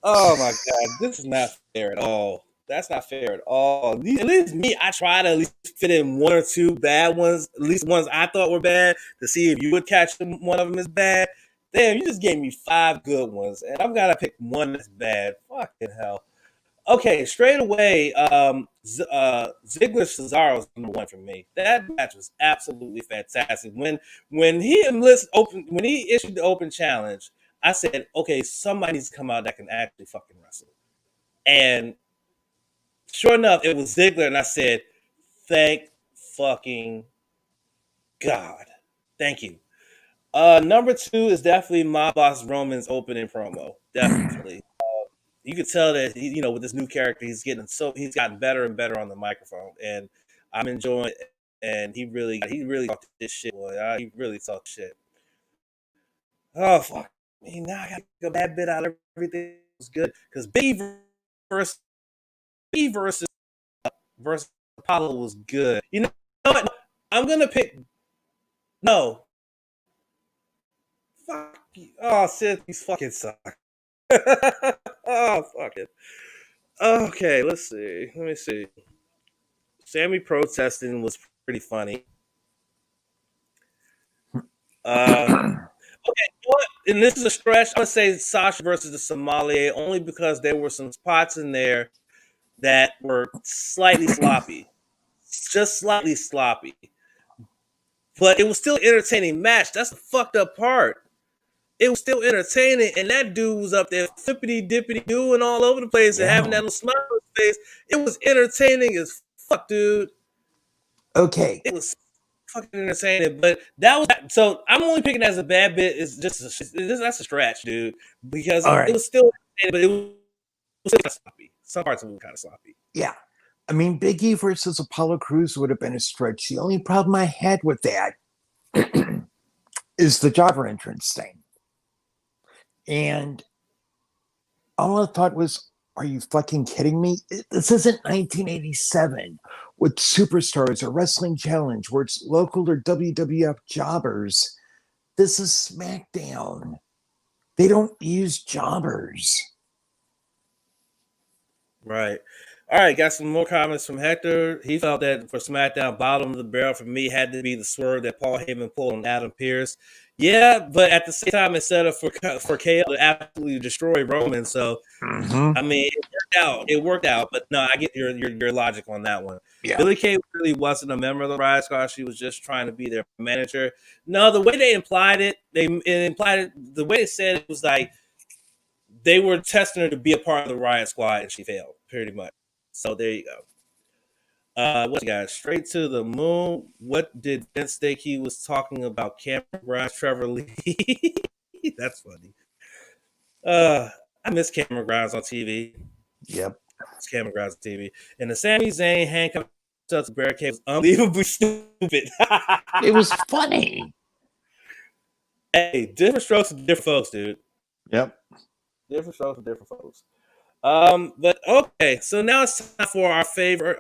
Oh my God, this is not fair at all. That's not fair at all. At least me, I try to at least fit in one or two bad ones, at least ones I thought were bad, to see if you would catch one of them as bad. Damn, you just gave me 5 good ones, and I've got to pick one that's bad. Fucking hell. Okay, straight away, Ziggler Cesaro is number one for me. That match was absolutely fantastic. When he issued the open challenge, I said, okay, somebody needs to come out that can actually fucking wrestle. And sure enough, it was Ziggler, and I said, thank fucking God. Thank you. Number 2 is definitely my boss Roman's opening promo. Definitely. You could tell that with this new character, he's gotten better and better on the microphone, and I'm enjoying it. And he really talked this shit, boy. He really talked shit. Oh fuck me! Now I got a bad bit out of everything. It was good because versus B versus Apollo was good. You know what? I'm gonna pick no. Fuck you. Oh, Sith, you fucking suck. Oh fuck it. Okay, let's see. Let me see. Sammy protesting was pretty funny. Okay, you know what? And this is a stretch. I'm gonna say Sasha versus the sommelier only because there were some spots in there that were slightly sloppy, just slightly sloppy. But it was still an entertaining match. That's the fucked up part. It was still entertaining, and that dude was up there flippity dippity doing all over the place and having that little smile on his face. It was entertaining as fuck, dude. Okay. It was fucking entertaining, but that was so. I'm only picking as a bad bit. It's just that's a stretch, dude, because it was still entertaining, but it was kind of sloppy. Some parts of it were kind of sloppy. Yeah. I mean, Big E versus Apollo Crews would have been a stretch. The only problem I had with that is the jobber entrance thing. And all I thought was, are you fucking kidding me? This isn't 1987 with Superstars or Wrestling Challenge where it's local or WWF jobbers. This is SmackDown. They don't use jobbers. Right. All right, got some more comments from Hector. He felt that for SmackDown, bottom of the barrel for me had to be the swerve that Paul Heyman pulled on Adam Pearce. Yeah, but at the same time, it set up for KO to absolutely destroy Roman. So, I mean, it worked out. But no, I get your logic on that one. Yeah. Billie Kay really wasn't a member of the Riot Squad. She was just trying to be their manager. No, the way they implied it, the way they said it was like they were testing her to be a part of the Riot Squad, and she failed pretty much. So there you go. What you got? Straight to the moon. What did Vince think he was talking about? Cameron Grimes, Trevor Lee. That's funny. I miss Cameron Grimes on TV. Yep. It's Cameron Grimes on TV. And the Sami Zayn handcuff to barricade was unbelievably stupid. It was funny. Hey, different strokes for different folks, dude. Yep. Different strokes for different folks. But okay, so now it's time for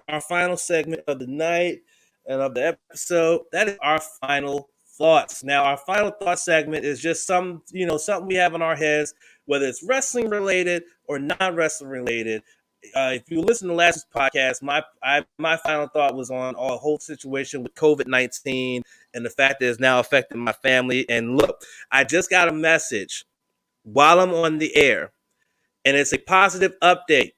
our final segment of the night and of the episode. That is our final thoughts. Now, our final thought segment is just something we have in our heads, whether it's wrestling related or non-wrestling related. If you listen to last podcast, my final thought was on a whole situation with COVID-19 and the fact that it's now affecting my family. And look, I just got a message while I'm on the air. And it's a positive update.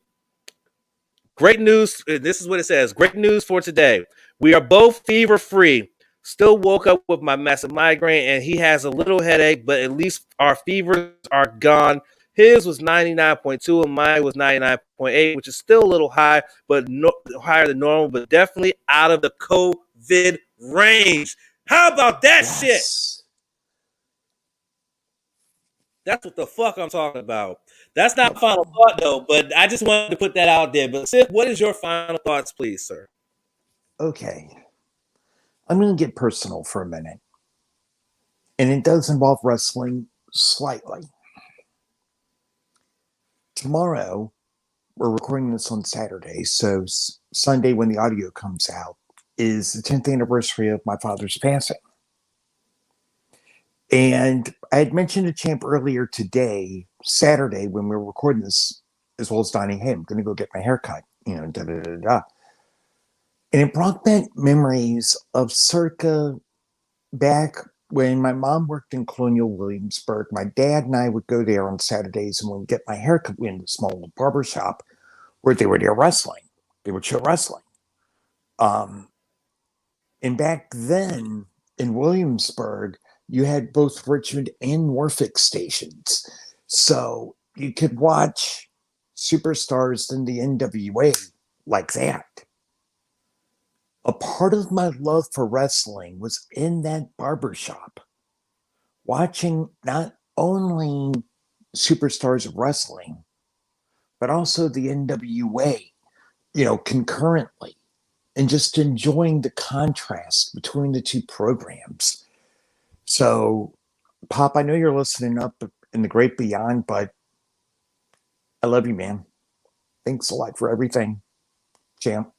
Great news. This is what it says. Great news for today. We are both fever-free. Still woke up with my massive migraine, and he has a little headache, but at least our fevers are gone. His was 99.2 and mine was 99.8, which is still a little high, but higher than normal, but definitely out of the COVID range. How about that shit? That's what the fuck I'm talking about. That's not final thought, though, but I just wanted to put that out there. But Sith, what is your final thoughts, please, sir? Okay. I'm going to get personal for a minute. And it does involve wrestling slightly. Tomorrow, we're recording this on Saturday, so Sunday, when the audio comes out, is the 10th anniversary of my father's passing. And I had mentioned to Champ earlier today, Saturday, when we were recording this, as well as Donnie, hey, I'm going to go get my hair cut, da da da da. And it brought back memories of circa back when my mom worked in Colonial Williamsburg. My dad and I would go there on Saturdays and we'd get my hair cut in the small barber shop where they were there wrestling. They would show wrestling. And back then in Williamsburg, you had both Richmond and Norfolk stations. So you could watch superstars in the NWA like that. A part of my love for wrestling was in that barbershop, watching not only superstars of wrestling, but also the NWA, concurrently, and just enjoying the contrast between the two programs. So, Pop, I know you're listening up in the great beyond, but I love you, man. Thanks a lot for everything, champ.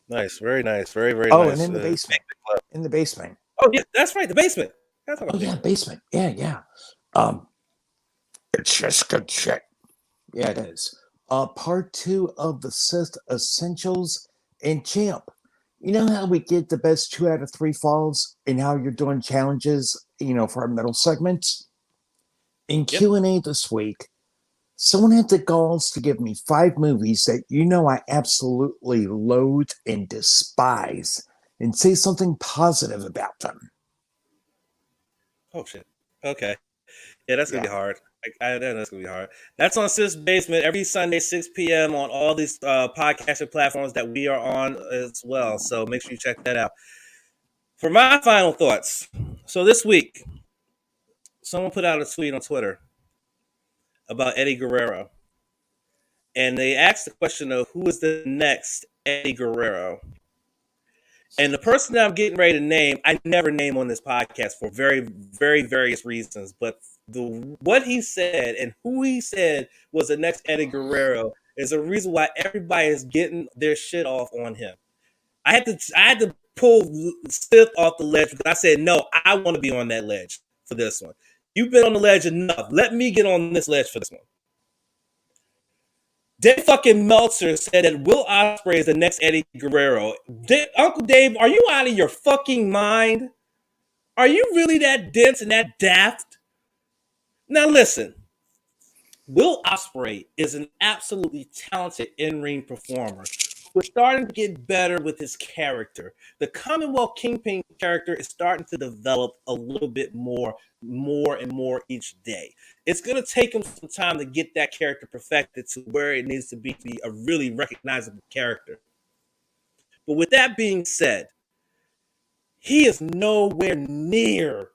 Nice, very nice, very, very nice. Oh, and in the basement. In the basement. Oh, yeah, that's right, the basement. Basement. Yeah. It's just good shit. Yeah, it is. Part 2 of the Sith Essentials. And Champ, you know how we get the best 2 out of 3 falls and how you're doing challenges, for our middle segments? In Q&A this week, someone had the galls to give me 5 movies that I absolutely loathe and despise and say something positive about them. Oh, shit. Okay. Yeah, that's going to be hard. That's going to be hard. That's on Sith's Basement every Sunday, 6 p.m. on all these podcasting platforms that we are on as well. So make sure you check that out. For my final thoughts. So this week, someone put out a tweet on Twitter about Eddie Guerrero. And they asked the question of who is the next Eddie Guerrero. And the person that I'm getting ready to name, I never name on this podcast for very, very various reasons. But what he said and who he said was the next Eddie Guerrero is a reason why everybody is getting their shit off on him. I had to pull Sith off the ledge because I said, no, I want to be on that ledge for this one. You've been on the ledge enough. Let me get on this ledge for this one. Dave fucking Meltzer said that Will Ospreay is the next Eddie Guerrero. Uncle Dave, are you out of your fucking mind? Are you really that dense and that daft? Now listen, Will Ospreay is an absolutely talented in-ring performer. We're starting to get better with his character. The Commonwealth Kingpin character is starting to develop a little bit more and more each day. It's going to take him some time to get that character perfected to where it needs to be a really recognizable character. But with that being said, he is nowhere near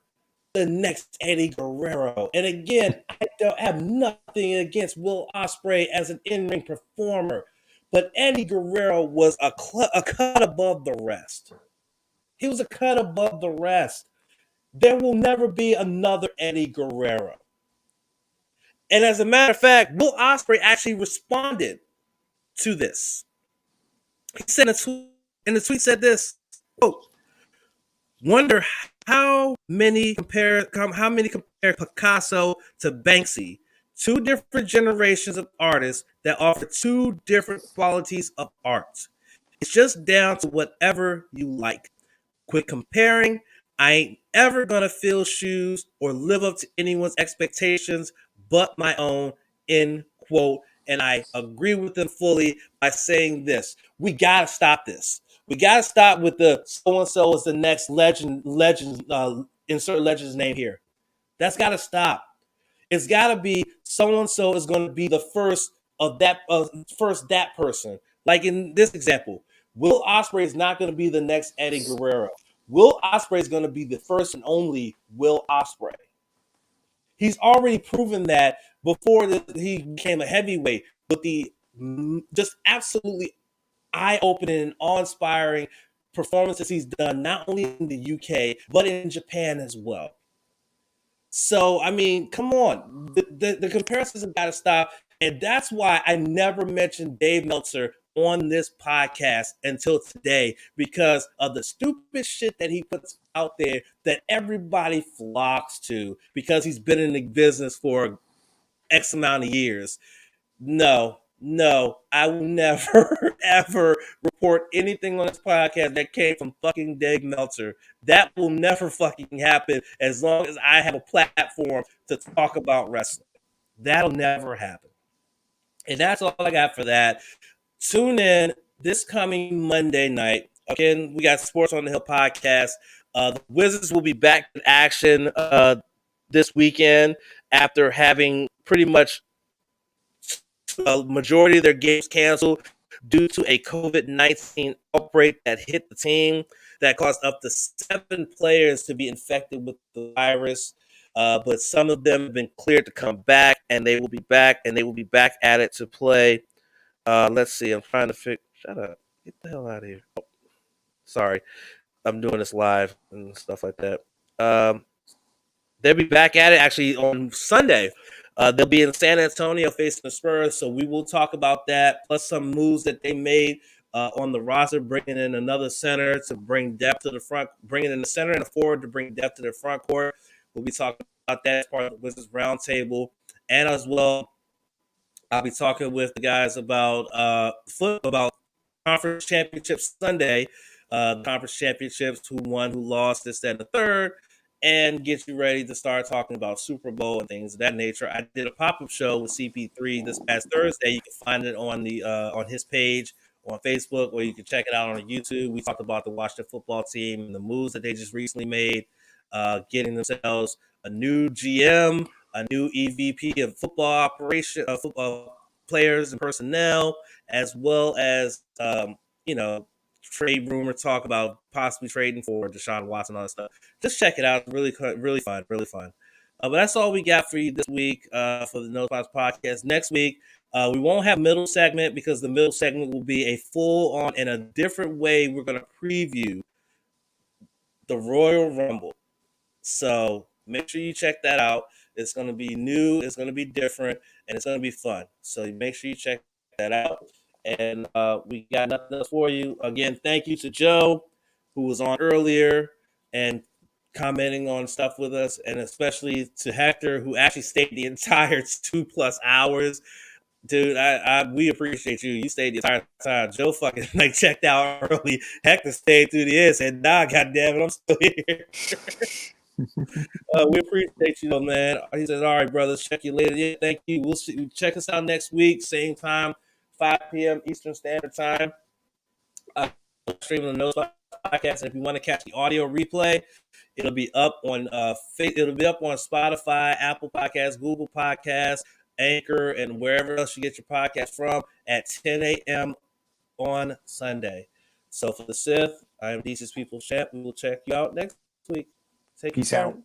the next Eddie Guerrero. And again, I don't have nothing against Will Ospreay as an in-ring performer, but Eddie Guerrero was a cut above the rest. He was a cut above the rest. There will never be another Eddie Guerrero. And as a matter of fact, Will Ospreay actually responded to this. He said in the tweet said this, quote, wonder how many compare Picasso to Banksy, 2 different generations of artists that offer 2 different qualities of art. It's just down to whatever you like. Quit comparing. I ain't ever gonna fill shoes or live up to anyone's expectations but my own, end quote. And I agree with them fully by saying this. We gotta stop this. We got to stop with the so-and-so is the next legend, insert legend's name here. That's got to stop. It's got to be so-and-so is going to be the first of that, that person. Like in this example, Will Ospreay is not going to be the next Eddie Guerrero. Will Ospreay is going to be the first and only Will Ospreay. He's already proven that before he became a heavyweight with the just absolutely eye-opening and awe-inspiring performances he's done, not only in the UK, but in Japan as well. So, I mean, come on. The comparisons have got to stop. And that's why I never mentioned Dave Meltzer on this podcast until today, because of the stupid shit that he puts out there that everybody flocks to because he's been in the business for X amount of years. No, I will never, ever report anything on this podcast that came from fucking Dave Meltzer. That will never fucking happen as long as I have a platform to talk about wrestling. That'll never happen. And that's all I got for that. Tune in this coming Monday night. Again, we got Sports on the Hill podcast. The Wizards will be back in action this weekend after having pretty much a majority of their games canceled due to a COVID-19 outbreak that hit the team that caused up to 7 players to be infected with the virus. But some of them have been cleared to come back, and they will be back, at it to play. Let's see. I'm trying to fix. Shut up. Get the hell out of here. Oh, sorry. I'm doing this live and stuff like that. They'll be back at it actually on Sunday. They'll be in San Antonio facing the Spurs, so we will talk about that, plus some moves that they made on the roster, bringing in another center to bring depth to the front, bringing in the center and a forward to bring depth to the front court. We'll be talking about that as part of the Wizards Roundtable. And as well, I'll be talking with the guys about about Conference Championship Sunday, Conference Championships, who won, who lost, this, that, and the third, and get you ready to start talking about Super Bowl and things of that nature. I did a pop-up show with CP3 this past Thursday. You can find it on the on his page on Facebook, or you can check it out on YouTube. We talked about the Washington football team and the moves that they just recently made, getting themselves a new GM, a new EVP of football operation, football players and personnel, as well as trade rumor talk about possibly trading for Deshaun Watson and all that stuff. Just check it out. Really fun, really fun. But that's all we got for you this week for the No Spots podcast. Next week, we won't have middle segment because the middle segment will be a full on, in a different way. We're going to preview the Royal Rumble. So make sure you check that out. It's going to be new, it's going to be different, and it's going to be fun. So make sure you check that out. And we got nothing else for you. Again, thank you to Joe, who was on earlier and commenting on stuff with us, and especially to Hector, who actually stayed the entire 2+ hours. Dude, we appreciate you. You stayed the entire time. Joe fucking checked out early. Hector stayed through the end. Said, "Nah, goddamn it, I'm still here." We appreciate you, though, man. He said, "All right, brothers, check you later." Yeah, thank you. We'll see. Check us out next week, same time, 5 p.m. Eastern Standard Time. Streaming the No Spots podcast. And if you want to catch the audio replay, it'll be up on Spotify, Apple Podcasts, Google Podcasts, Anchor, and wherever else you get your podcast from at 10 a.m. on Sunday. So for the Sith, I am DC's People's Champ. We will check you out next week. Peace out.